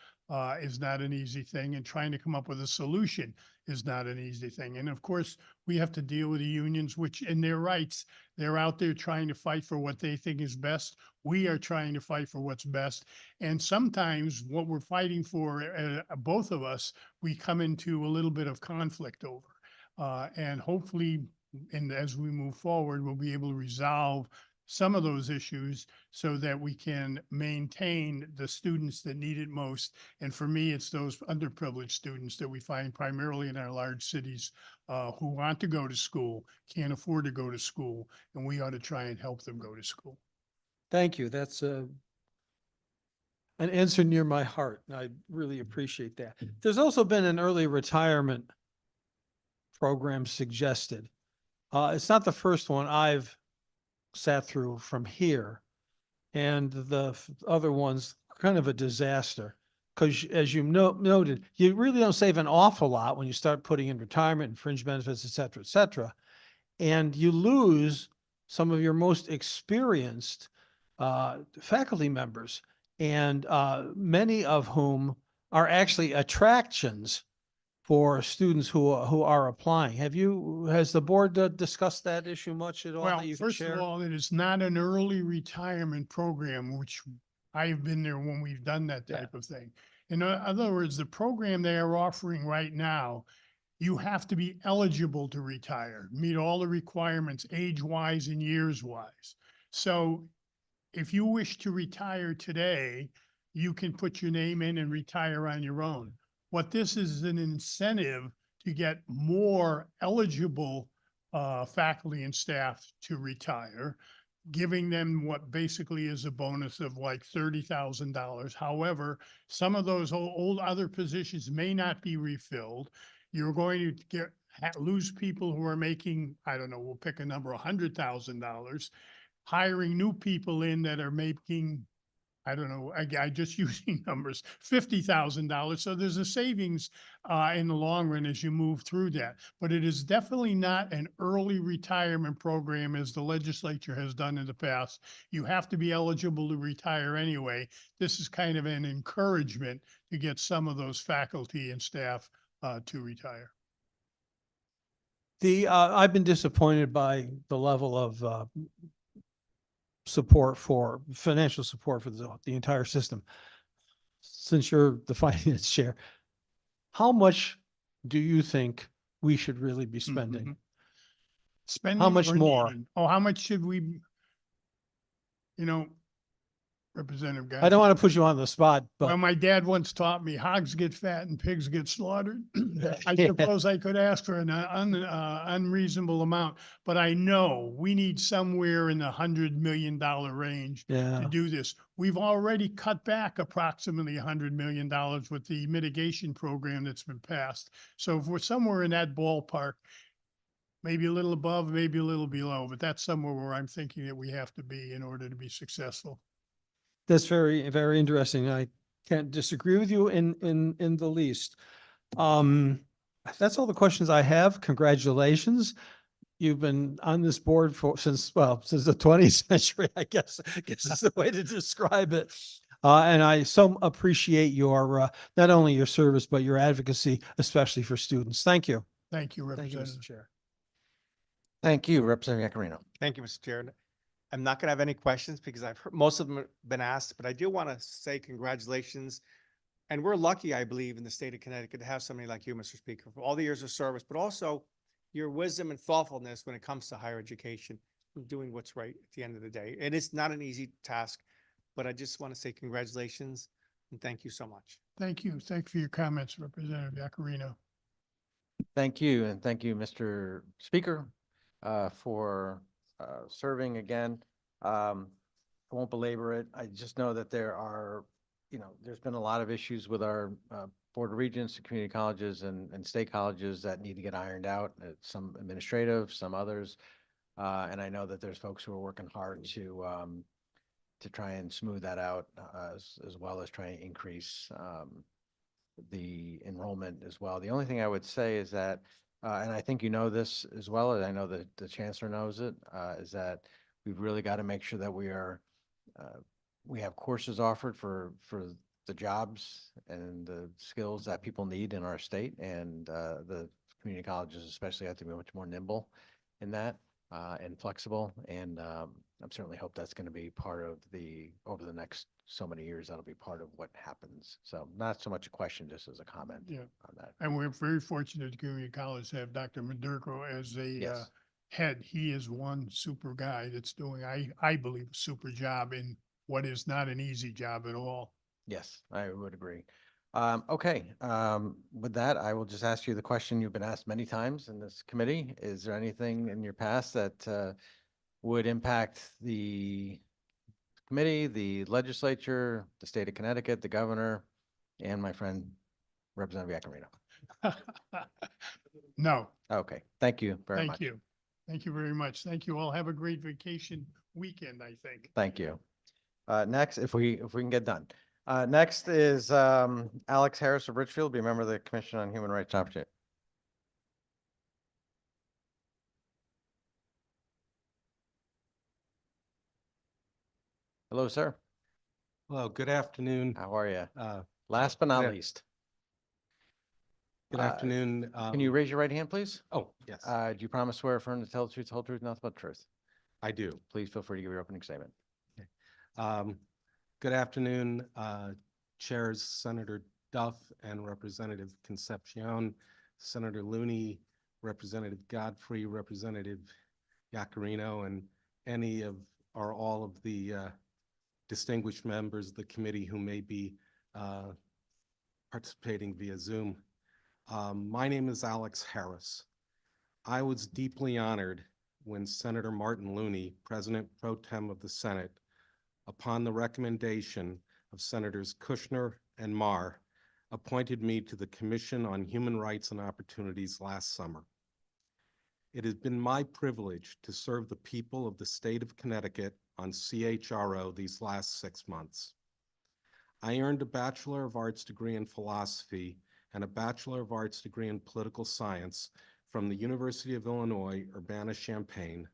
is not an easy thing, and trying to come up with a solution is not an easy thing. And of course, we have to deal with the unions, which in their rights, they're out there trying to fight for what they think is best. We are trying to fight for what's best. And sometimes what we're fighting for, both of us, we come into a little bit of conflict over. And hopefully, as we move forward, we'll be able to resolve some of those issues so that we can maintain the students that need it most. And for me, it's those underprivileged students that we find primarily in our large cities who want to go to school, can't afford to go to school, and we ought to try and help them go to school. Thank you. That's an answer near my heart, and I really appreciate that. There's also been an early retirement program suggested. It's not the first one I've sat through from here. And the other one's kind of a disaster. Because as you noted, you really don't save an awful lot when you start putting in retirement and fringe benefits, et cetera, et cetera. And you lose some of your most experienced faculty members, and many of whom are actually attractions for students who are applying. Has the board discussed that issue much at all Well, that you can first share? of all, it is not an early retirement program, which I've been there when we've done that Yeah. type of thing. In other words, the program they are offering right now, you have to be eligible to retire, meet all the requirements age-wise and years-wise. So if you wish to retire today, you can put your name in and retire on your own. What this is an incentive to get more eligible faculty and staff to retire, giving them what basically is a bonus of like $30,000. However, some of those old other positions may not be refilled. You're going to lose people who are making, I don't know, we'll pick a number, $100,000, hiring new people in that are making, I don't know, I just using numbers, $50,000. So there's a savings in the long run as you move through that. But it is definitely not an early retirement program as the legislature has done in the past. You have to be eligible to retire anyway. This is kind of an encouragement to get some of those faculty and staff to retire. I've been disappointed by the level of financial support for the entire system. Since you're the finance chair, how much do you think we should really be spending? Spending much or more? needing? Oh, how much should we, Representative Guy? I don't want to put you on the spot, Well, but my dad once taught me hogs get fat and pigs get slaughtered. I suppose I could ask for an unreasonable amount, but I know we need somewhere in the $100 million range yeah, to do this. We've already cut back approximately $100 million with the mitigation program that's been passed. So if we're somewhere in that ballpark, maybe a little above, maybe a little below, but that's somewhere where I'm thinking that we have to be in order to be successful. that's very, very interesting. I can't disagree with you in the least. That's all the questions I have. Congratulations. You've been on this board since the 20th century, I guess is the way to describe it. And I so appreciate your, not only your service, but your advocacy, especially for students. Thank you. Thank you, Thank you, Representative. Mr. Chair. Thank you, Representative Yakarino. Thank you, Mr. Chair. I'm not going to have any questions because I've heard most of them have been asked, but I do want to say congratulations. And we're lucky, I believe, in the state of Connecticut to have somebody like you, Mr. Speaker, for all the years of service, but also your wisdom and thoughtfulness when it comes to higher education, doing what's right at the end of the day. And it's not an easy task, but I just want to say congratulations and thank you so much. Thank you. Thank you for your comments, Representative Yakarino. Thank you, and thank you, Mr. Speaker, for serving again. I won't belabor it. I just know that there are, there's been a lot of issues with our Board of Regents, community colleges and state colleges that need to get ironed out. Some administrative, some others. And I know that there's folks who are working hard to try and smooth that out as well as try and increase the enrollment as well. The only thing I would say is that, and I think you know this as well, as I know that the chancellor knows it, is that we've really got to make sure that we have courses offered for the jobs and the skills that people need in our state, and the community colleges especially have to be much more nimble in that and flexible. And I certainly hope that's going to be part of over the next so many years, that'll be part of what happens. So not so much a question, just as a comment Yeah. on that. And we're very fortunate at community college to have Dr. Madurko as a Yes. head, he is one super guy that's doing, I believe, a super job in what is not an easy job at all. Yes, I would agree. Okay, with that, I will just ask you the question you've been asked many times in this committee. Is there anything in your past that would impact the committee, the legislature, the state of Connecticut, the governor, and my friend Representative Yacarino? No, Okay, thank you very much. thank you. Thank you very much. Thank you all. Have a great vacation weekend, I think. Thank you. Next, if we can get done. Next is Alex Harris of Richfield, be a member of the Commission on Human Rights and Opportunity. Hello, sir. Hello, good afternoon. How are you? Uh, Last but not good af- least. Good afternoon. Can you raise your right hand, please? Oh, yes, Do you promise swear affirm to tell the truth, the whole truth, nothing but the truth? I do. Please feel free to give your opening statement. Good afternoon, Chairs Senator Duff and Representative Concepcion, Senator Looney, Representative Godfrey, Representative Yacarino, and any of or all of the distinguished members of the committee who may be participating via Zoom. My name is Alex Harris. I was deeply honored when Senator Martin Looney, President Pro Tem of the Senate, upon the recommendation of Senators Kushner and Marr, appointed me to the Commission on Human Rights and Opportunities last summer. It has been my privilege to serve the people of the state of Connecticut on CHRO these last 6 months. I earned a Bachelor of Arts degree in philosophy and a Bachelor of Arts degree in political science from the University of Illinois, Urbana-Champaign,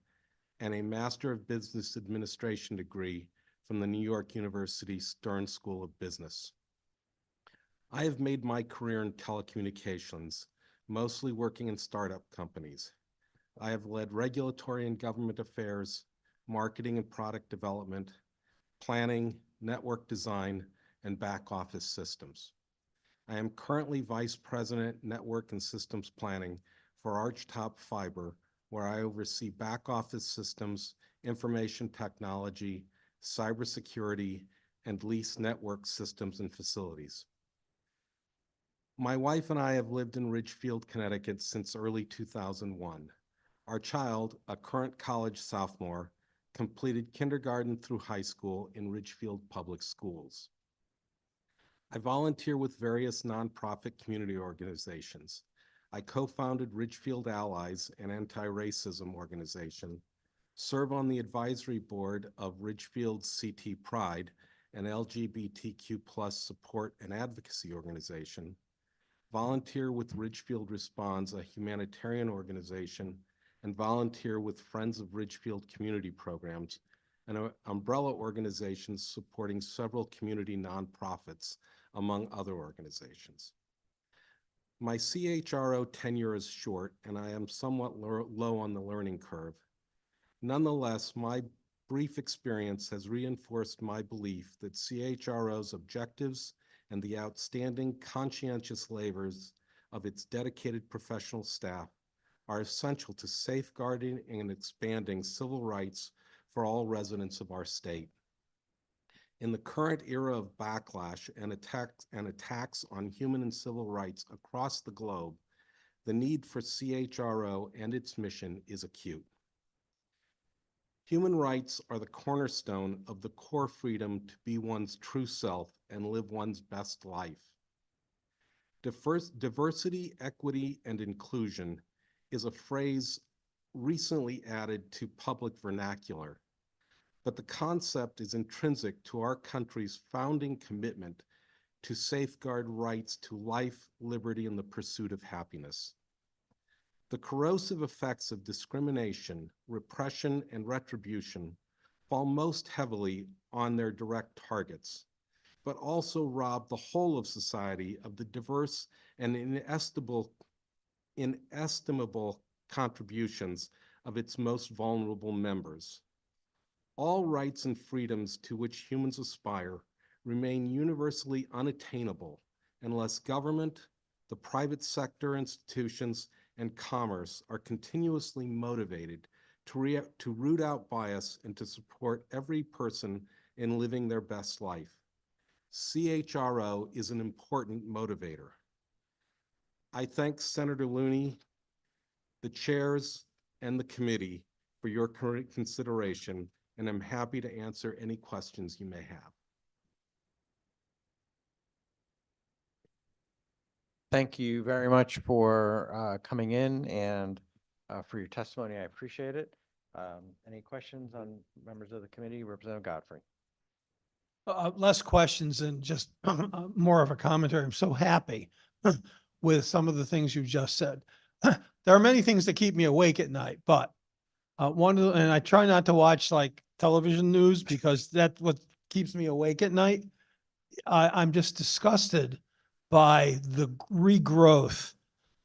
and a Master of Business Administration degree from the New York University Stern School of Business. I have made my career in telecommunications, mostly working in startup companies. I have led regulatory and government affairs, marketing and product development, planning, network design, and back office systems. I am currently Vice President, Network and Systems Planning for Archtop Fiber, where I oversee back office systems, information technology, cybersecurity, and lease network systems and facilities. My wife and I have lived in Ridgefield, Connecticut since early 2001. Our child, a current college sophomore, completed kindergarten through high school in Ridgefield Public Schools. I volunteer with various nonprofit community organizations. I co-founded Ridgefield Allies, an anti-racism organization, serve on the advisory board of Ridgefield CT Pride, an LGBTQ+ support and advocacy organization, volunteer with Ridgefield Responds, a humanitarian organization, and volunteer with Friends of Ridgefield Community Programs, an umbrella organization supporting several community nonprofits, among other organizations. My CHRO tenure is short, and I am somewhat low on the learning curve. Nonetheless, my brief experience has reinforced my belief that CHRO's objectives and the outstanding conscientious labors of its dedicated professional staff are essential to safeguarding and expanding civil rights for all residents of our state. In the current era of backlash and attacks on human and civil rights across the globe, the need for CHRO and its mission is acute. Human rights are the cornerstone of the core freedom to be one's true self and live one's best life. Diversity, equity, and inclusion is a phrase recently added to public vernacular, but the concept is intrinsic to our country's founding commitment to safeguard rights to life, liberty, and the pursuit of happiness. The corrosive effects of discrimination, repression, and retribution fall most heavily on their direct targets, but also rob the whole of society of the diverse and inestimable contributions of its most vulnerable members. All rights and freedoms to which humans aspire remain universally unattainable unless government, the private sector institutions, and commerce are continuously motivated to root out bias and to support every person in living their best life. CHRO is an important motivator. I thank Senator Looney, the chairs, and the committee for your current consideration, and I'm happy to answer any questions you may have. Thank you very much for coming in and for your testimony. I appreciate it. Any questions on members of the committee? Representative Godfrey. Less questions and just more of a commentary. I'm so happy with some of the things you've just said. There are many things that keep me awake at night, but and I try not to watch like television news because that's what keeps me awake at night. I'm just disgusted by the regrowth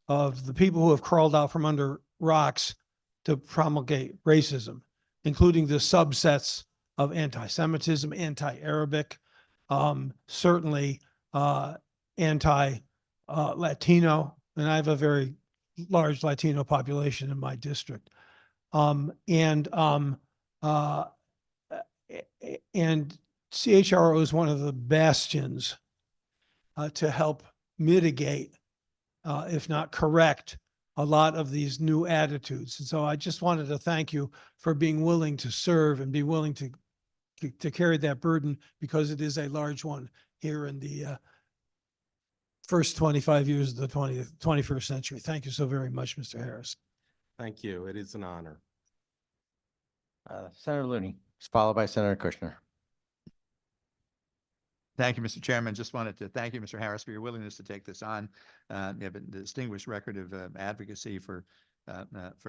of the people who have crawled out from under rocks to promulgate racism, including the subsets of anti-Semitism, anti-Arabic, certainly anti-Latino, and I have a very large Latino population in my district. And CHRO is one of the bastions to help mitigate, if not correct, a lot of these new attitudes. And so I just wanted to thank you for being willing to serve and be willing to carry that burden, because it is a large one here in the first 25 years of the 21st century. Thank you so very much, Mr. Harris. Thank you. It is an honor. Senator Looney, followed by Senator Kushner. Thank you, Mr. Chairman. Just wanted to thank you, Mr. Harris, for your willingness to take this on. You have a distinguished record of advocacy for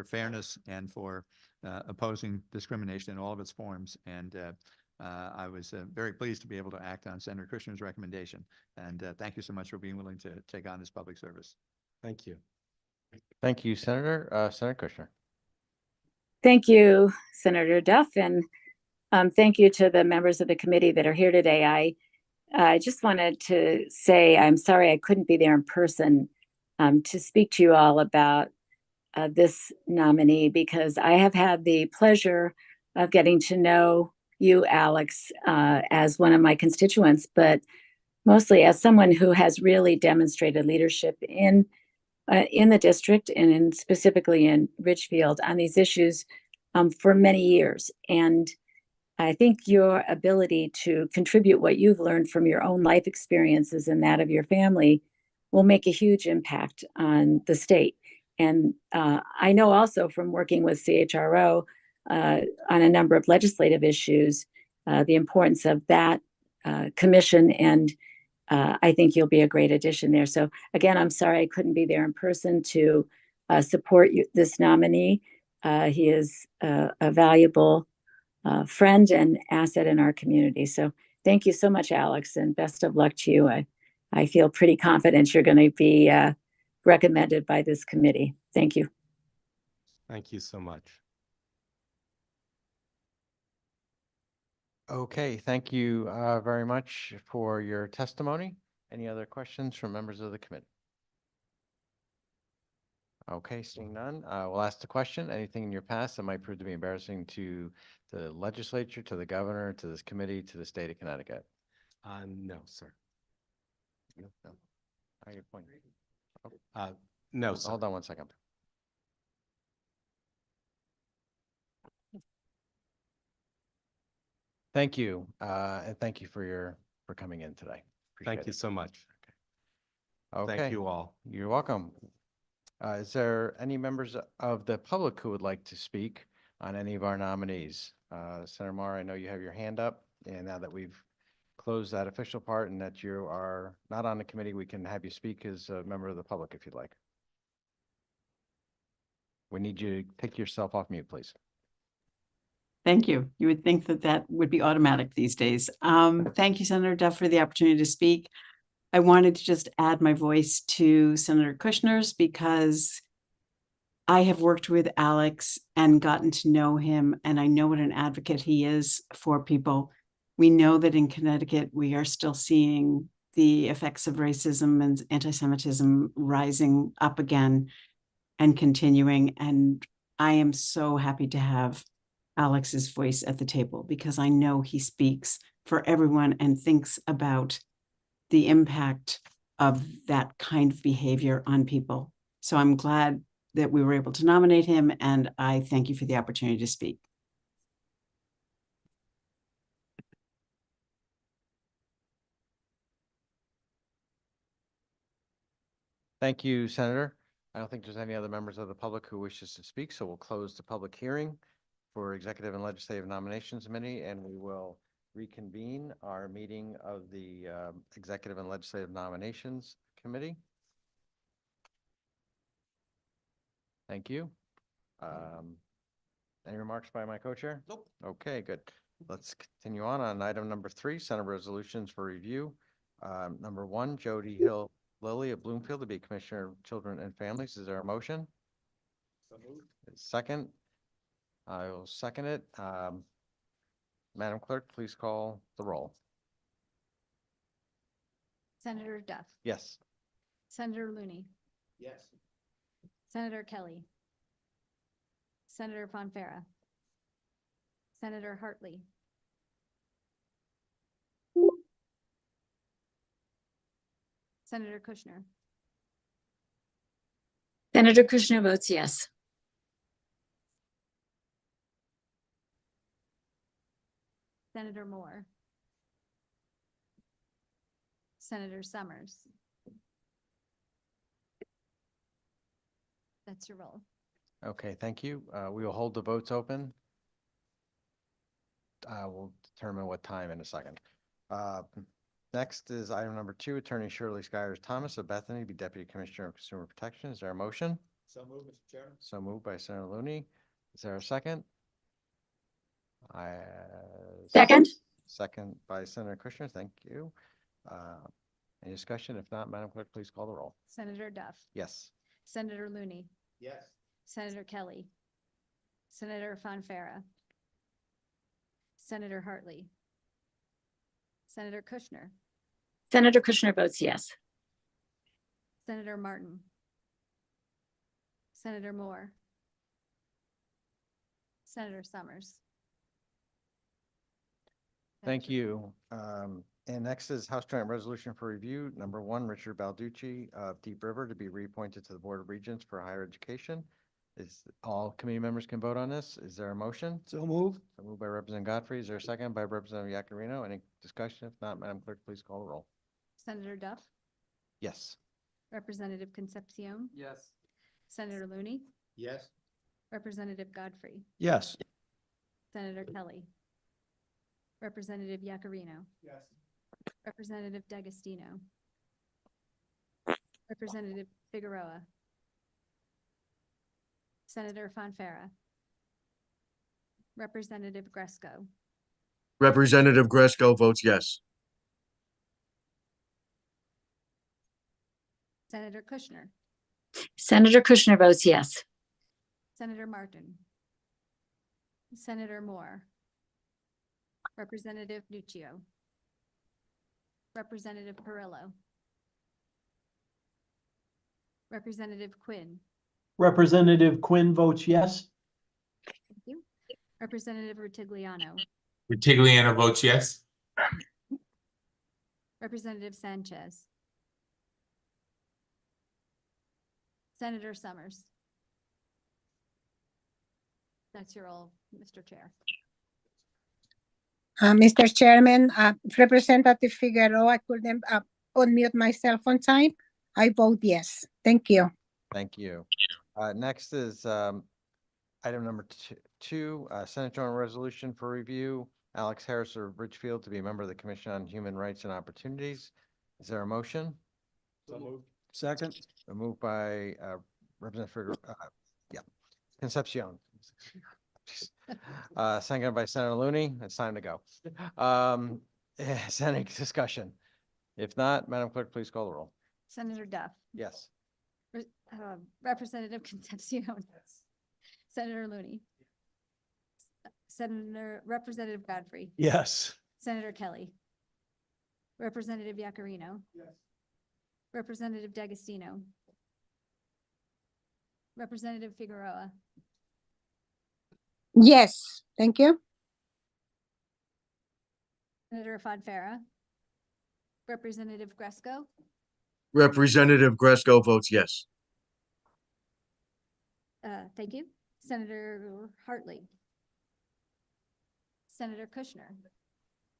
fairness and for opposing discrimination in all of its forms. And I was very pleased to be able to act on Senator Kushner's recommendation. And thank you so much for being willing to take on this public service. Thank you. Thank you, Senator. Senator Kushner. Thank you, Senator Duff, and thank you to the members of the committee that are here today. I just wanted to say I'm sorry I couldn't be there in person to speak to you all about this nominee, because I have had the pleasure of getting to know you, Alex, as one of my constituents, but mostly as someone who has really demonstrated leadership in the district and specifically in Ridgefield on these issues for many years. And I think your ability to contribute what you've learned from your own life experiences and that of your family will make a huge impact on the state. And I know also from working with CHRO on a number of legislative issues, the importance of that commission, and I think you'll be a great addition there. So again, I'm sorry I couldn't be there in person to support this nominee. He is a valuable friend and asset in our community. So thank you so much, Alex, and best of luck to you. I feel pretty confident you're going to be recommended by this committee. Thank you. Thank you so much. Okay, thank you very much for your testimony. Any other questions from members of the committee? Okay, seeing none, we'll ask the question. Anything in your past that might prove to be embarrassing to the legislature, to the governor, to this committee, to the state of Connecticut? No, sir. No. How are you pointing? No, sir. Hold on one second. Thank you, and thank you for coming in today. Appreciate Thank you it. so much. Okay. Thank you all. You're welcome. Is there any members of the public who would like to speak on any of our nominees? Senator Marr, I know you have your hand up, and now that we've closed that official part and that you are not on the committee, we can have you speak as a member of the public if you'd like. We need you to take yourself off mute, please. Thank you. You would think that that would be automatic these days. Thank you, Senator Duff, for the opportunity to speak. I wanted to just add my voice to Senator Kushner's because I have worked with Alex and gotten to know him, and I know what an advocate he is for people. We know that in Connecticut, we are still seeing the effects of racism and anti-Semitism rising up again. and continuing. And I am so happy to have Alex's voice at the table because I know he speaks for everyone and thinks about the impact of that kind of behavior on people. So I'm glad that we were able to nominate him, and I thank you for the opportunity to speak. Thank you, Senator. I don't think there's any other members of the public who wishes to speak, so we'll close the public hearing for Executive and Legislative Nominations Committee, and we will reconvene our meeting of the Executive and Legislative Nominations Committee. Thank you. Any remarks by my co-chair? Nope. Okay, good. Let's continue on item number 3, Senate resolutions for review. Number 1, Jody Hill Lilly of Bloomfield to be Commissioner of Children and Families. Is there a motion? So moved. Second? I will second it. Madam Clerk, please call the roll. Senator Duff, Yes. Senator Looney, Yes. Senator Kelly, Senator Fonfara, Senator Hartley, Senator Kushner, Senator Kushner votes yes. Senator Moore, Senator Summers. That's your roll. Okay, thank you. We will hold the votes open. We'll determine what time in a second. Next is item number 2, Attorney Shirley Skyers Thomas of Bethany to be Deputy Commissioner of Consumer Protection. Is there a motion? So moved, Mr. Chairman. So moved by Senator Looney. Is there a second? Second? Second by Senator Kushner. Thank you. Any discussion? If not, Madam Clerk, please call the roll. Senator Duff, Yes. Senator Looney, Yes. Senator Kelly, Senator Fonfara, Senator Hartley, Senator Kushner, Senator Kushner votes yes. Senator Martin, Senator Moore, Senator Summers. Thank you. And next is House Joint Resolution for Review. Number 1, Richard Balducci of Deep River to be reappointed to the Board of Regents for Higher Education. All committee members can vote on this. Is there a motion? So moved. So moved by Representative Godfrey. Is there a second by Representative Yakarino? Any discussion? If not, Madam Clerk, please call the roll. Senator Duff, Yes. Representative Concepcion, Yes. Senator Looney, Yes. Representative Godfrey, Yes. Senator Kelly, Representative Yakarino, Yes. Representative D'Agostino, Representative Figueroa, Senator Fonfara, Representative Gresco, Representative Gresco votes yes. Senator Kushner, Senator Kushner votes yes. Senator Martin, Senator Moore, Representative Nuccio, Representative Perillo, Representative Quinn, Representative Quinn votes yes. thank you, Representative Rutigliano, Rutigliano votes yes. Representative Sanchez, Senator Summers. That's your all, Mr. Chair. Mr. Chairman, Representative Figueroa, I couldn't unmute myself on time. I vote yes. Thank you. Thank you. Next is item number 2, Senate Joint Resolution for Review. Alex Harris of Ridgefield to be a member of the Commission on Human Rights and Opportunities. Is there a motion? So moved. Second? Moved by Representative Concepcion. Seconded by Senator Looney. It's time to go. Is there any discussion? If not, Madam Clerk, please call the roll. Senator Duff, Yes. Representative Concepcion, Senator Looney, Representative Godfrey, Yes. Senator Kelly, Representative Yakarino, Yes. Representative D'Agostino, Representative Figueroa, Yes, thank you. Senator Farah, Representative Gresco, Representative Gresco votes yes. thank you. Senator Hartley. Senator Kushner,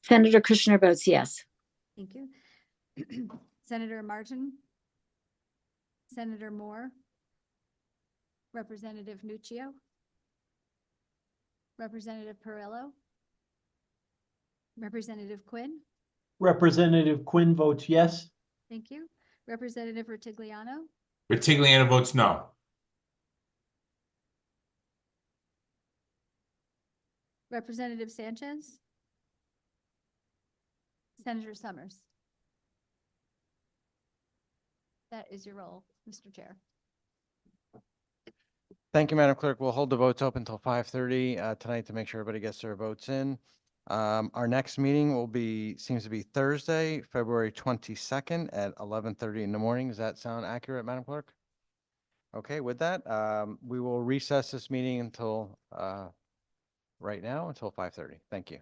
Senator Kushner votes yes. thank you. Senator Martin. Senator Moore. Representative Nuccio. Representative Perillo. Representative Quinn, Representative Quinn votes yes. thank you. Representative Retigliano, Retigliano votes no. Representative Sanchez. Senator Summers. That is your roll, Mr. Chair. Thank you, Madam Clerk. We'll hold the votes open until 5:30 tonight to make sure everybody gets their votes in. Our next meeting seems to be Thursday, February 22nd at 11:30 in the morning. Does that sound accurate, Madam Clerk? Okay, with that, we will recess this meeting until right now until 5:30. Thank you.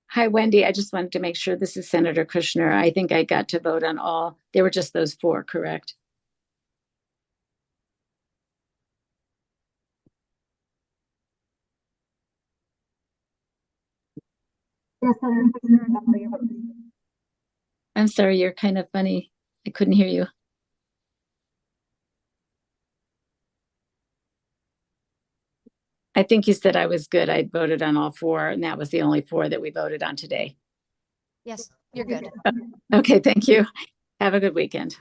Hi, Wendy. I just wanted to make sure this is Senator Kushner. I think I got to vote on all. They were just those four, correct? Yes, Senator Kushner, I'm sorry, you're kind of funny. I couldn't hear you. I think you said I was good. I voted on all four, and that was the only four that we voted on today. yes, you're good. Okay, thank you. Have a good weekend.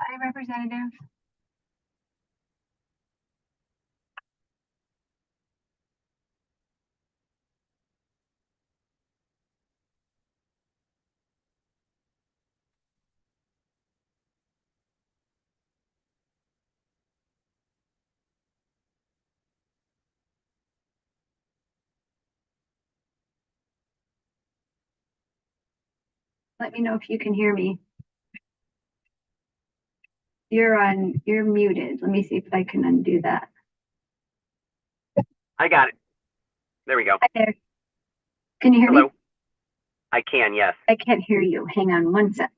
Hi, Representative. Let me know if you can hear me. You're muted. Let me see if I can undo that. I got it. There we go. Hi there. Can you hear me? Hello. I can, yes. I can't hear you. Hang on one sec.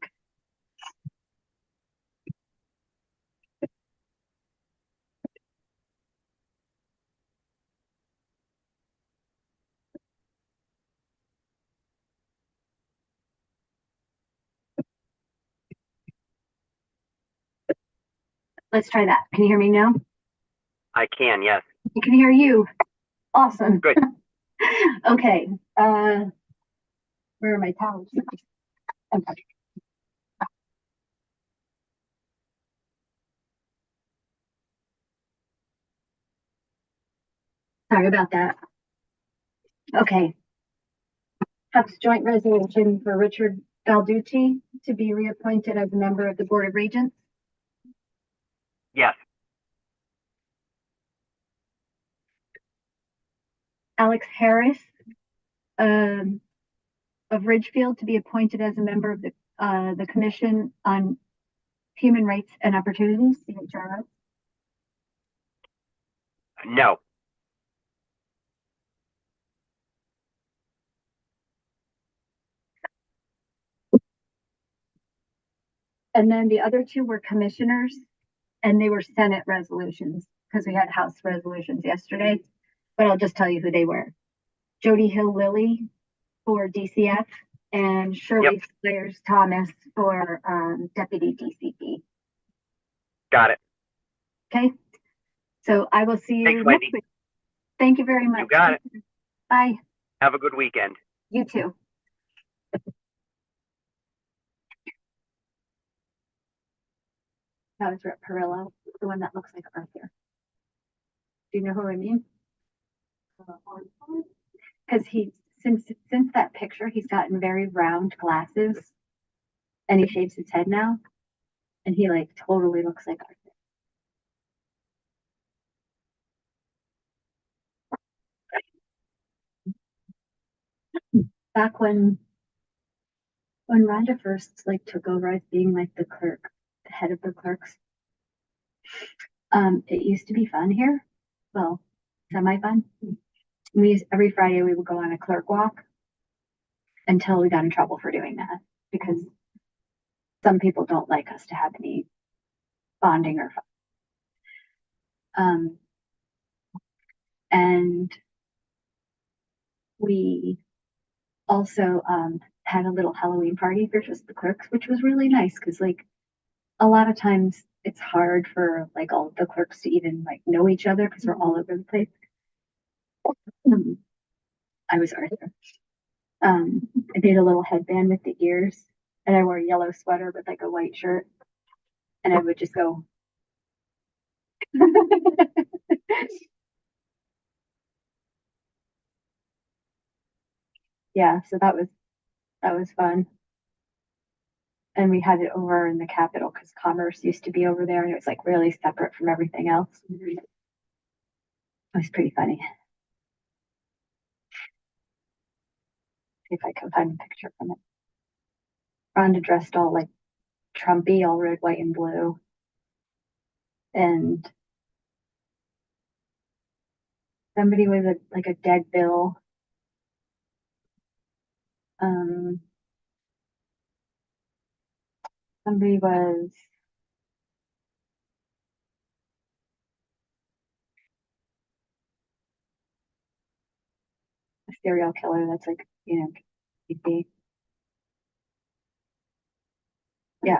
Let's try that. Can you hear me now? I can, yes. I can hear you. Awesome. Good. Okay. Where are my towels? Okay. Sorry about that. Okay. House Joint Resolution for Richard Galducci to be reappointed as a member of the Board of Regents. Yes. Alex Harris of Ridgefield to be appointed as a member of the Commission on Human Rights and Opportunities, CHRO. No. And then the other two were commissioners, and they were Senate resolutions because we had House resolutions yesterday. But I'll just tell you who they were. Jody Hill Lilly for DCF and Shirley Slayers Thomas for Deputy DCP. Got it. Okay. So I will see you Thanks, next Wendy. week. Thank you very much. You got it. Bye. Have a good weekend. You too. That was Rep Perillo, the one that looks like Arthur. Do you know who I mean? Because since that picture, he's gotten very round glasses, and he shaves his head now, and he like totally looks like Arthur. Back when Rhonda first like took over as being like the clerk, the head of the clerks, it used to be fun here. Well, semi-fun. Every Friday we would go on a clerk walk until we got in trouble for doing that because some people don't like us to have any bonding or fun. And we also had a little Halloween party for just the clerks, which was really nice because like a lot of times it's hard for like all the clerks to even like know each other because we're all over the place. I was Arthur. I made a little headband with the ears, and I wore a yellow sweater with like a white shirt, and I would just go. Yeah, so that was fun. And we had it over in the Capitol because Commerce used to be over there, and it was like really separate from everything else. It was pretty funny. See if I can find a picture from it. Rhonda dressed all like Trumpy, all red, white, and blue. And somebody with like a dead Bill. Somebody was a serial killer that's like, creepy. Yeah.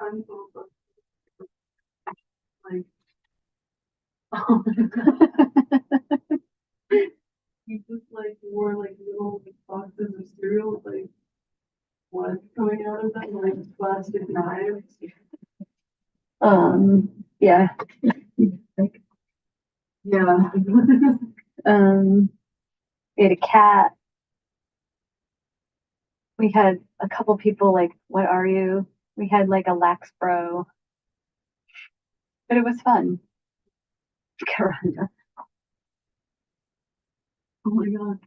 You just like wore like little boxes of cereal with like blood coming out of them, like plastic knives. Yeah. Like, yeah. We had a cat. We had a couple people like, what are you? We had like a lax bro. But it was fun. Karanda. Oh my god.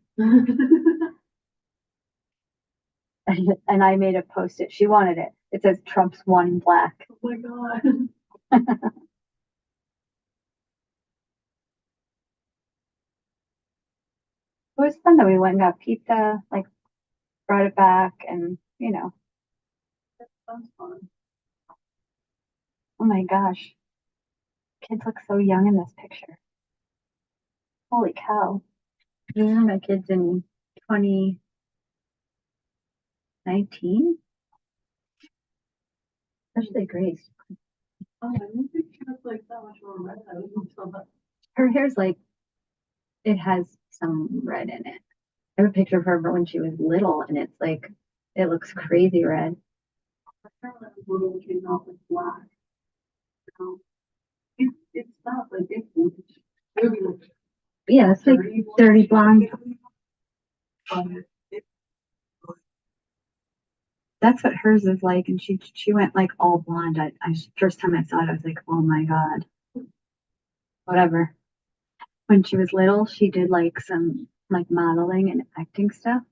And I made a post-it. She wanted it. It says Trump's won in black. Oh my god. It was fun though. We went and got pizza, like brought it back and That sounds fun. Oh my gosh. Kids look so young in this picture. Holy cow. These are my kids in 2019. Especially Grace. Oh, I didn't think she was like that much more red. I wasn't so that. Her hair's like, it has some red in it. I have a picture of her when she was little and it's like, it looks crazy red. Her hair when I was little came out like black. It's not like it's really like, yeah, it's like dirty blonde. That's what hers is like, and she went like all blonde. First time I saw it, I was like, oh my god. Whatever. When she was little, she did like some like modeling and acting stuff.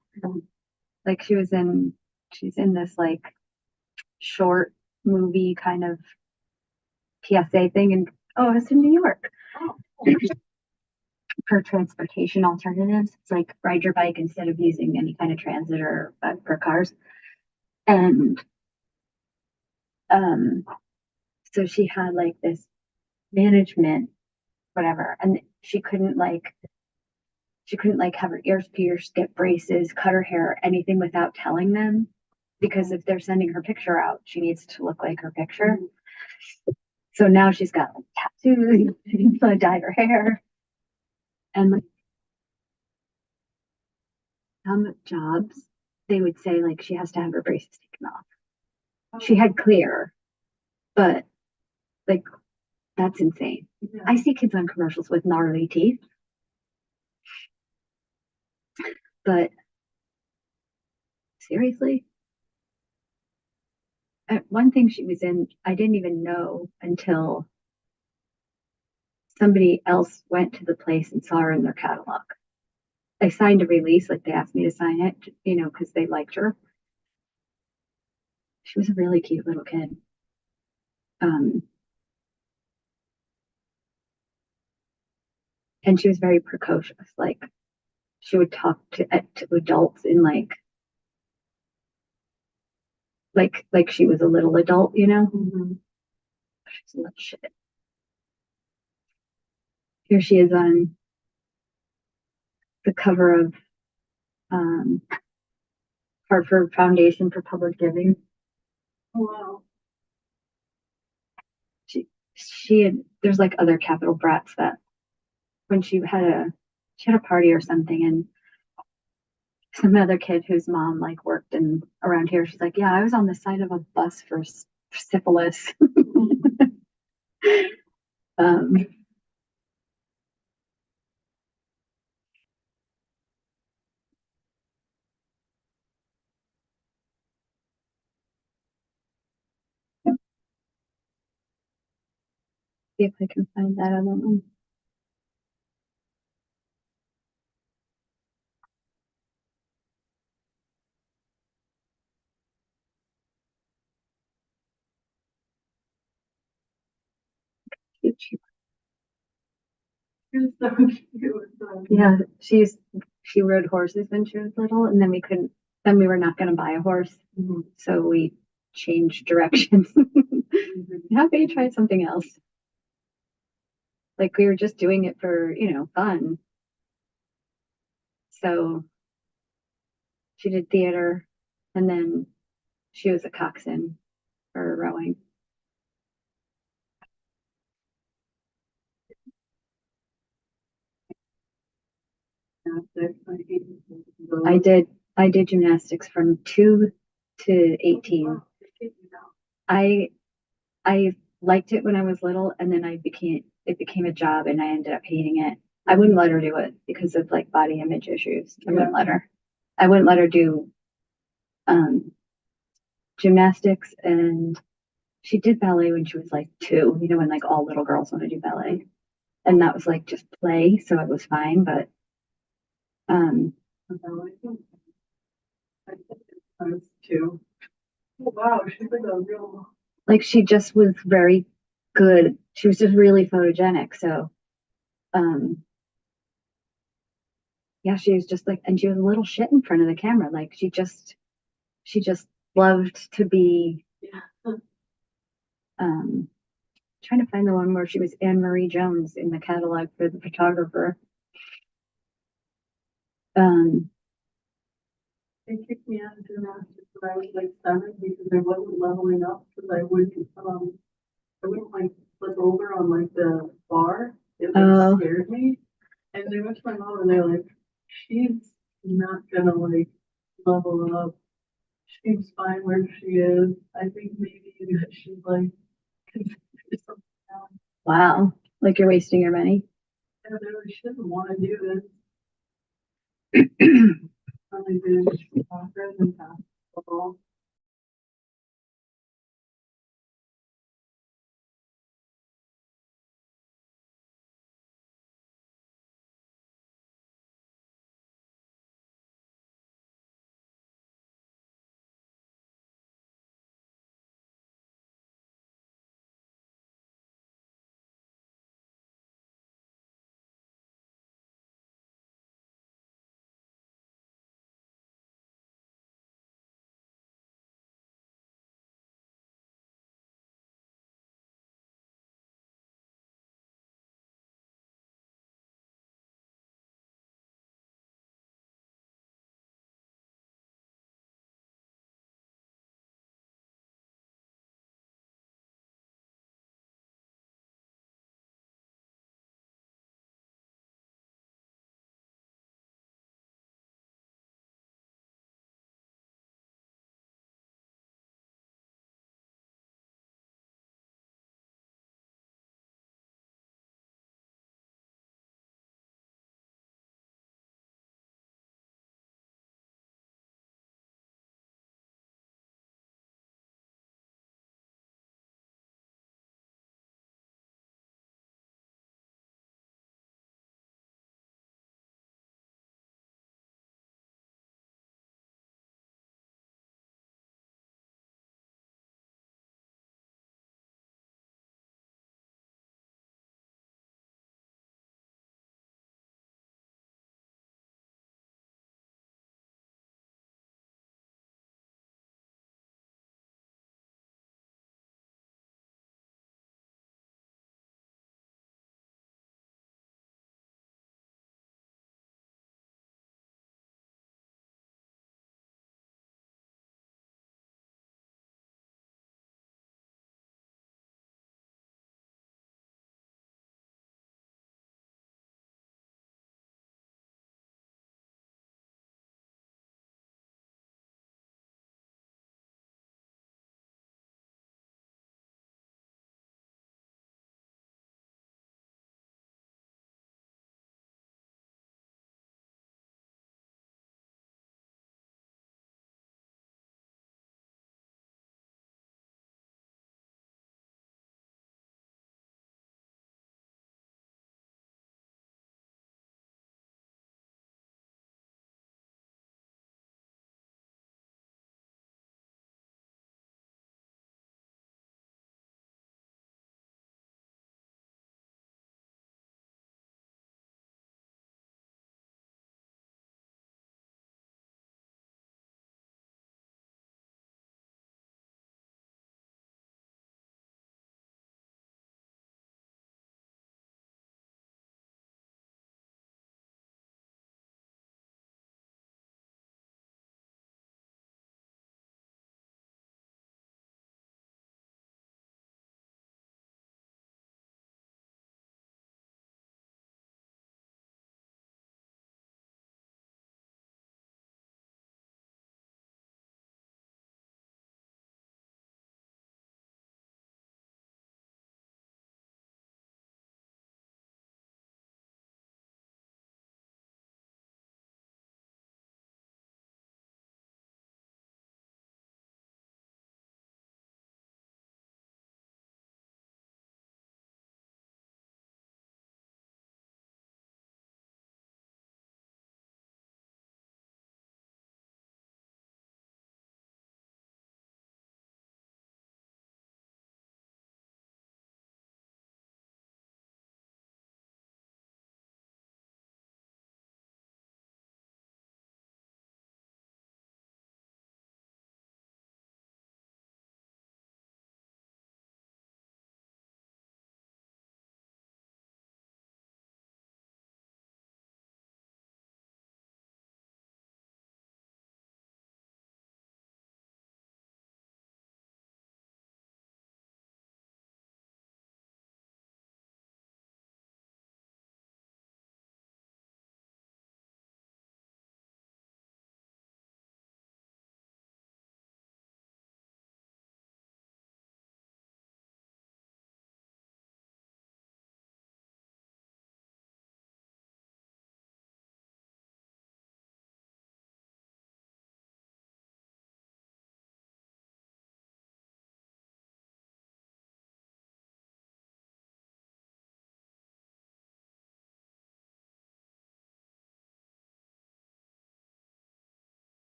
Like she's in this like short movie kind of PSA thing, and oh, it's in New York. For transportation alternatives, it's like ride your bike instead of using any kind of transit or for cars. And so she had like this management, whatever, and she couldn't like have her ears pierced, get braces, cut her hair, anything without telling them, because if they're sending her picture out, she needs to look like her picture. So now she's got like tattoos, so dyed her hair, and like some jobs they would say like she has to have her braces taken off. She had clear, but like that's insane. Yeah. I see kids on commercials with gnarly teeth. But seriously? One thing she was in, I didn't even know until somebody else went to the place and saw her in their catalog. They signed a release, like they asked me to sign it, because they liked her. She was a really cute little kid. And she was very precocious. Like she would talk to adults in like she was a little adult, Mm-hmm. She's a little shit. Here she is on the cover of Hartford Foundation for Public Giving. Oh, wow. There's like other Capitol brats that when she had a party or something, and some other kid whose mom like worked around here, she's like, yeah, I was on the side of a bus for syphilis. See if I can find that other one. Yeah, she rode horses when she was little, and then we were not going to buy a horse, so we changed directions. How about you try something else? Like we were just doing it for fun. So she did theater, and then she was a coxswain for rowing. I did gymnastics from 2 to 18. I liked it when I was little, and then it became a job, and I ended up hating it. I wouldn't let her do it because of like body image issues. I wouldn't let her. I wouldn't let her do gymnastics, and she did ballet when she was like 2, you know, when like all little girls want to do ballet. And that was like just play, so it was fine, but Too. Oh, wow, she's like a real. like she just was very good. She was just really photogenic. So yeah, she was just like, and she was a little shit in front of the camera. Like she just loved to be trying to find the one where she was Anne Marie Jones in the catalog for the photographer. They kicked me out of gymnastics when I was like 7 because I wasn't leveling up because I wouldn't like flip over on like the bar. It like scared me. And they went to my mom and they're like, she's not gonna like level up. She's fine where she is. I think maybe that she's like consider something else. Wow, like you're wasting your money. Yeah, she doesn't want to do this. Only did soccer and basketball.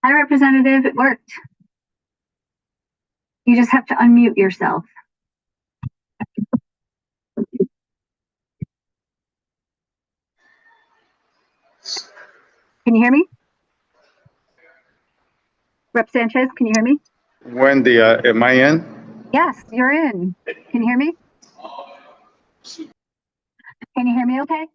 Hi, Representative. It worked. You just have to unmute yourself. Can you hear me? Rep Sanchez, can you hear me? Wendy, am I in? Yes, you're in. Can you hear me? Can you hear me okay?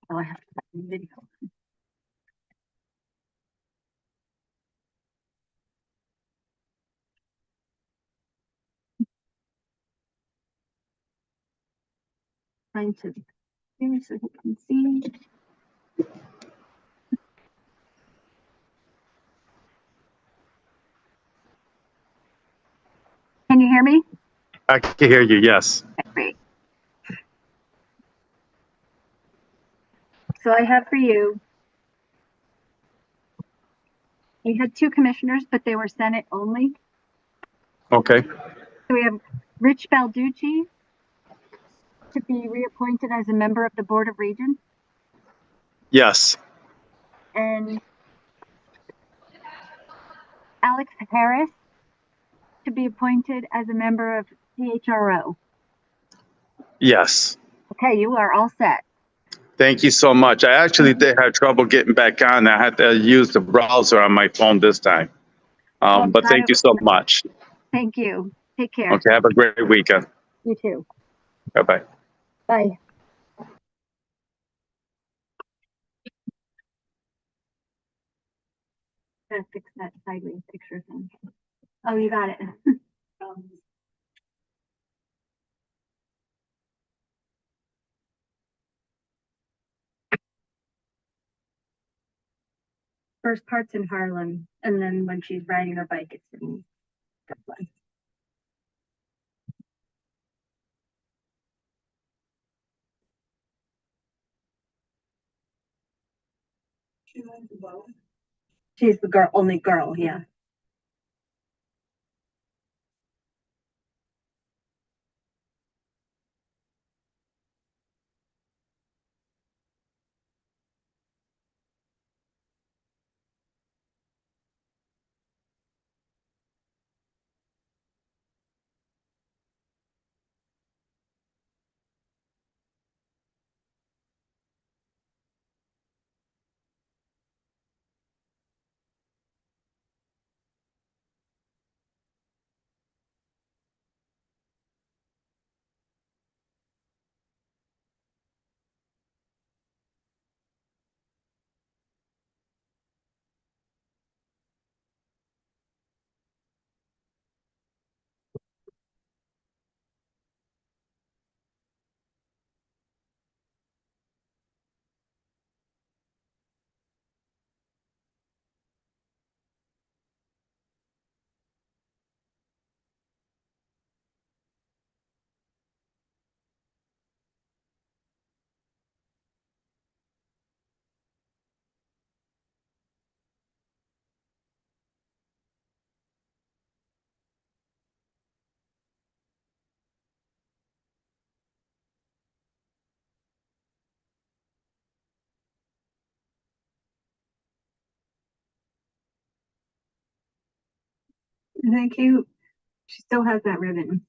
Oh, I have to put in video. Trying to here so you can see. Can you hear me? I can hear you, yes. Okay, great. So I have for you, we had 2 commissioners, but they were Senate only. Okay, So we have Rich Balducci to be reappointed as a member of the Board of Regents, yes, and Alex Harris to be appointed as a member of CHRO. yes. Okay, you are all set. Thank you so much. I actually did have trouble getting back on. I had to use the browser on my phone this time. Well, I'm But glad thank it you was so nice. much. Thank you. Take care. Okay, have a great weekend. You too. Bye-bye. Bye. Gotta fix that sideways picture thing. Oh, you got it. First part's in Harlem, and then when she's riding her bike, it's in Brooklyn. She's the girl, only girl, yeah. Isn't that cute? She still has that ribbon,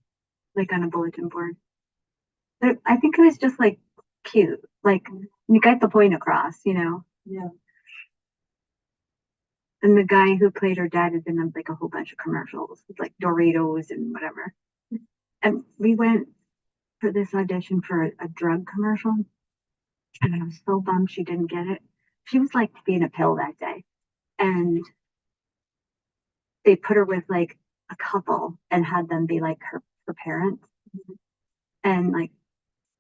like on a bulletin board. But I think it was just like cute, like you got the point across, you know? Yeah. And the guy who played her dad had been in like a whole bunch of commercials with like Doritos and whatever. And we went for this audition for a drug commercial. And I was so bummed she didn't get it. She was like being a pill that day. And they put her with like a couple and had them be like her parents. And like,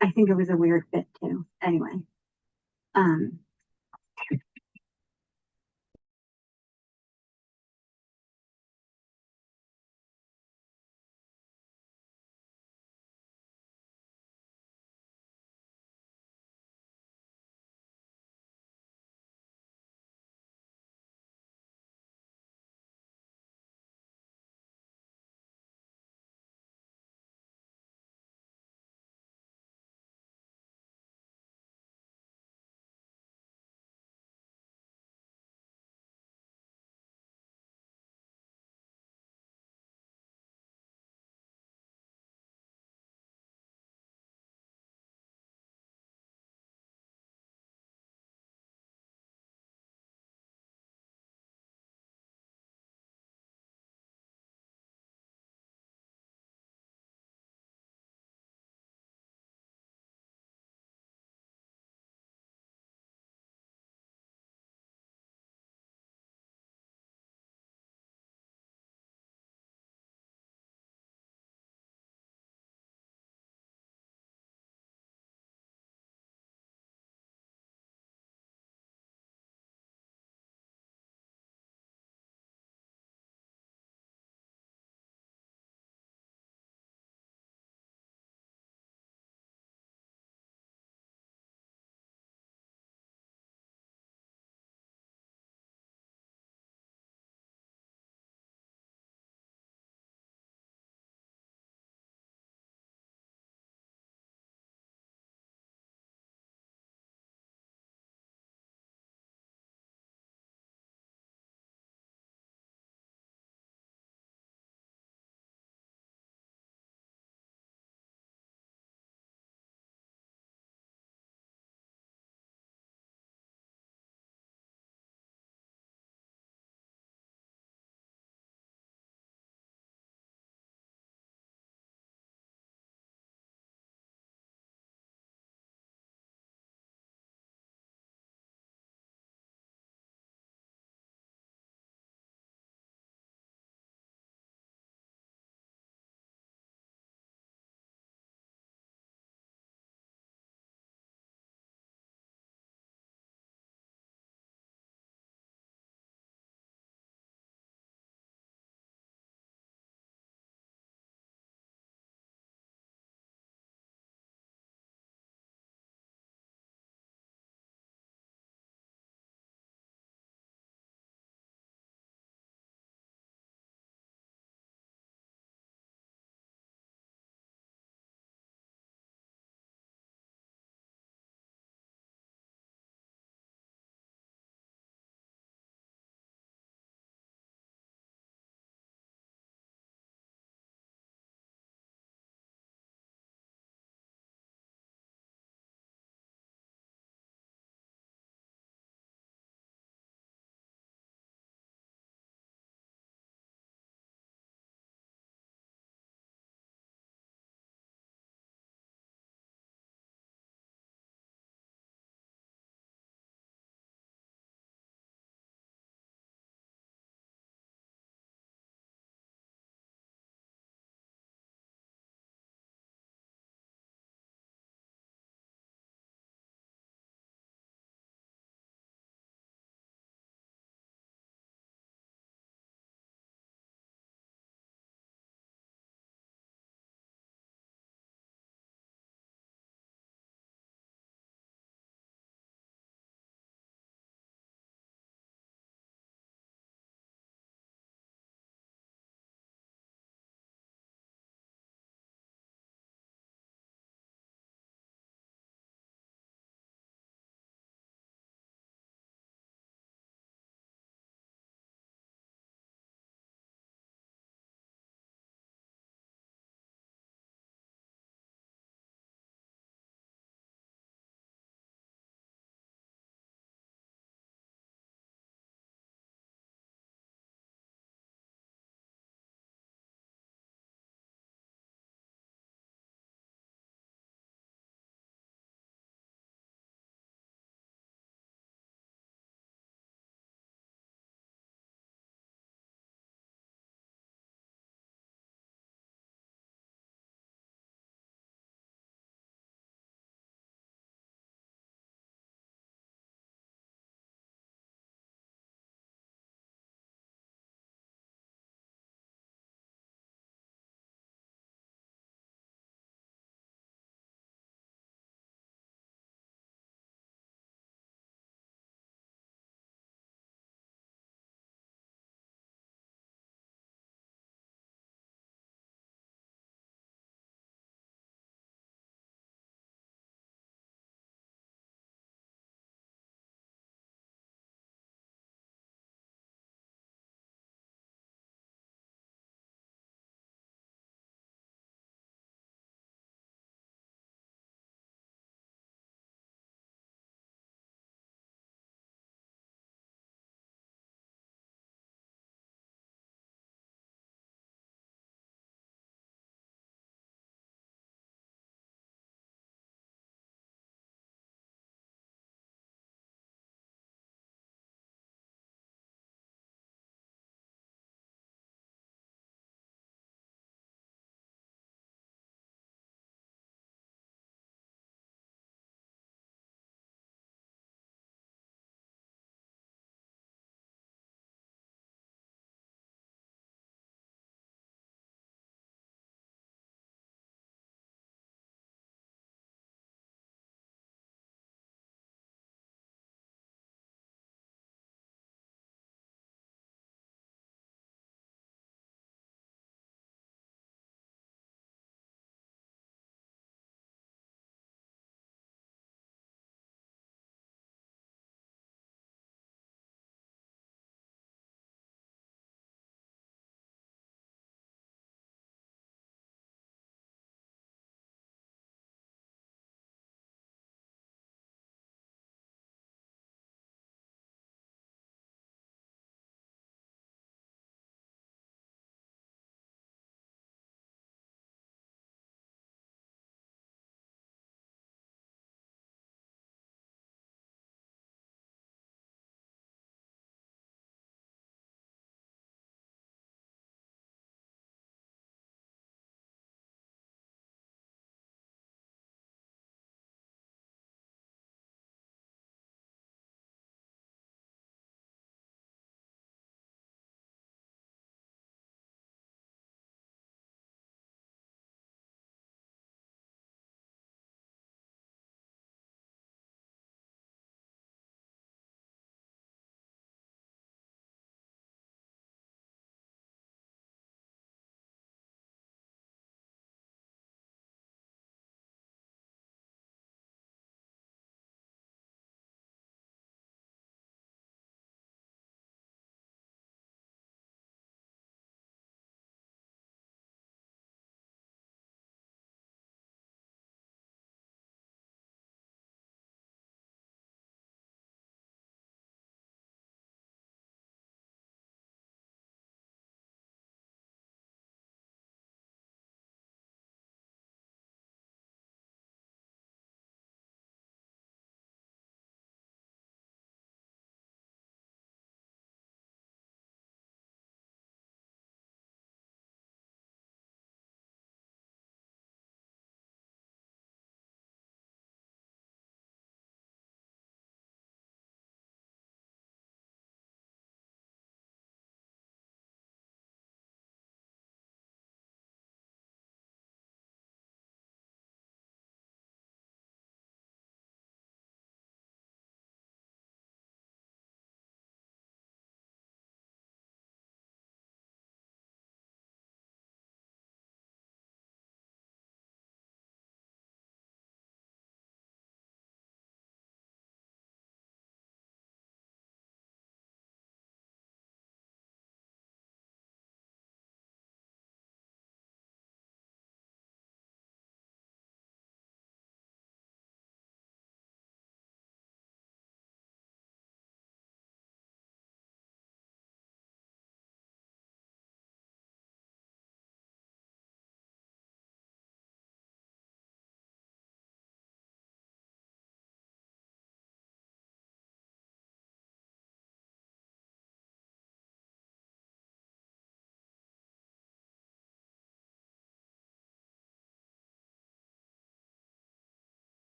I think it was a weird fit too. Anyway, um,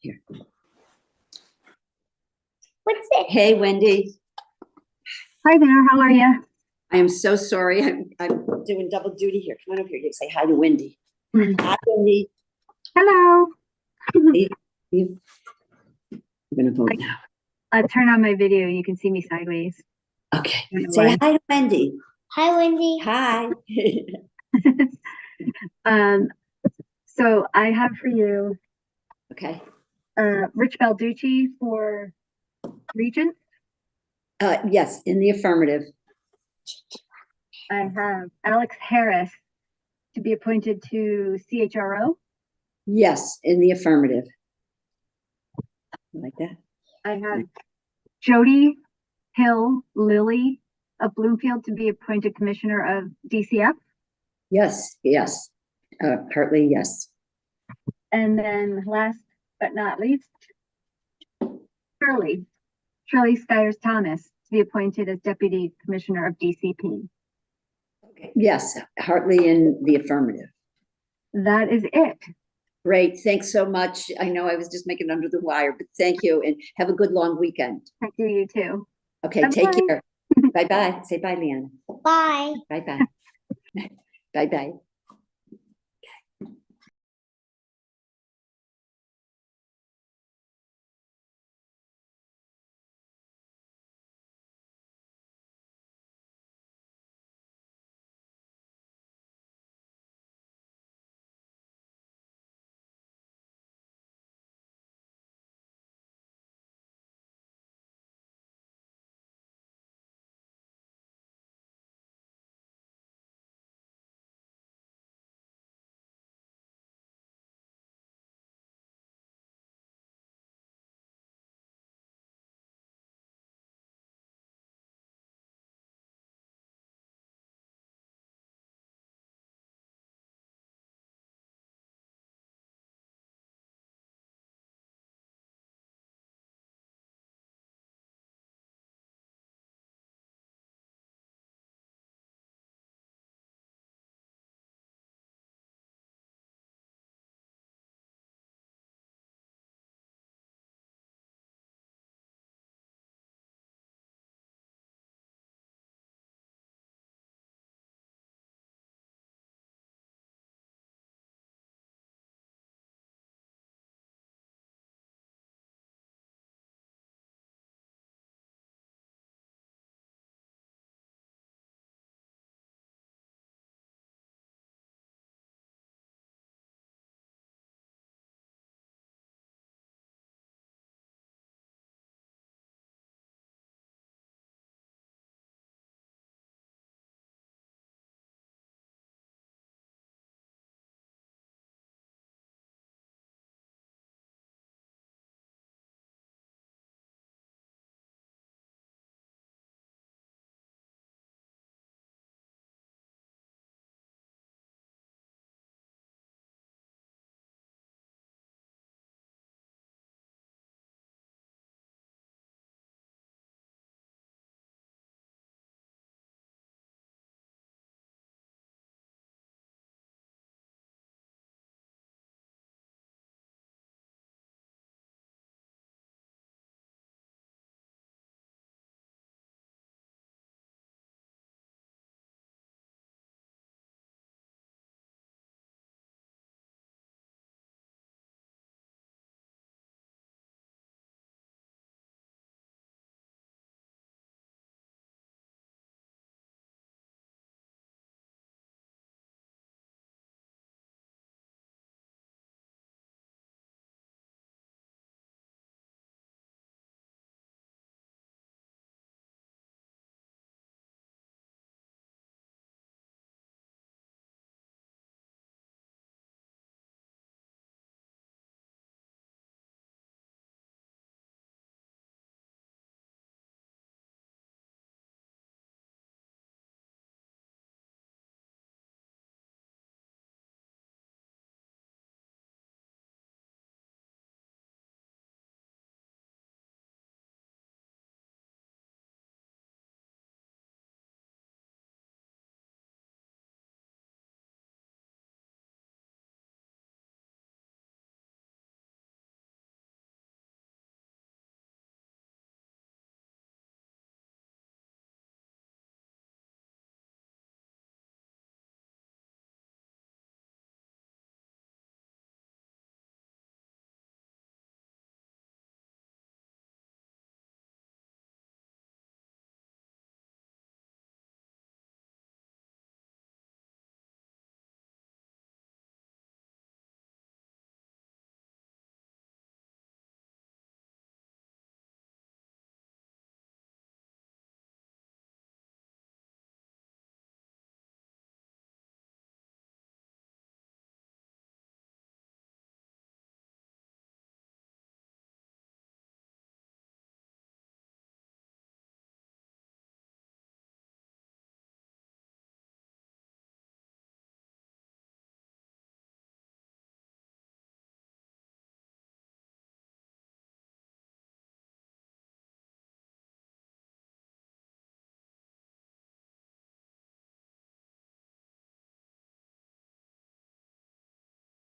Here. What's it? Hey, Wendy. Hi there, how are you? I am so sorry. I'm doing double duty here. Come on over here. You say hi to Wendy. Hi, Wendy. Hello. I'm gonna vote now. Turn on my video. You can see me sideways. Okay. don't know Say why. hi to Wendy. Hi, Wendy. Hi. So I have for you, Okay. Rich Balducci for Regent. Yes, in the affirmative. I have Alex Harris to be appointed to CHRO. Yes, in the affirmative. Like that. I have Jody Hill Lilly of Bloomfield to be appointed Commissioner of DCF. Yes, yes. Hartley, yes. And then last but not least, Shirley Skyers Thomas to be appointed as Deputy Commissioner of DCP. Yes, Hartley in the affirmative. That is it. Great. Thanks so much. I know I was just making it under the wire, but thank you and have a good long weekend. Thank you, you too. Okay, Bye-bye. take care. Bye-bye. Say bye, Leanna. Bye. Bye-bye. Bye-bye.